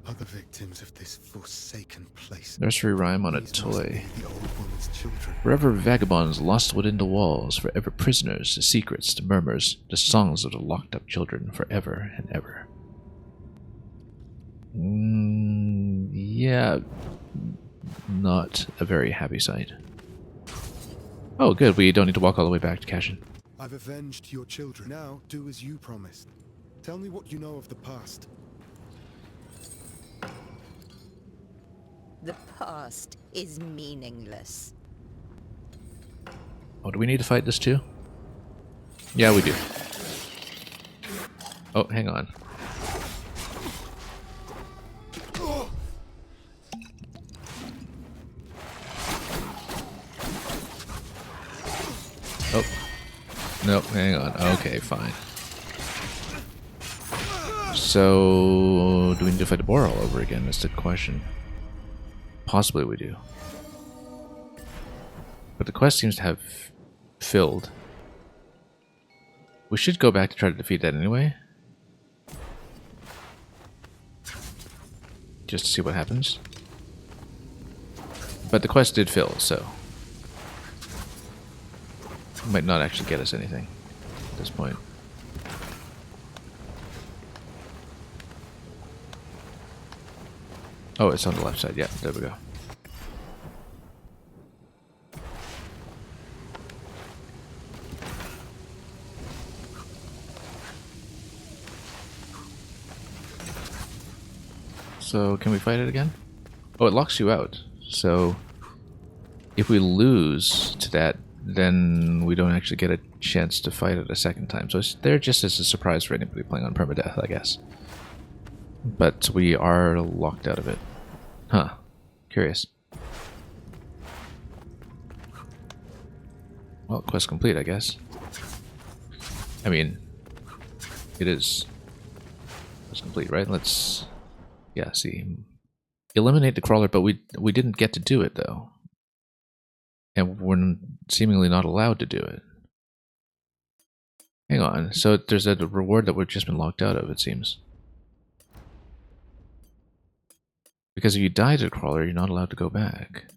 Other victims of this forsaken place. Nursery rhyme on a toy. The old woman's children. Forever vagabonds lost within the walls, forever prisoners, the secrets, the murmurs, the songs of the locked up children, forever and ever. Yeah, not a very happy sight. Oh, good, we don't need to walk all the way back to Cashin. I've avenged your children. Now, do as you promised. Tell me what you know of the past. The past is meaningless. Oh, do we need to fight this too? Yeah, we do. Oh, hang on. Oh. Nope, hang on. Okay, fine. So, do we need to fight the boar all over again? That's the question. Possibly we do. But the quest seems to have filled. We should go back to try to defeat that anyway. Just to see what happens. But the quest did fill, so it might not actually get us anything at this point. Oh, it's on the left side. Yeah, there we go. So, can we fight it again? Oh, it locks you out. So, if we lose to that, then we don't actually get a chance to fight it a second time. So, it's there just as a surprise for anybody playing on permadeath, I guess. But we are locked out of it. Huh. Curious. Well, quest complete, I guess. I mean, it is quest complete, right? Let's... Yeah, see. Eliminate the crawler, but we didn't get to do it, though. And we're seemingly not allowed to do it. Hang on. So there's a reward that we've just been locked out of, it seems. Because if you die to the crawler, you're not allowed to go back.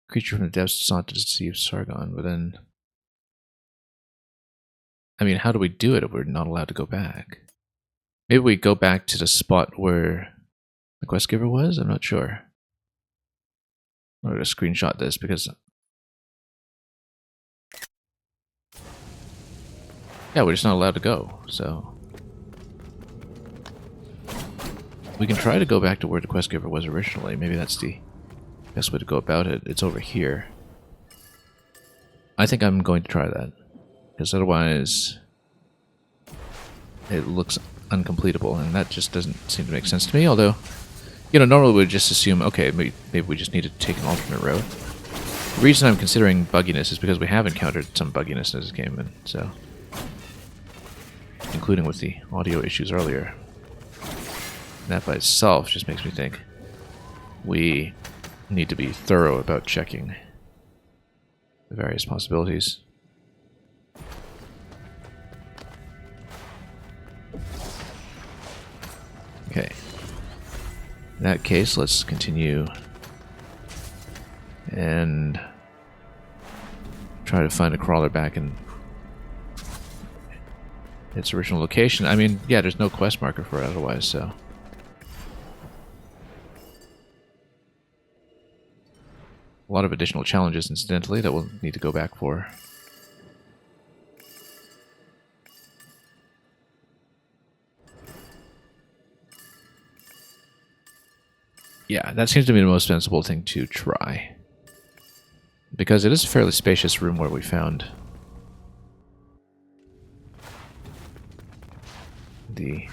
Creature from the depths sought to deceive Sargon, but then... I mean, how do we do it if we're not allowed to go back? Maybe we go back to the spot where the quest giver was? I'm not sure. I'm going to screenshot this because... Yeah, we're just not allowed to go, so... We can try to go back to where the quest giver was originally. Maybe that's the best way to go about it. It's over here. I think I'm going to try that. Because otherwise... it looks uncompletable, and that just doesn't seem to make sense to me, although... You know, normally we'd just assume, okay, maybe we just need to take an alternate route. The reason I'm considering bugginess is because we have encountered some bugginess in this game, and so... including with the audio issues earlier. That by itself just makes me think we need to be thorough about checking the various possibilities. Okay. In that case, let's continue and try to find a crawler back in its original location. I mean, yeah, there's no quest marker for it otherwise, so... a lot of additional challenges, incidentally, that we'll need to go back for. Yeah, that seems to be the most sensible thing to try. Because it is a fairly spacious room where we found the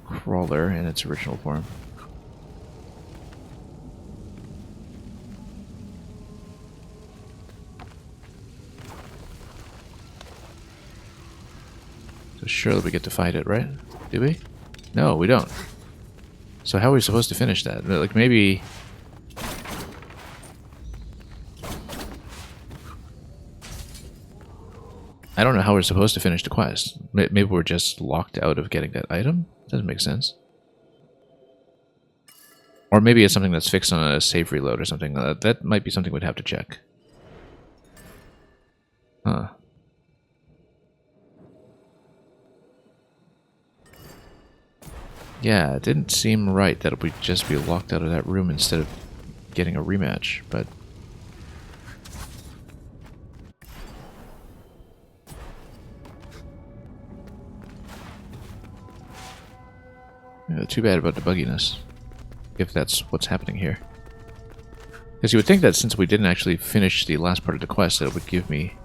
crawler in its original form. So surely we get to fight it, right? Do we? No, we don't. So how are we supposed to finish that? Like, maybe... I don't know how we're supposed to finish the quest. Maybe we're just locked out of getting that item? Doesn't make sense. Or maybe it's something that's fixed on a save reload or something. That might be something we'd have to check. Huh. Yeah, it didn't seem right that we'd just be locked out of that room instead of getting a rematch, but... yeah, too bad about the bugginess, if that's what's happening here. Because you would think that since we didn't actually finish the last part of the quest, that it would give me...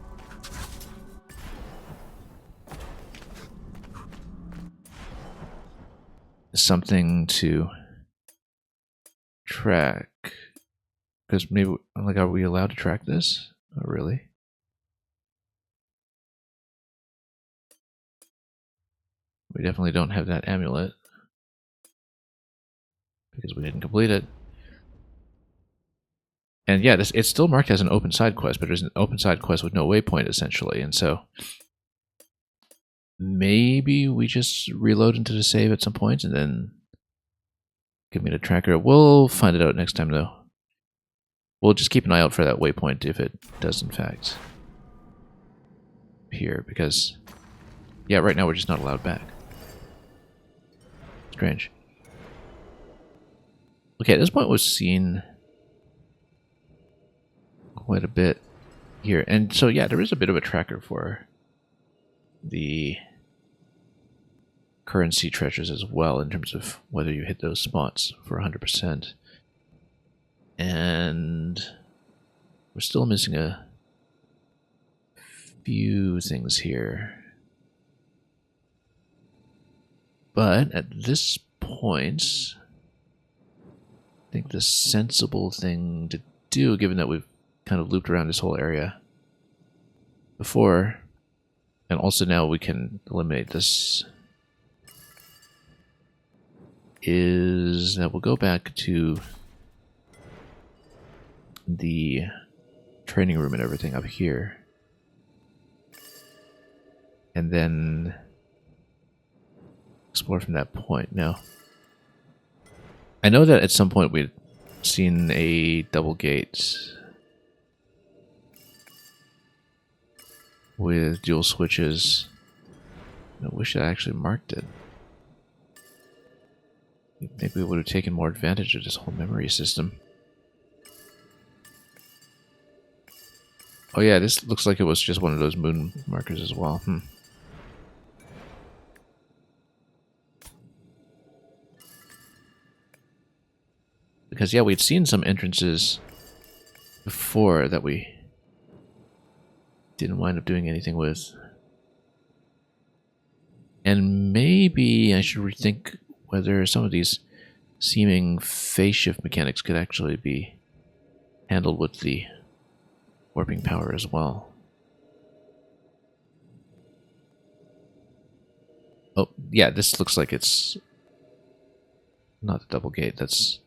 something to track. Because maybe, like, are we allowed to track this? Not really. We definitely don't have that amulet. Because we didn't complete it. And yeah, it's still marked as an open side quest, but there's an open side quest with no waypoint, essentially. And so... maybe we just reload into the save at some point and then give me the tracker. We'll find it out next time, though. We'll just keep an eye out for that waypoint if it does, in fact, appear, because, yeah, right now we're just not allowed back. Strange. Okay, at this point we've seen quite a bit here. And so, yeah, there is a bit of a tracker for the currency treasures as well, in terms of whether you hit those spots for 100%. And we're still missing a few things here. But at this point, I think the sensible thing to do, given that we've kind of looped around this whole area before, and also now we can eliminate this, is that we'll go back to the training room and everything up here. And then explore from that point. Now, I know that at some point we'd seen a double gate with dual switches. I wish I actually marked it. You'd think we would have taken more advantage of this whole memory system. Oh yeah, this looks like it was just one of those moon markers as well. Because, yeah, we'd seen some entrances before that we didn't wind up doing anything with. And maybe I should rethink whether some of these seeming phase shift mechanics could actually be handled with the warping power as well. Oh, yeah, this looks like it's not the double gate. That's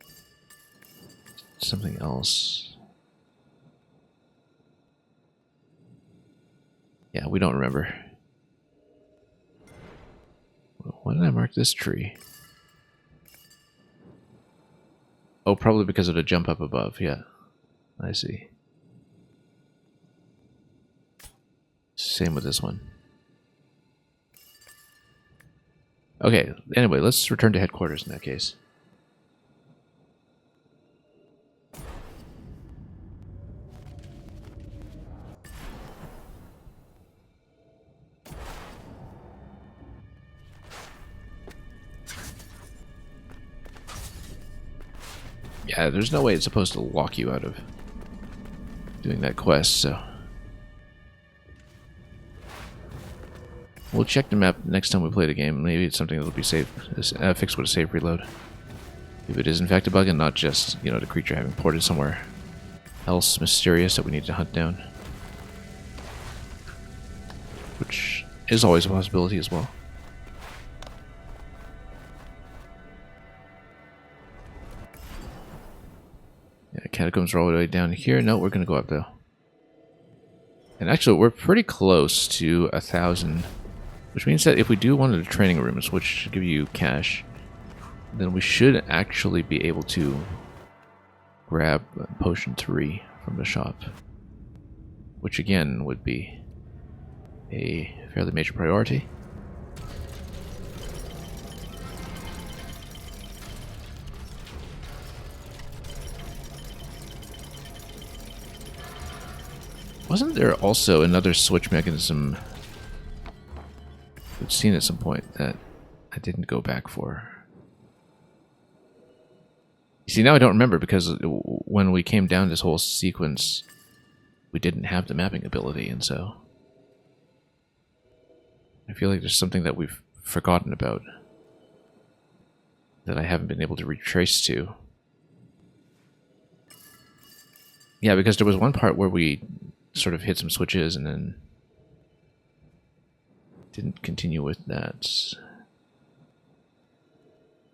something else. Yeah, we don't remember. Why did I mark this tree? Oh, probably because of the jump up above. Yeah, I see. Same with this one. Okay, anyway, let's return to headquarters in that case. Yeah, there's no way it's supposed to lock you out of doing that quest, so we'll check the map next time we play the game. Maybe it's something that'll be fixed with a save reload. If it is in fact a bug and not just, you know, the creature having ported somewhere else mysterious that we need to hunt down. Which is always a possibility as well. Yeah, catacombs are all the way down here. No, we're going to go up though. And actually, we're pretty close to 1,000. Which means that if we do one of the training rooms, which should give you cash, then we should actually be able to grab Potion 3 from the shop. Which again would be a fairly major priority. Wasn't there also another switch mechanism we'd seen at some point that I didn't go back for? You see, now I don't remember because when we came down this whole sequence, we didn't have the mapping ability, and so I feel like there's something that we've forgotten about that I haven't been able to retrace to. Yeah, because there was one part where we sort of hit some switches and then didn't continue with that.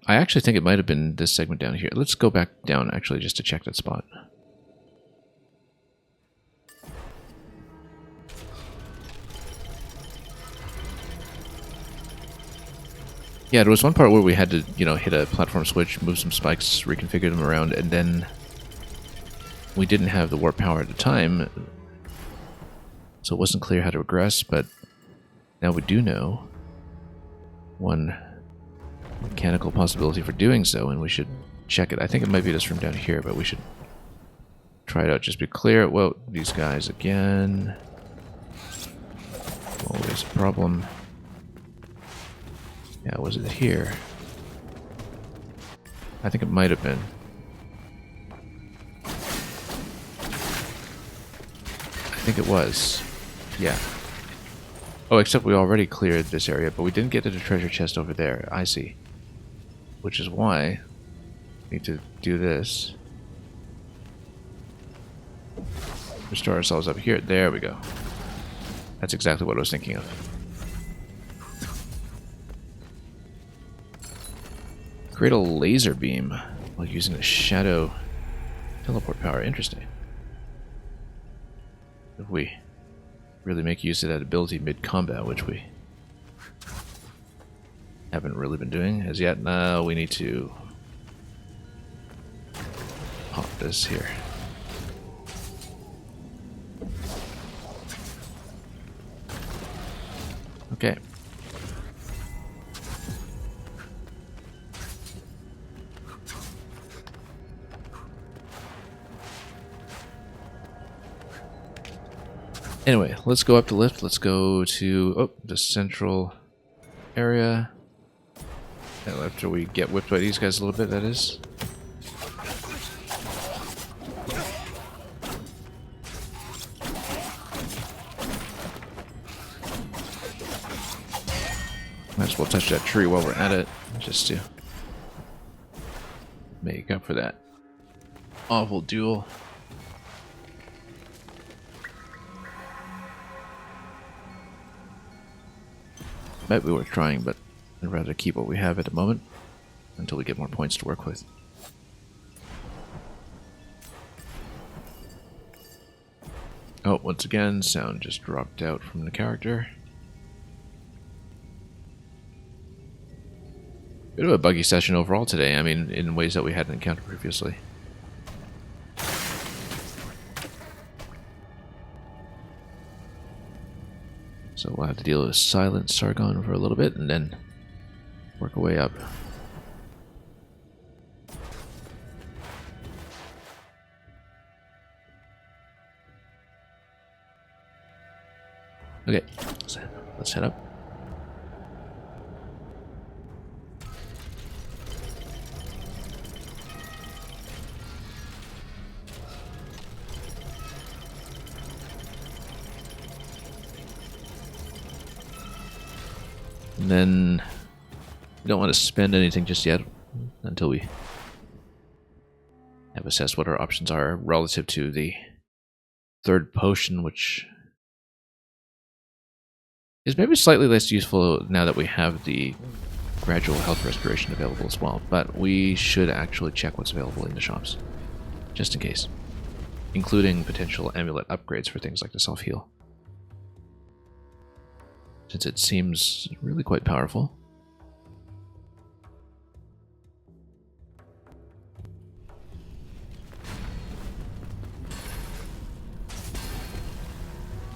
I actually think it might have been this segment down here. Let's go back down actually just to check that spot. Yeah, there was one part where we had to, you know, hit a platform switch, move some spikes, reconfigure them around, and then we didn't have the warp power at the time, so it wasn't clear how to regress, but now we do know one mechanical possibility for doing so, and we should check it. I think it might be this room down here, but we should try it out. Just be clear. Whoa, these guys again. Always a problem. Yeah, was it here? I think it might have been. I think it was. Yeah. Oh, except we already cleared this area, but we didn't get to the treasure chest over there. I see. Which is why we need to do this. Restore ourselves up here. There we go. That's exactly what I was thinking of. Create a laser beam while using the shadow teleport power. Interesting. If we really make use of that ability mid-combat, which we haven't really been doing as yet. Now we need to pop this here. Okay. Anyway, let's go up the lift. Let's go to the central area. And after we get whipped by these guys a little bit, that is. Might as well touch that tree while we're at it, just to make up for that awful duel. Might be worth trying, but I'd rather keep what we have at the moment until we get more points to work with. Oh, once again, sound just dropped out from the character. Bit of a buggy session overall today, I mean, in ways that we hadn't encountered previously. So we'll have to deal with Silent Sargon for a little bit and then work our way up. Okay, so let's head up. And then we don't want to spend anything just yet until we have assessed what our options are relative to the third potion, which is maybe slightly less useful now that we have the gradual health restoration available as well. But we should actually check what's available in the shops, just in case, including potential amulet upgrades for things like the self-heal, since it seems really quite powerful.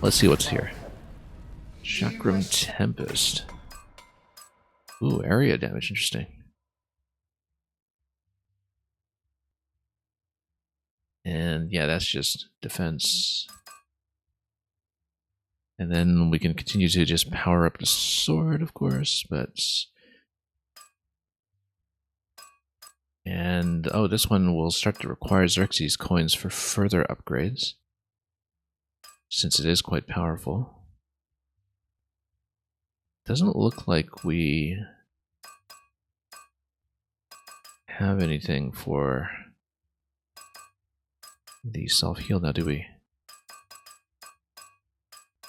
Let's see what's here. Chakram Tempest. Ooh, area damage, interesting. And yeah, that's just defense. And then we can continue to just power up the sword, of course, but... And, oh, this one will start to require Xerxes coins for further upgrades, since it is quite powerful. Doesn't look like we have anything for the self-heal now, do we?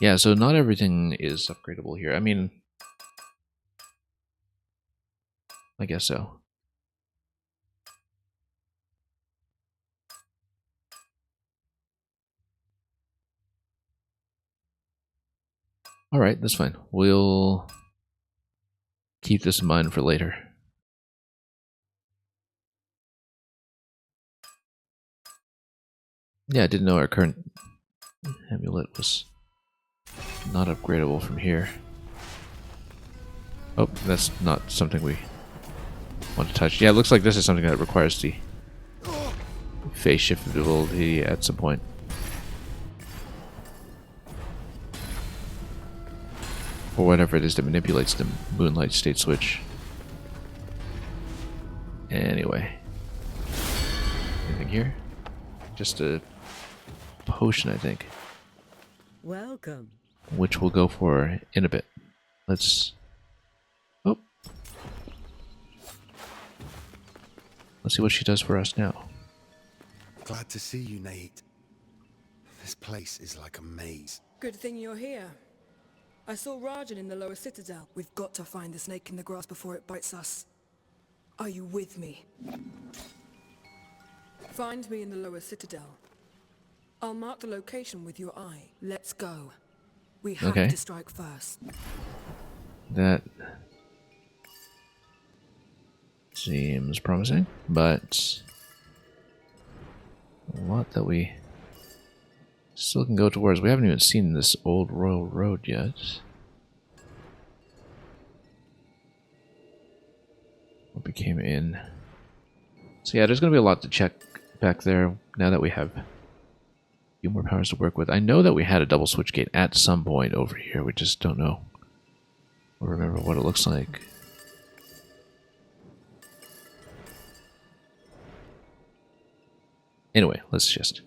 Yeah, so not everything is upgradable here. I mean, I guess so. Alright, that's fine. We'll keep this in mind for later. Yeah, I didn't know our current amulet was not upgradable from here. Oh, that's not something we want to touch. Yeah, it looks like this is something that requires the phase shift ability at some point. Or whatever it is that manipulates the moonlight state switch. Anyway. Anything here? Just a potion, I think. Welcome. Which we'll go for in a bit. Let's... Oh. Let's see what she does for us now. Glad to see you, Nate. This place is like a maze. Good thing you're here. I saw Rajan in the lower citadel. We've got to find the snake in the grass before it bites us. Are you with me? Find me in the lower citadel. I'll mark the location with your eye. Let's go. We have to strike first. That seems promising, but a lot that we still can go towards. We haven't even seen this old royal road yet. What became in? So yeah, there's going to be a lot to check back there now that we have a few more powers to work with. I know that we had a double switch gate at some point over here. We just don't know or remember what it looks like. Anyway, let's just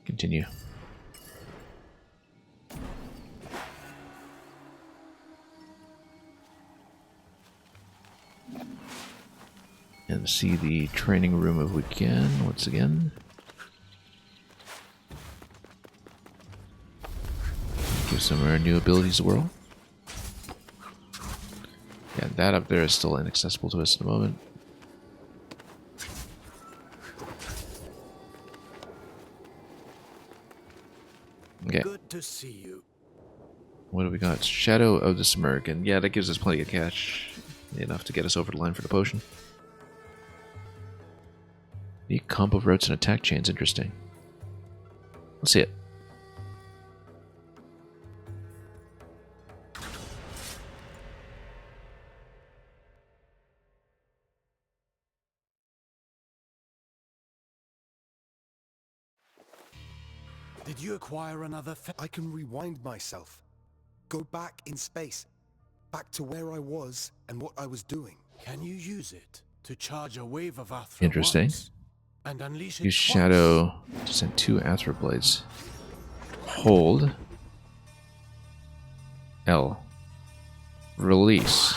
continue. And see the training room if we can, once again. Give some of our new abilities a whirl. Yeah, that up there is still inaccessible to us at the moment. Okay. Good to see you. What do we got? Shadow of the Smirk. Yeah, that gives us plenty of cash. Enough to get us over the line for the potion. The comp of routes and attack chains. Interesting. Let's see it. Did you acquire another I can rewind myself. Go back in space. Back to where I was and what I was doing. Can you use it to charge a wave of Athra Interesting. once and unleash it Use twice? Shadow to send 2 Athra Blades. Hold. L. Release.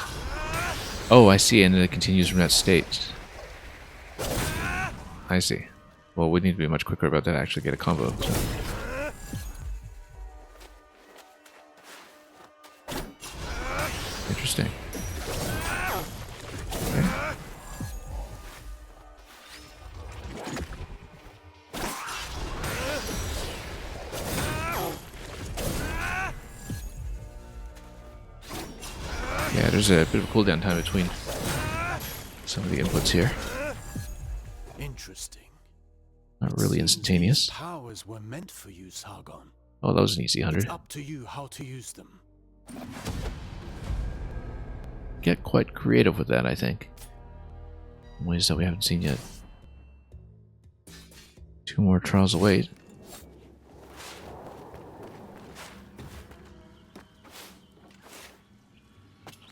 Oh, I see, and then it continues from that state. I see. Well, we need to be much quicker about that to actually get a combo. So. Interesting. Okay. Yeah, there's a bit of a cooldown time between some of the inputs here. Interesting. Not really instantaneous. These powers were meant for you, Sargon. Oh, that was an easy 100. It's up to you how to use them. Get quite creative with that, I think. In ways that we haven't seen yet. 2 more trials await.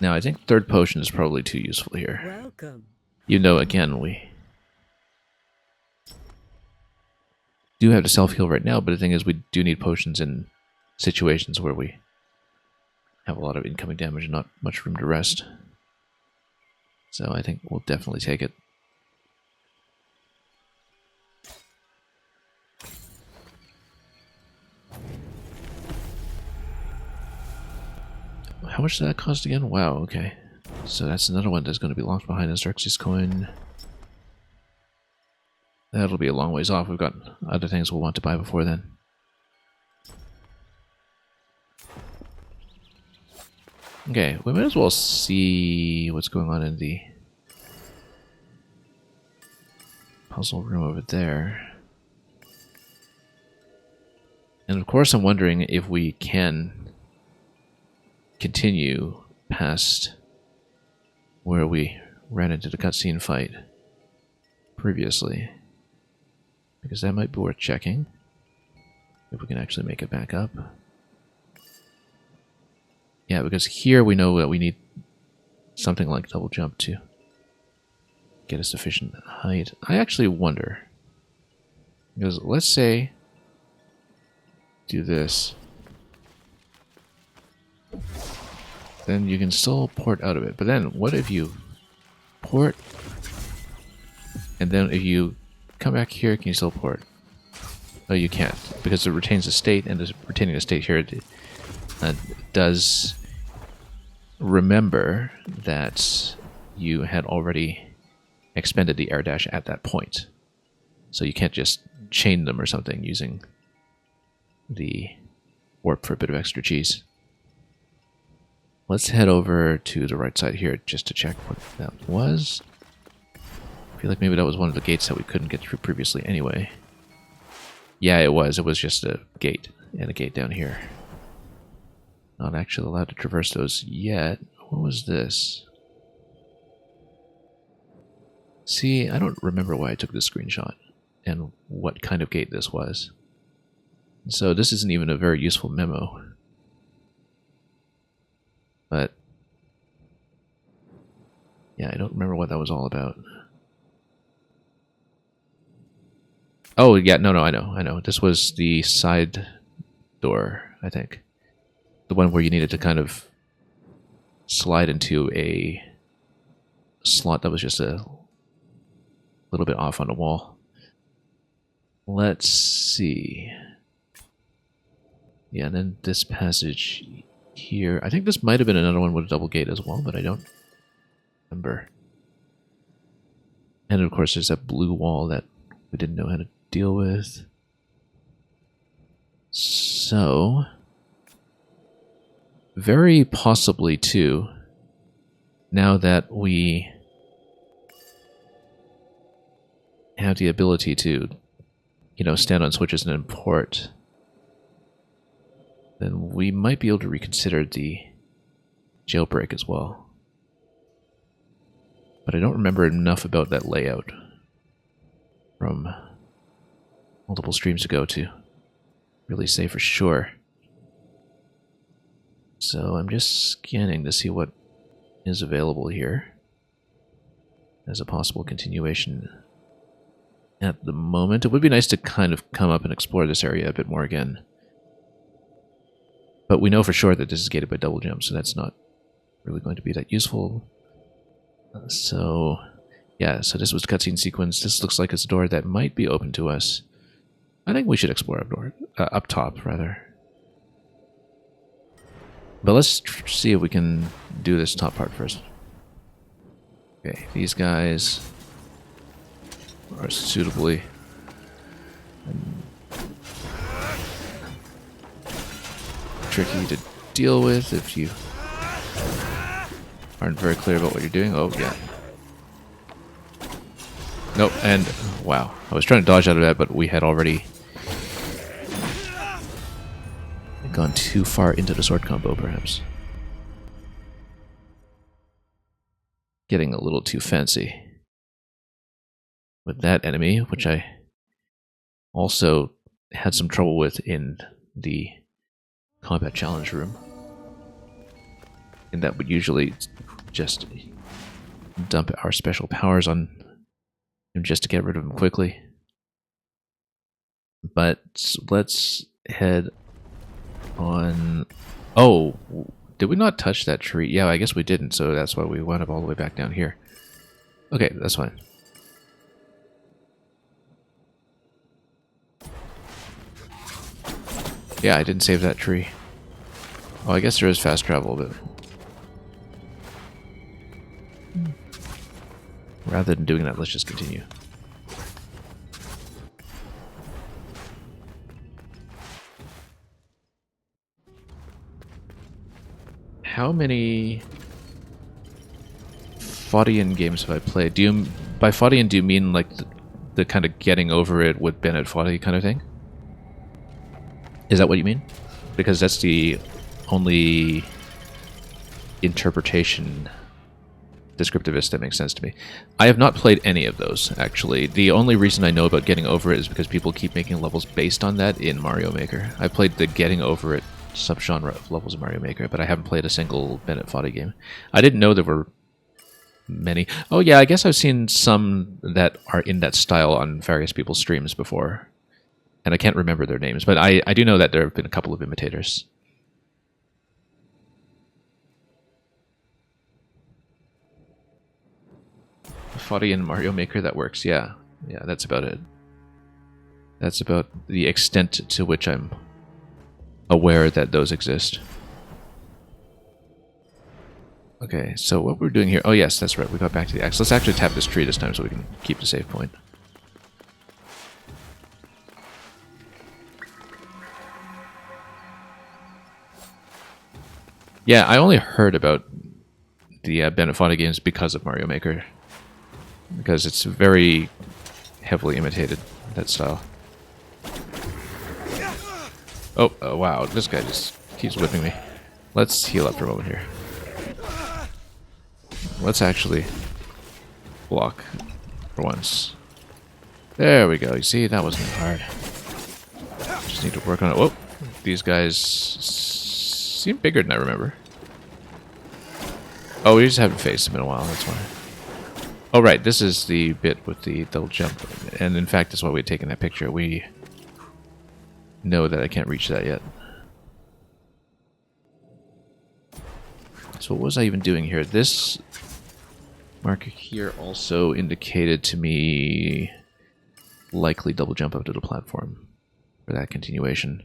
Now, I think third potion is probably too useful here. Welcome. You know, again, we do have to self-heal right now, but the thing is we do need potions in situations where we have a lot of incoming damage and not much room to rest. So I think we'll definitely take it. How much did that cost again? Wow, okay. So that's another one that's going to be locked behind this Xerxes coin. That'll be a long ways off. We've got other things we'll want to buy before then. Okay, we might as well see what's going on in the puzzle room over there. And of course I'm wondering if we can continue past where we ran into the cutscene fight previously. Because that might be worth checking. If we can actually make it back up. Yeah, because here we know that we need something like double jump to get a sufficient height. I actually wonder. Because let's say do this. Then you can still port out of it. But then what if you port and then if you come back here, can you still port? Oh, you can't, because it retains a state, and the retaining a state here does remember that you had already expended the air dash at that point. So you can't just chain them or something using the warp for a bit of extra cheese. Let's head over to the right side here just to check what that was. I feel like maybe that was one of the gates that we couldn't get through previously anyway. Yeah, it was. It was just a gate, and a gate down here. Not actually allowed to traverse those yet. What was this? See, I don't remember why I took this screenshot, and what kind of gate this was. So this isn't even a very useful memo. But yeah, I don't remember what that was all about. Oh, yeah, no, I know. This was the side door, I think. The one where you needed to kind of slide into a slot that was just a little bit off on the wall. Let's see. Yeah, and then this passage here. I think this might have been another one with a double gate as well, but I don't remember. And of course, there's that blue wall that we didn't know how to deal with. So, very possibly too, now that we have the ability to, you know, stand on switches and import, then we might be able to reconsider the jailbreak as well. But I don't remember enough about that layout from multiple streams ago to really say for sure. So I'm just scanning to see what is available here as a possible continuation at the moment. It would be nice to kind of come up and explore this area a bit more again. But we know for sure that this is gated by double jump, so that's not really going to be that useful. So, yeah, so this was the cutscene sequence. This looks like it's a door that might be open to us. I think we should explore up top, rather. But let's see if we can do this top part first. Okay, these guys are suitably tricky to deal with if you aren't very clear about what you're doing. Oh, yeah. Nope, and wow. I was trying to dodge out of that, but we had already gone too far into the sword combo, perhaps. Getting a little too fancy with that enemy, which I also had some trouble with in the combat challenge room. And that would usually just dump our special powers on him just to get rid of him quickly. But let's head on. Oh, did we not touch that tree? Yeah, I guess we didn't, so that's why we wound up all the way back down here. Okay, that's fine. Yeah, I didn't save that tree. Oh, I guess there is fast travel, but rather than doing that, let's just continue. How many Fodian games have I played? By Fodian, do you mean like the kind of getting over it with Bennett Foddy kind of thing? Is that what you mean? Because that's the only interpretation descriptivist that makes sense to me. I have not played any of those, actually. The only reason I know about Getting Over It is because people keep making levels based on that in Mario Maker. I played the Getting Over It subgenre of levels of Mario Maker, but I haven't played a single Bennett Foddy game. I didn't know there were many. Oh yeah, I guess I've seen some that are in that style on various people's streams before. And I can't remember their names, but I do know that there have been a couple of imitators. Foddy and Mario Maker, that works, yeah. Yeah, that's about it. That's about the extent to which I'm aware that those exist. Okay, so what we're doing here... Oh yes, that's right, we got back to the axe. Let's actually tap this tree this time so we can keep the save point. Yeah, I only heard about the Bennett Foddy games because of Mario Maker. Because it's very heavily imitated, that style. Oh, wow, this guy just keeps whipping me. Let's heal up for a moment here. Let's actually block for once. There we go, you see, that wasn't hard. Just need to work on it. Whoa, these guys seem bigger than I remember. Oh, we just haven't faced them in a while, that's why. Oh, right, this is the bit with the double jump. And in fact, that's why we had taken that picture. We know that I can't reach that yet. So what was I even doing here? This marker here also indicated to me likely double jump up to the platform for that continuation.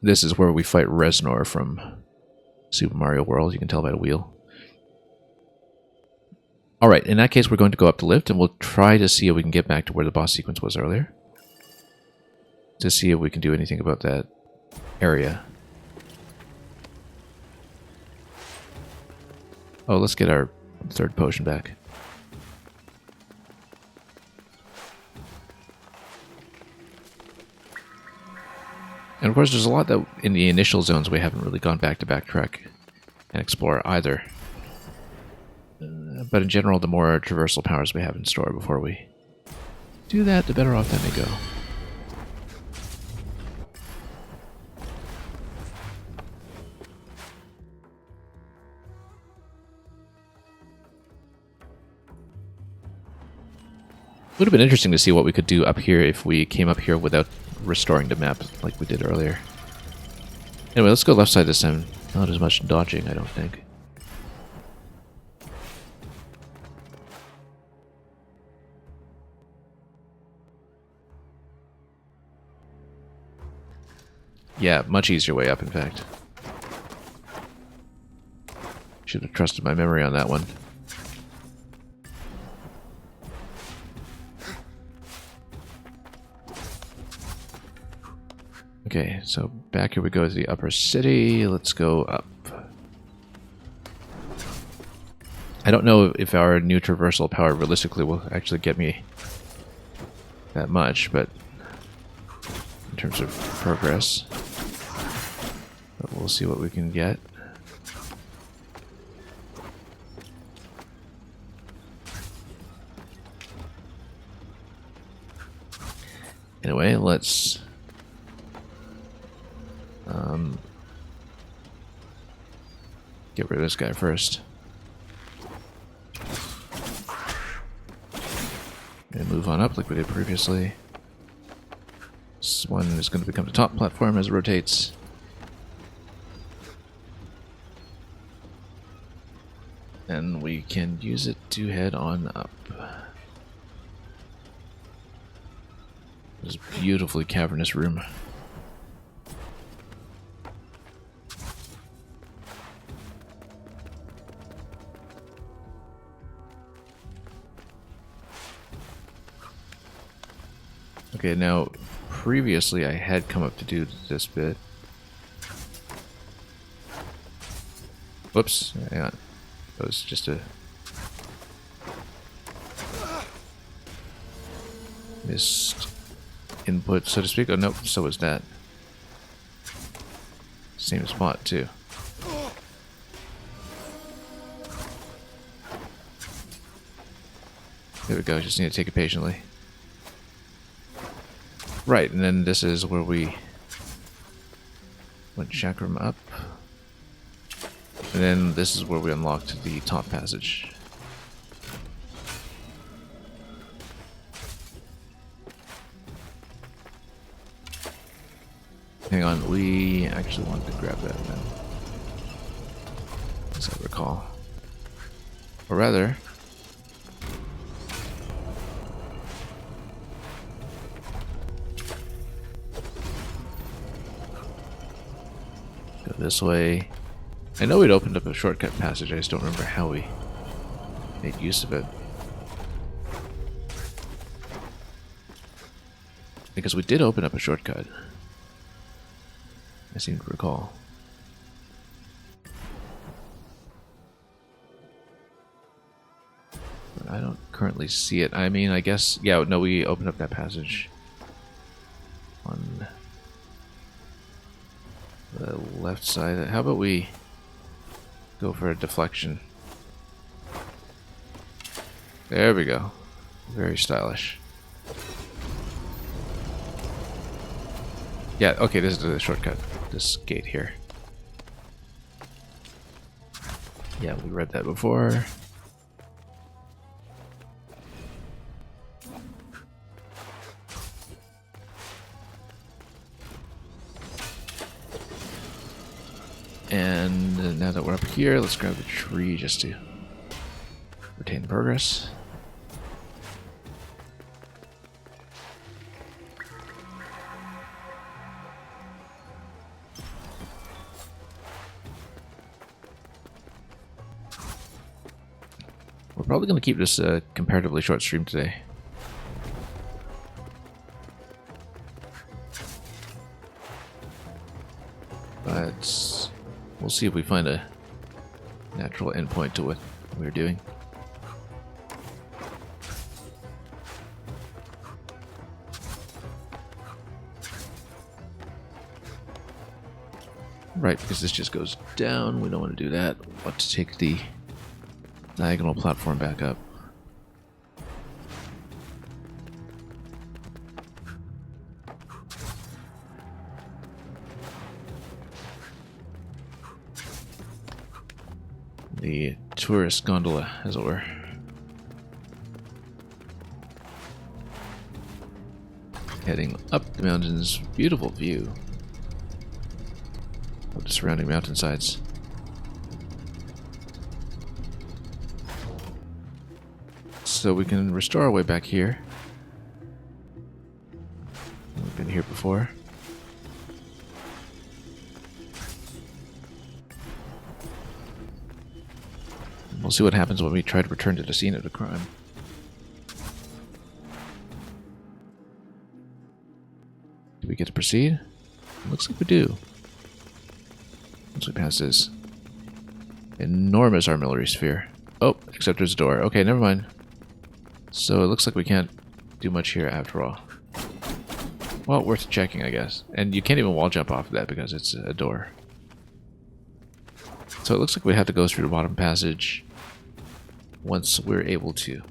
This is where we fight Reznor from Super Mario World. You can tell by the wheel. Alright, in that case we're going to go up the lift and we'll try to see if we can get back to where the boss sequence was earlier. To see if we can do anything about that area. Oh, let's get our third potion back. And of course there's a lot that in the initial zones we haven't really gone back to backtrack and explore either. But in general, the more traversal powers we have in store before we do that, the better off that may go. Would have been interesting to see what we could do up here if we came up here without restoring the map like we did earlier. Anyway, let's go left side this time. Not as much dodging, I don't think. Yeah, much easier way up, in fact. Should have trusted my memory on that one. Okay, so back here we go to the upper city. Let's go up. I don't know if our new traversal power realistically will actually get me that much, but in terms of progress, but we'll see what we can get. Anyway, let's get rid of this guy first. And move on up like we did previously. This one is going to become the top platform as it rotates. And we can use it to head on up. This beautifully cavernous room. Okay, now, previously I had come up to do this bit. Whoops, hang on. That was just a missed input, so to speak. Oh, nope, so was that. Same spot, too. There we go, just need to take it patiently. Right, and then this is where we went chakram up. And then this is where we unlocked the top passage. Hang on, we actually wanted to grab that now. As I recall. Or rather... go this way. I know we'd opened up a shortcut passage, I just don't remember how we made use of it. Because we did open up a shortcut. I seem to recall. But I don't currently see it. I mean, I guess... yeah, no, we opened up that passage on the left side. How about we go for a deflection? There we go. Very stylish. Yeah, okay, this is the shortcut. This gate here. Yeah, we read that before. And now that we're up here, let's grab the tree just to retain progress. We're probably going to keep this a comparatively short stream today. But we'll see if we find a natural endpoint to what we're doing. Right, because this just goes down. We don't want to do that. We want to take the diagonal platform back up. The tourist gondola, as it were. Heading up the mountains. Beautiful view of the surrounding mountainsides. So we can restore our way back here. We've been here before. We'll see what happens when we try to return to the scene of the crime. Do we get to proceed? Looks like we do. Once we pass this enormous artillery sphere. Oh, except there's a door. Okay, never mind. So it looks like we can't do much here after all. Well, worth checking, I guess. And you can't even wall jump off of that because it's a door. So it looks like we have to go through the bottom passage once we're able to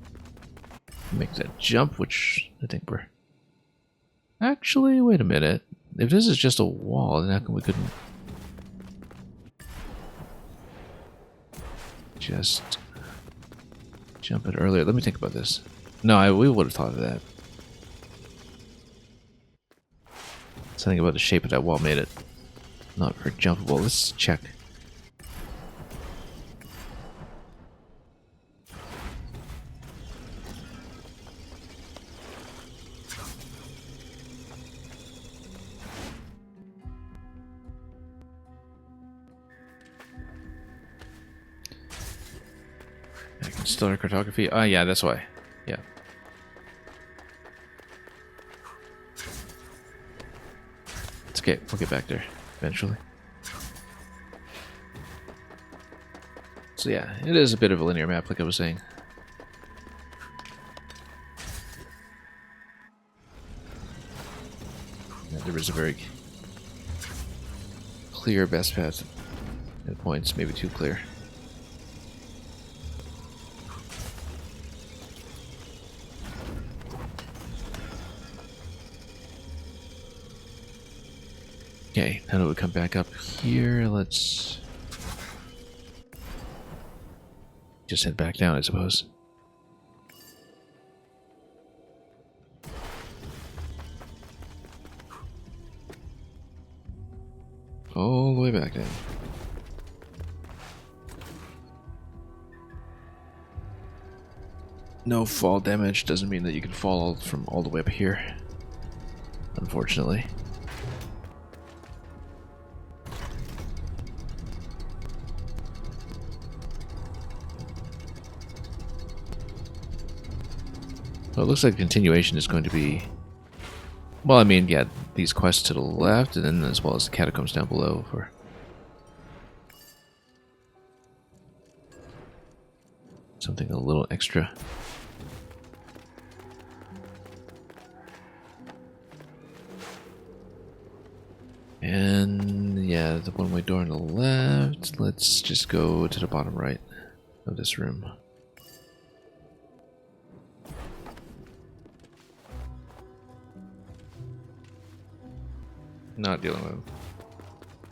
make that jump, which I think we're... Actually, wait a minute. If this is just a wall, then how come we couldn't just jump it earlier? Let me think about this. No, we would have thought of that. Something about the shape of that wall made it not very jumpable. Let's check. Stellar cartography. Ah, yeah, that's why. Yeah. It's okay. We'll get back there eventually. So yeah, it is a bit of a linear map, like I was saying. And there is a very clear best path at points, maybe too clear. Okay, now that we come back up here, let's just head back down, I suppose. All the way back down. No fall damage doesn't mean that you can fall from all the way up here, unfortunately. So it looks like the continuation is going to be, well, I mean, yeah, these quests to the left, and then as well as the catacombs down below for something a little extra. And yeah, the one-way door on the left. Let's just go to the bottom right of this room. Not dealing with him.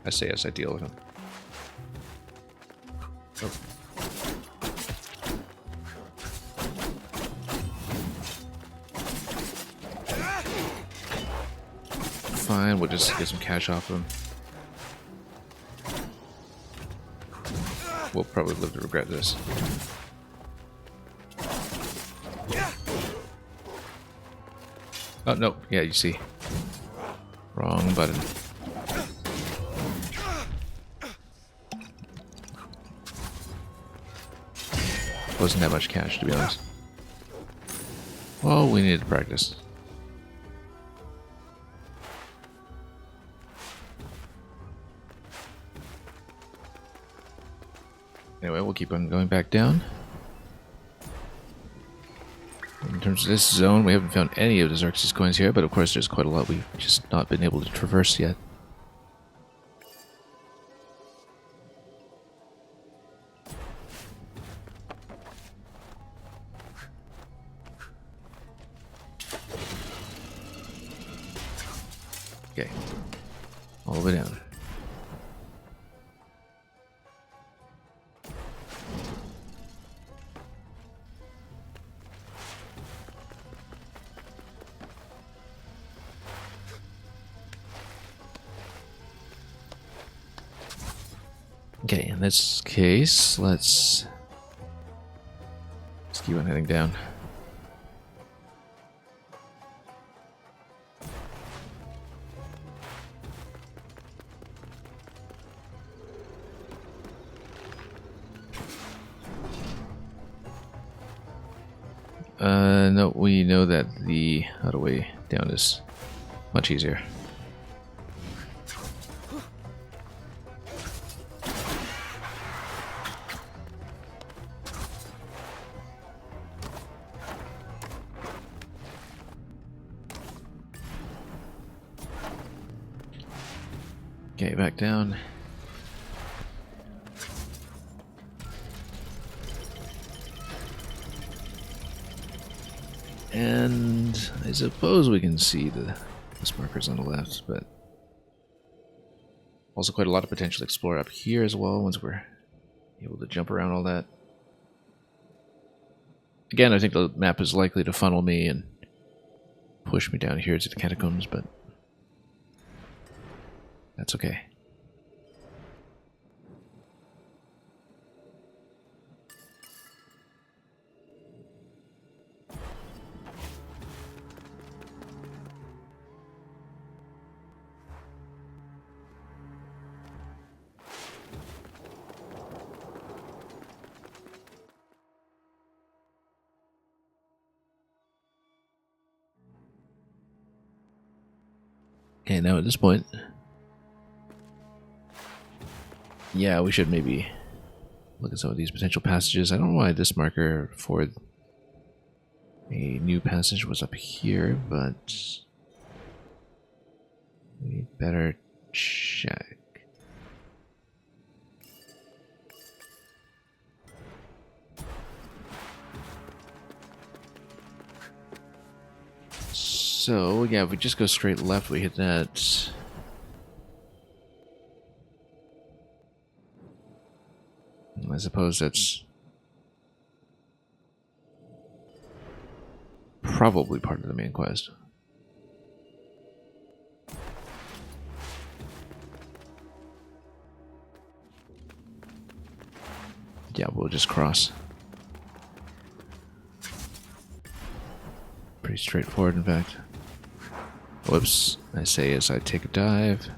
I say yes, I deal with him. Oh. Fine, we'll just get some cash off him. We'll probably live to regret this. Oh, no. Yeah, you see. Wrong button. Wasn't that much cash, to be honest. Well, we needed to practice. Anyway, we'll keep on going back down. In terms of this zone, we haven't found any of the Xerxes coins here, but of course there's quite a lot we've just not been able to traverse yet. Okay, all the way down. Okay, in this case, let's keep on heading down. No, we know that the other way down is much easier. Okay, back down. And I suppose we can see the markers on the left, but also quite a lot of potential to explore up here as well once we're able to jump around all that. Again, I think the map is likely to funnel me and push me down here to the catacombs, but that's okay. Okay, now at this point, yeah, we should maybe look at some of these potential passages. I don't know why this marker for a new passage was up here, but we better check. So, yeah, if we just go straight left, we hit that I suppose that's probably part of the main quest. Yeah, we'll just cross. Pretty straightforward, in fact. Whoops, I say as I take a dive.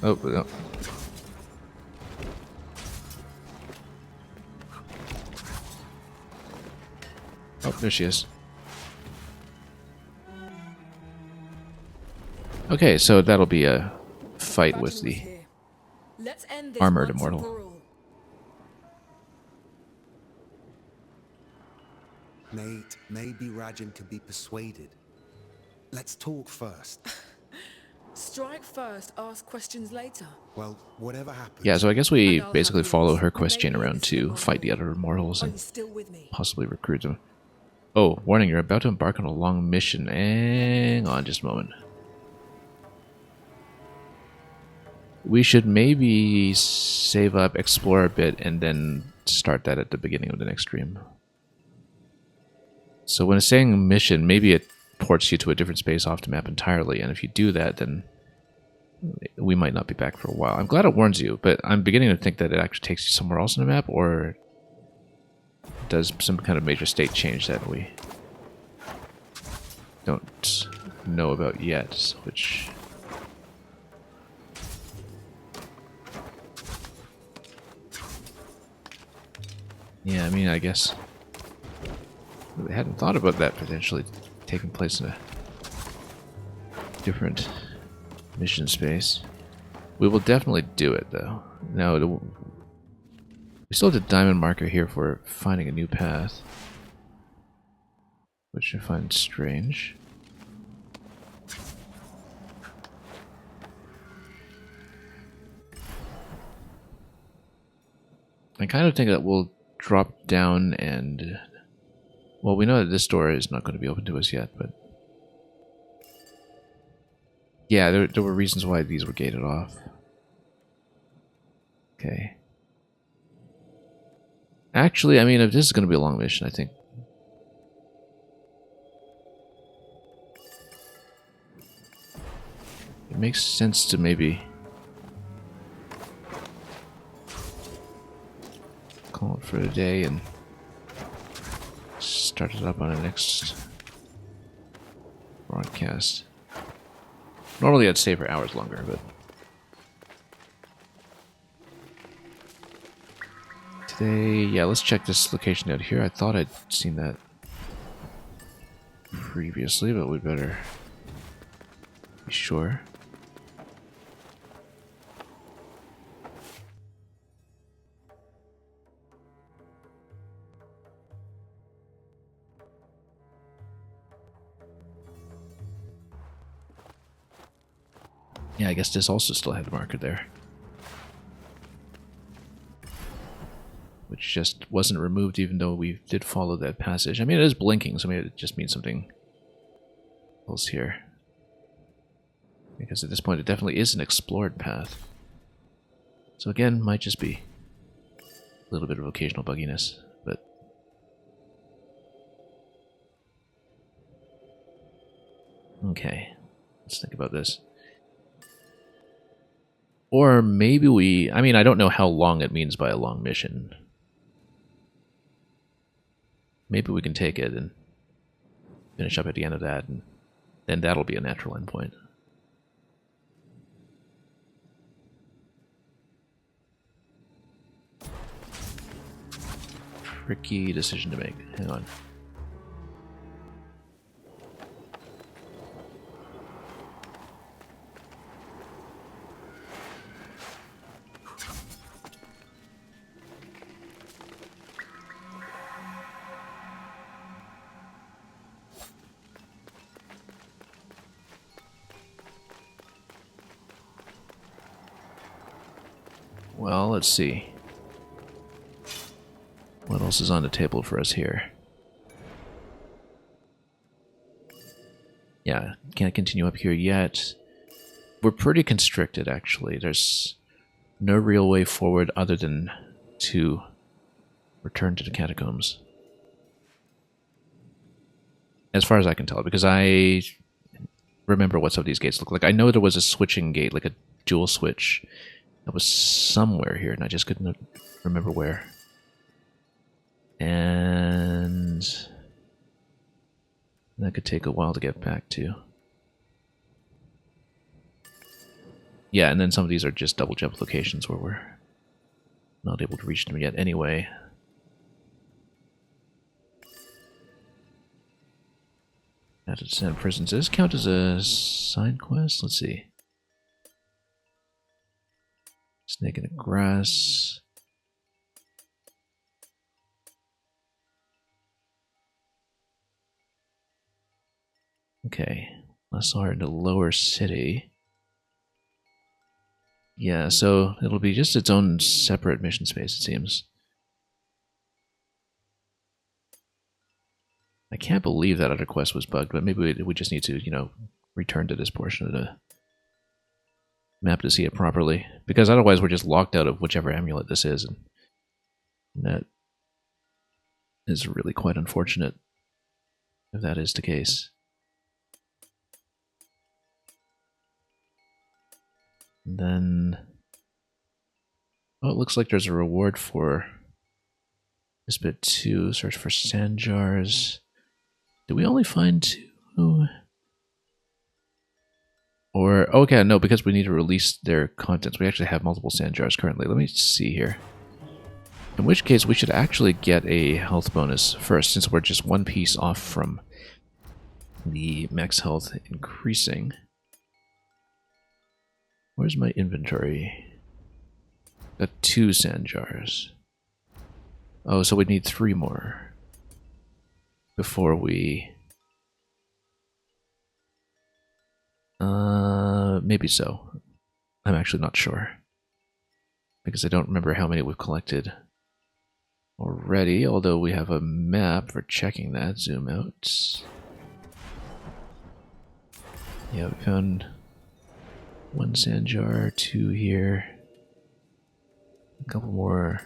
Oh, no. Oh, there she is. Okay, so that'll be a fight with the Let's end this armored once and immortal. for all. Mate, maybe Rajan can be persuaded. Let's talk first. Strike first, ask questions later. Well, whatever happens... Yeah, so I guess we And I'll basically have follow yours. her quest chain Maybe around it's to the fight the bubble. other immortals Are and you still with me? possibly recruit them. Oh, warning, you're about to embark on a long mission. Hang on just a moment. We should maybe save up, explore a bit, and then start that at the beginning of the next stream. So when it's saying mission, maybe it ports you to a different space off the map entirely, and if you do that, then we might not be back for a while. I'm glad it warns you, but I'm beginning to think that it actually takes you somewhere else on the map, or does some kind of major state change that we don't know about yet, which... Yeah, I mean, I guess I hadn't thought about that potentially taking place in a different mission space. We will definitely do it, though. Now, we still have the diamond marker here for finding a new path, which I find strange. I kind of think that we'll drop down and... Well, we know that this door is not going to be open to us yet, but... Yeah, there were reasons why these were gated off. Okay. Actually, I mean, if this is going to be a long mission, I think... It makes sense to maybe... call it for a day and start it up on the next broadcast. Normally I'd stay for hours longer, but today, yeah, let's check this location out here. I thought I'd seen that previously, but we'd better be sure. Yeah, I guess this also still had a marker there. Which just wasn't removed even though we did follow that passage. I mean, it is blinking, so maybe it just means something else here. Because at this point it definitely is an explored path. So again, might just be a little bit of occasional bugginess, but... Okay, let's think about this. Or maybe we... I mean, I don't know how long it means by a long mission. Maybe we can take it and finish up at the end of that, and then that'll be a natural endpoint. Tricky decision to make. Hang on. Well, let's see. What else is on the table for us here? Yeah, can't continue up here yet. we're pretty constricted, actually. There's no real way forward other than to return to the catacombs. As far as I can tell, because I remember what some of these gates look like. I know there was a switching gate, like a dual switch, that was somewhere here, and I just couldn't remember where. And that could take a while to get back to. Yeah, and then some of these are just double jump locations where we're not able to reach them yet anyway. Added Sand Prisons. Does this count as a side quest? Let's see. Snake in the grass. Okay. Lassar in the lower city. Yeah, so it'll be just its own separate mission space, it seems. I can't believe that other quest was bugged, but maybe we just need to, you know, return to this portion of the map to see it properly. Because otherwise we're just locked out of whichever amulet this is, and that is really quite unfortunate if that is the case. And then... oh, it looks like there's a reward for this bit too. Search for sand jars. Did we only find 2? Or, okay, no, because we need to release their contents. We actually have multiple sand jars currently. Let me see here. In which case, we should actually get a health bonus first, since we're just one piece off from the max health increasing. Where's my inventory? Got 2 sand jars. Oh, so we need 3 more before we... maybe so. I'm actually not sure. Because I don't remember how many we've collected already, although we have a map for checking that. Zoom out. Yeah, we found 1 sand jar, 2 here. A couple more.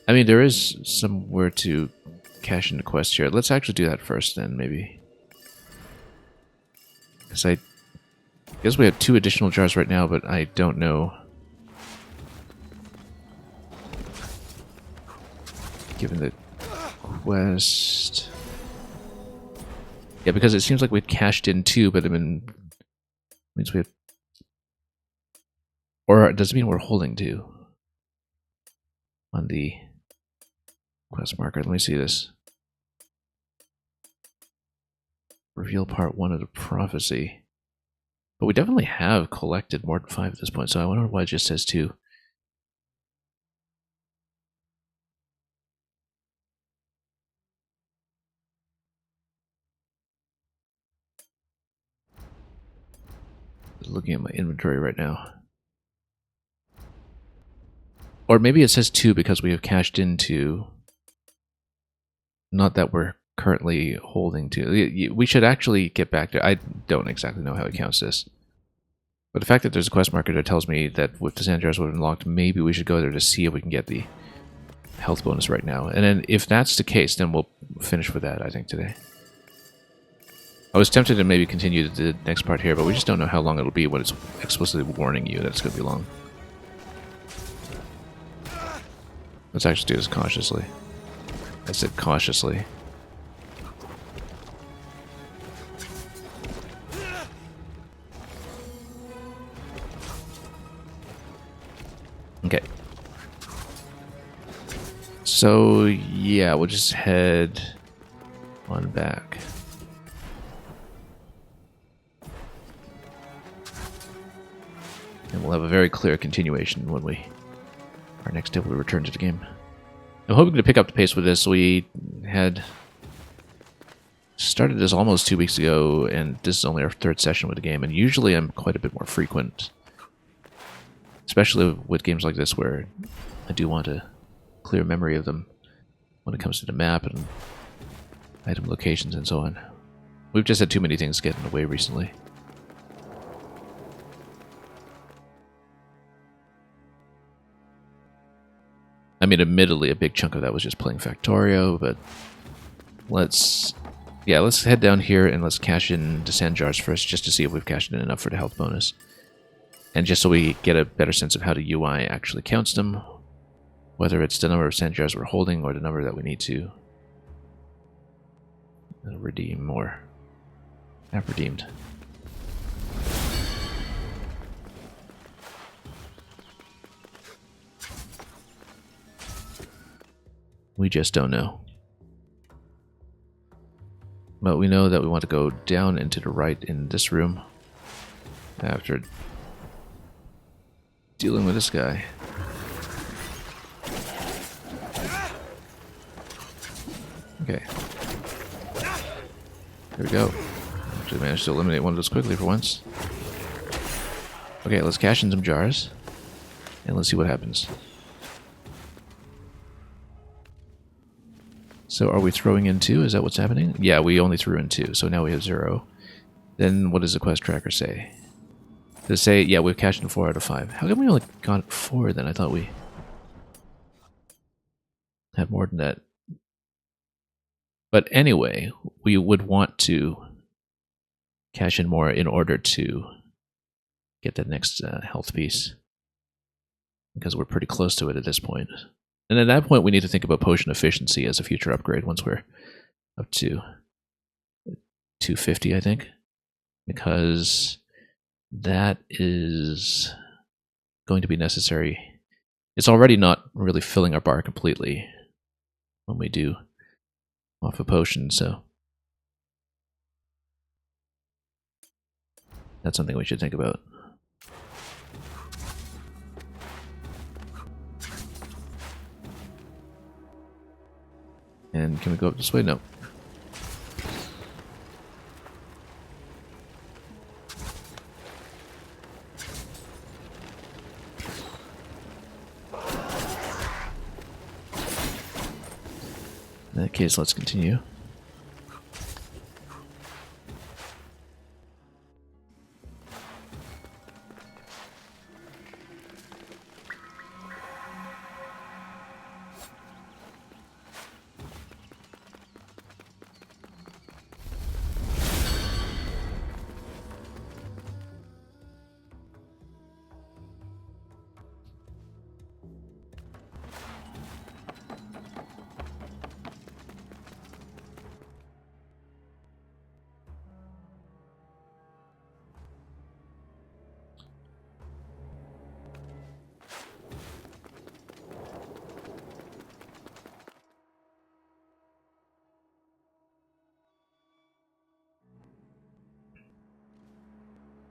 I mean, there is somewhere to cash in the quest here. Let's actually do that first then, maybe. Because I guess we have 2 additional jars right now, but I don't know. Given the quest... yeah, because it seems like we'd cashed in 2, but it means we have... or does it mean we're holding 2? On the quest marker. Let me see this. Reveal part 1 of the prophecy. But we definitely have collected more than 5 at this point, so I wonder why it just says 2. Looking at my inventory right now. Or maybe it says 2 because we have cashed into... not that we're currently holding 2. We should actually get back to... I don't exactly know how it counts this. But the fact that there's a quest marker that tells me that with the sand jars would have unlocked, maybe we should go there to see if we can get the health bonus right now. And then if that's the case, then we'll finish with that, I think, today. I was tempted to maybe continue the next part here, but we just don't know how long it'll be when it's explicitly warning you that it's going to be long. Let's actually do this cautiously. I said cautiously. Okay. So, yeah, we'll just head on back. And we'll have a very clear continuation when we are next able to return to the game. I'm hoping to pick up the pace with this. We had started this almost 2 weeks ago, and this is only our 3rd session with the game, and usually I'm quite a bit more frequent. Especially with games like this where I do want a clear memory of them when it comes to the map and item locations and so on. We've just had too many things get in the way recently. I mean, admittedly, a big chunk of that was just playing Factorio, but let's head down here and let's cash in the sand jars first, just to see if we've cashed in enough for the health bonus. And just so we get a better sense of how the UI actually counts them, whether it's the number of sand jars we're holding or the number that we need to redeem or have redeemed. We just don't know. But we know that we want to go down and to the right in this room after dealing with this guy. Okay. There we go. Actually managed to eliminate one of those quickly for once. Okay, let's cash in some jars. And let's see what happens. So are we throwing in 2? Is that what's happening? Yeah, we only threw in 2, so now we have 0. Then what does the quest tracker say? Does it say, yeah, we've cashed in 4 out of 5. How come we only got 4 then? I thought we had more than that. But anyway, we would want to cash in more in order to get that next health piece. Because we're pretty close to it at this point. And at that point, we need to think about potion efficiency as a future upgrade once we're up to 250, I think. Because that is going to be necessary. It's already not really filling our bar completely when we do off a potion, so that's something we should think about. And can we go up this way? No. In that case, let's continue.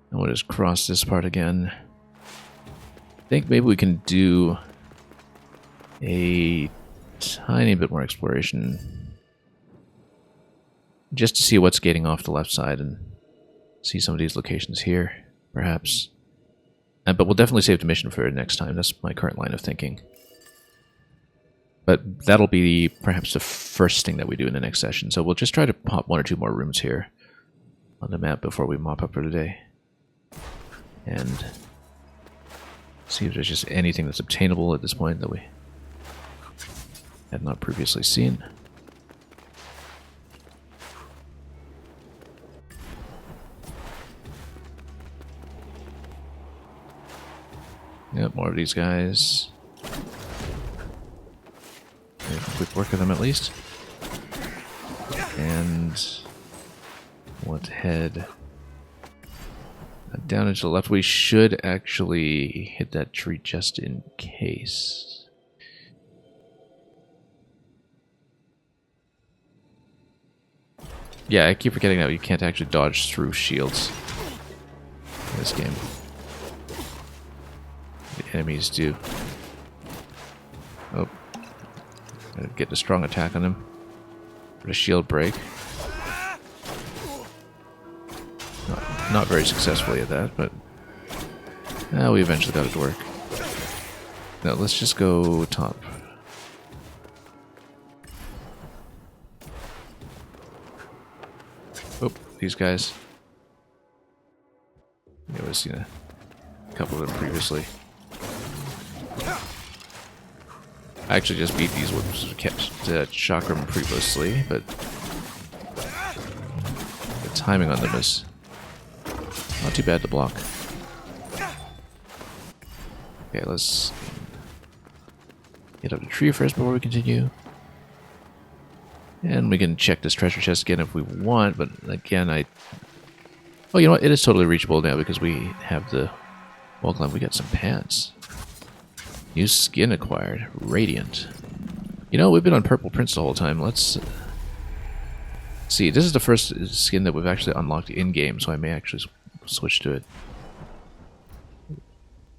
And we'll just cross this part again. I think maybe we can do a tiny bit more exploration. Just to see what's gating off the left side and see some of these locations here, perhaps. But we'll definitely save the mission for next time. That's my current line of thinking. But that'll be perhaps the first thing that we do in the next session. So we'll just try to pop 1 or 2 more rooms here on the map before we mop up for today. And see if there's just anything that's obtainable at this point that we had not previously seen. Yep, more of these guys. Make a quick work of them at least. And let's head down into the left. We should actually hit that tree just in case. Yeah, I keep forgetting that you can't actually dodge through shields in this game. The enemies do. Oh. Gotta get a strong attack on him. For a shield break. Not very successfully at that, but we eventually got it to work. Now let's just go top. Oh, these guys. Yeah, I've seen a couple of them previously. I actually just beat these with chakram previously, but the timing on them is not too bad to block. Okay, let's get up the tree first before we continue. And we can check this treasure chest again if we want, but again, oh, you know what? It is totally reachable now because we have the wall climb. We got some pants. New skin acquired. Radiant. You know, we've been on Purple Prince the whole time. Let's see. This is the first skin that we've actually unlocked in-game, so I may actually switch to it.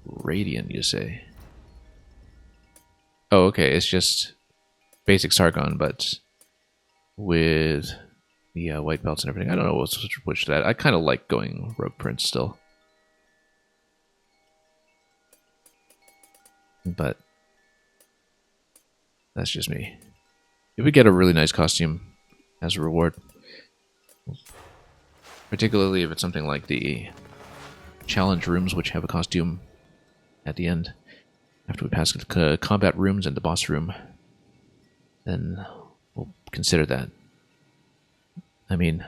Radiant, you say? Oh, okay. It's just basic Sargon, but with the white belts and everything. I don't know what's switch to that. I kind of like going Rogue Prince still. But that's just me. If we get a really nice costume as a reward, particularly if it's something like the challenge rooms, which have a costume at the end, after we pass the combat rooms and the boss room, then we'll consider that. I mean,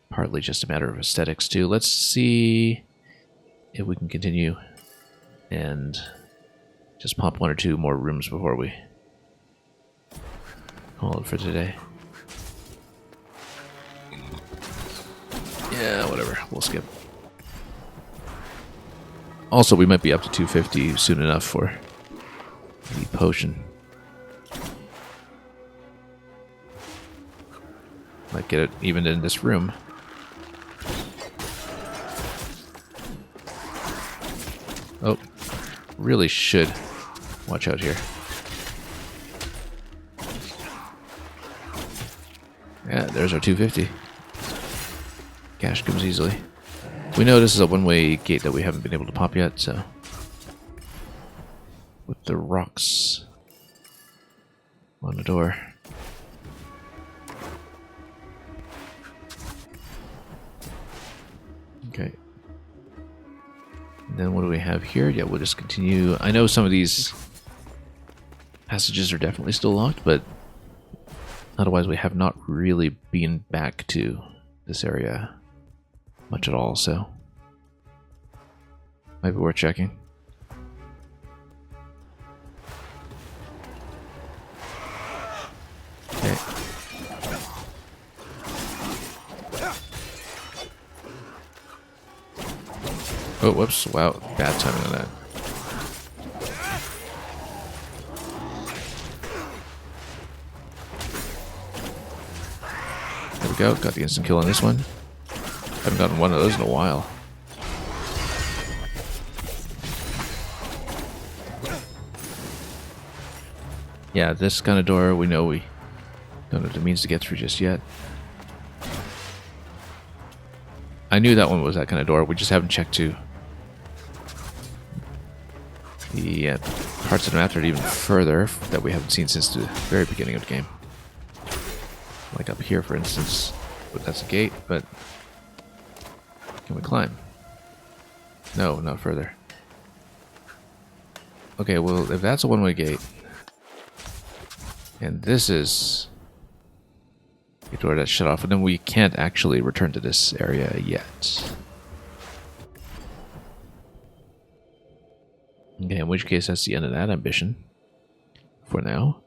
partly just a matter of aesthetics too. Let's see if we can continue and just pop one or two more rooms before we call it for today. Yeah, whatever. We'll skip. Also, we might be up to 250 soon enough for the potion. Might get it even in this room. Oh, really should watch out here. Yeah, there's our 250. Cash comes easily. We know this is a one-way gate that we haven't been able to pop yet, so... with the rocks on the door. Okay. And then what do we have here? Yeah, we'll just continue. I know some of these passages are definitely still locked, but otherwise we have not really been back to this area much at all, so might be worth checking. Okay. Oh, whoops. Wow, bad timing on that. There we go. Got the instant kill on this one. Haven't gotten one of those in a while. Yeah, this kind of door, we know we don't have the means to get through just yet. I knew that one was that kind of door. We just haven't checked to the parts of the map that are even further that we haven't seen since the very beginning of the game. Like up here, for instance. But that's a gate, but can we climb? No, not further. Okay, well, if that's a one-way gate, and this is a door that's shut off, and then we can't actually return to this area yet. Okay, in which case that's the end of that ambition. For now.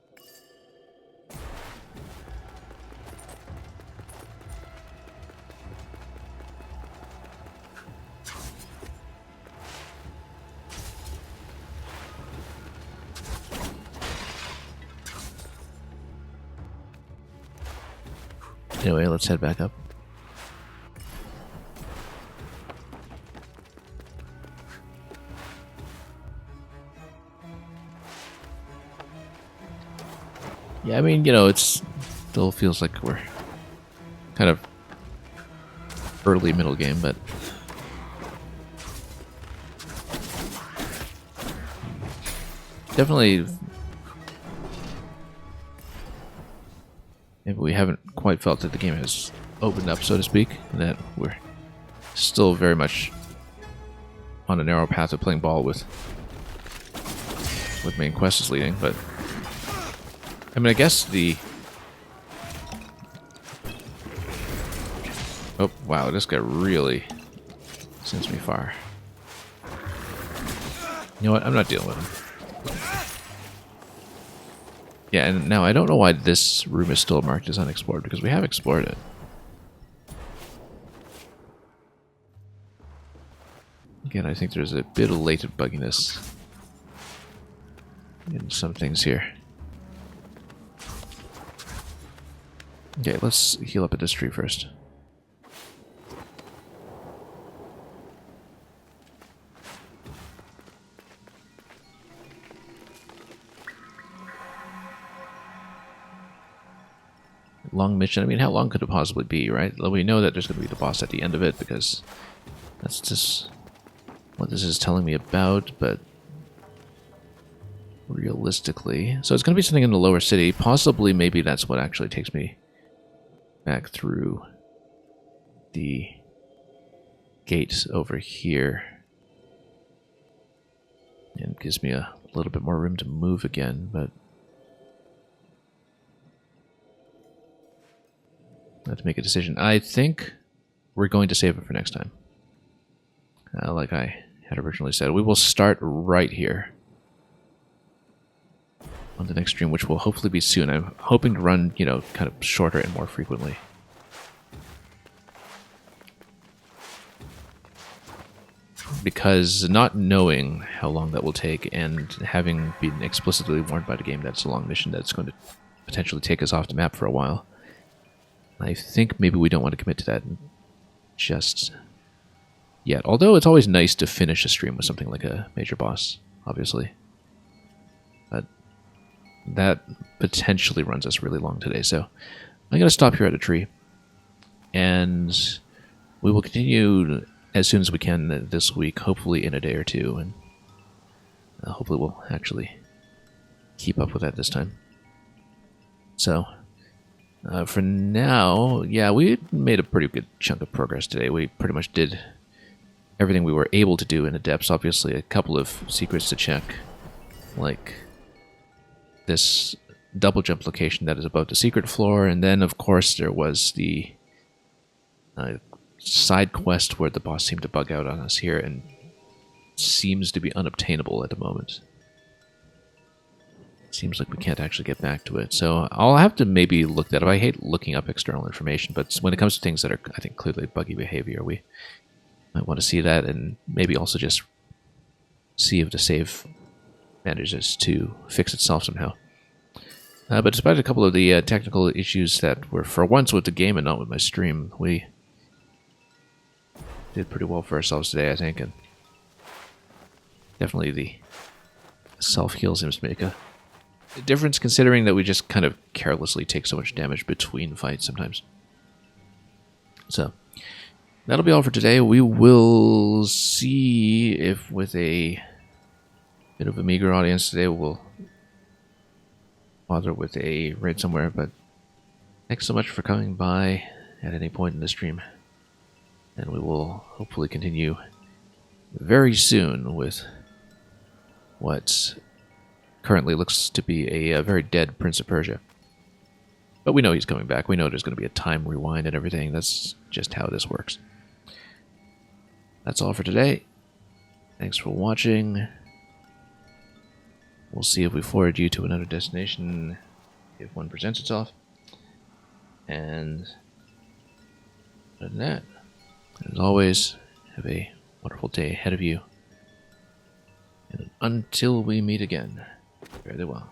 Anyway, let's head back up. Yeah, I mean, you know, it's still feels like we're kind of early middle game, but definitely maybe we haven't quite felt that the game has opened up, so to speak, and that we're still very much on a narrow path of playing ball with what main quest is leading, but I mean, I guess the... Oh, wow, this guy really sends me far. You know what? I'm not dealing with him. Yeah, and now I don't know why this room is still marked as unexplored, because we have explored it. Again, I think there's a bit of latent bugginess in some things here. Okay, let's heal up at this tree first. Long mission. I mean, how long could it possibly be, right? We know that there's going to be the boss at the end of it, because that's just what this is telling me about, but realistically... So it's going to be something in the lower city. Possibly, maybe that's what actually takes me back through the gate over here. And gives me a little bit more room to move again, but... I have to make a decision. I think we're going to save it for next time. Like I had originally said. We will start right here on the next stream, which will hopefully be soon. I'm hoping to run, you know, kind of shorter and more frequently. Because not knowing how long that will take and having been explicitly warned by the game that it's a long mission that's going to potentially take us off the map for a while, I think maybe we don't want to commit to that just yet. Although it's always nice to finish a stream with something like a major boss, obviously. But that potentially runs us really long today, so I'm going to stop here at a tree. And we will continue as soon as we can this week, hopefully in a day or two. And hopefully we'll actually keep up with that this time. So... for now, yeah, we made a pretty good chunk of progress today. We pretty much did everything we were able to do in the depths. Obviously, a couple of secrets to check, like this double jump location that is above the secret floor, and then, of course, there was the side quest where the boss seemed to bug out on us here and seems to be unobtainable at the moment. Seems like we can't actually get back to it. So I'll have to maybe look that up. I hate looking up external information, but when it comes to things that are, I think, clearly buggy behavior, we might want to see that and maybe also just see if the save manages to fix itself somehow. But despite a couple of the technical issues that were for once with the game and not with my stream, we did pretty well for ourselves today, I think. And definitely the self-heal seems to make a difference, considering that we just kind of carelessly take so much damage between fights sometimes. So, that'll be all for today. We will see if with a bit of a meager audience today we'll bother with a raid somewhere, but thanks so much for coming by at any point in the stream. And we will hopefully continue very soon with what currently looks to be a very dead Prince of Persia. But we know he's coming back. We know there's going to be a time rewind and everything. That's just how this works. That's all for today. Thanks for watching. We'll see if we forward you to another destination if one presents itself. And other than that, as always, have a wonderful day ahead of you. And until we meet again, fare thee well.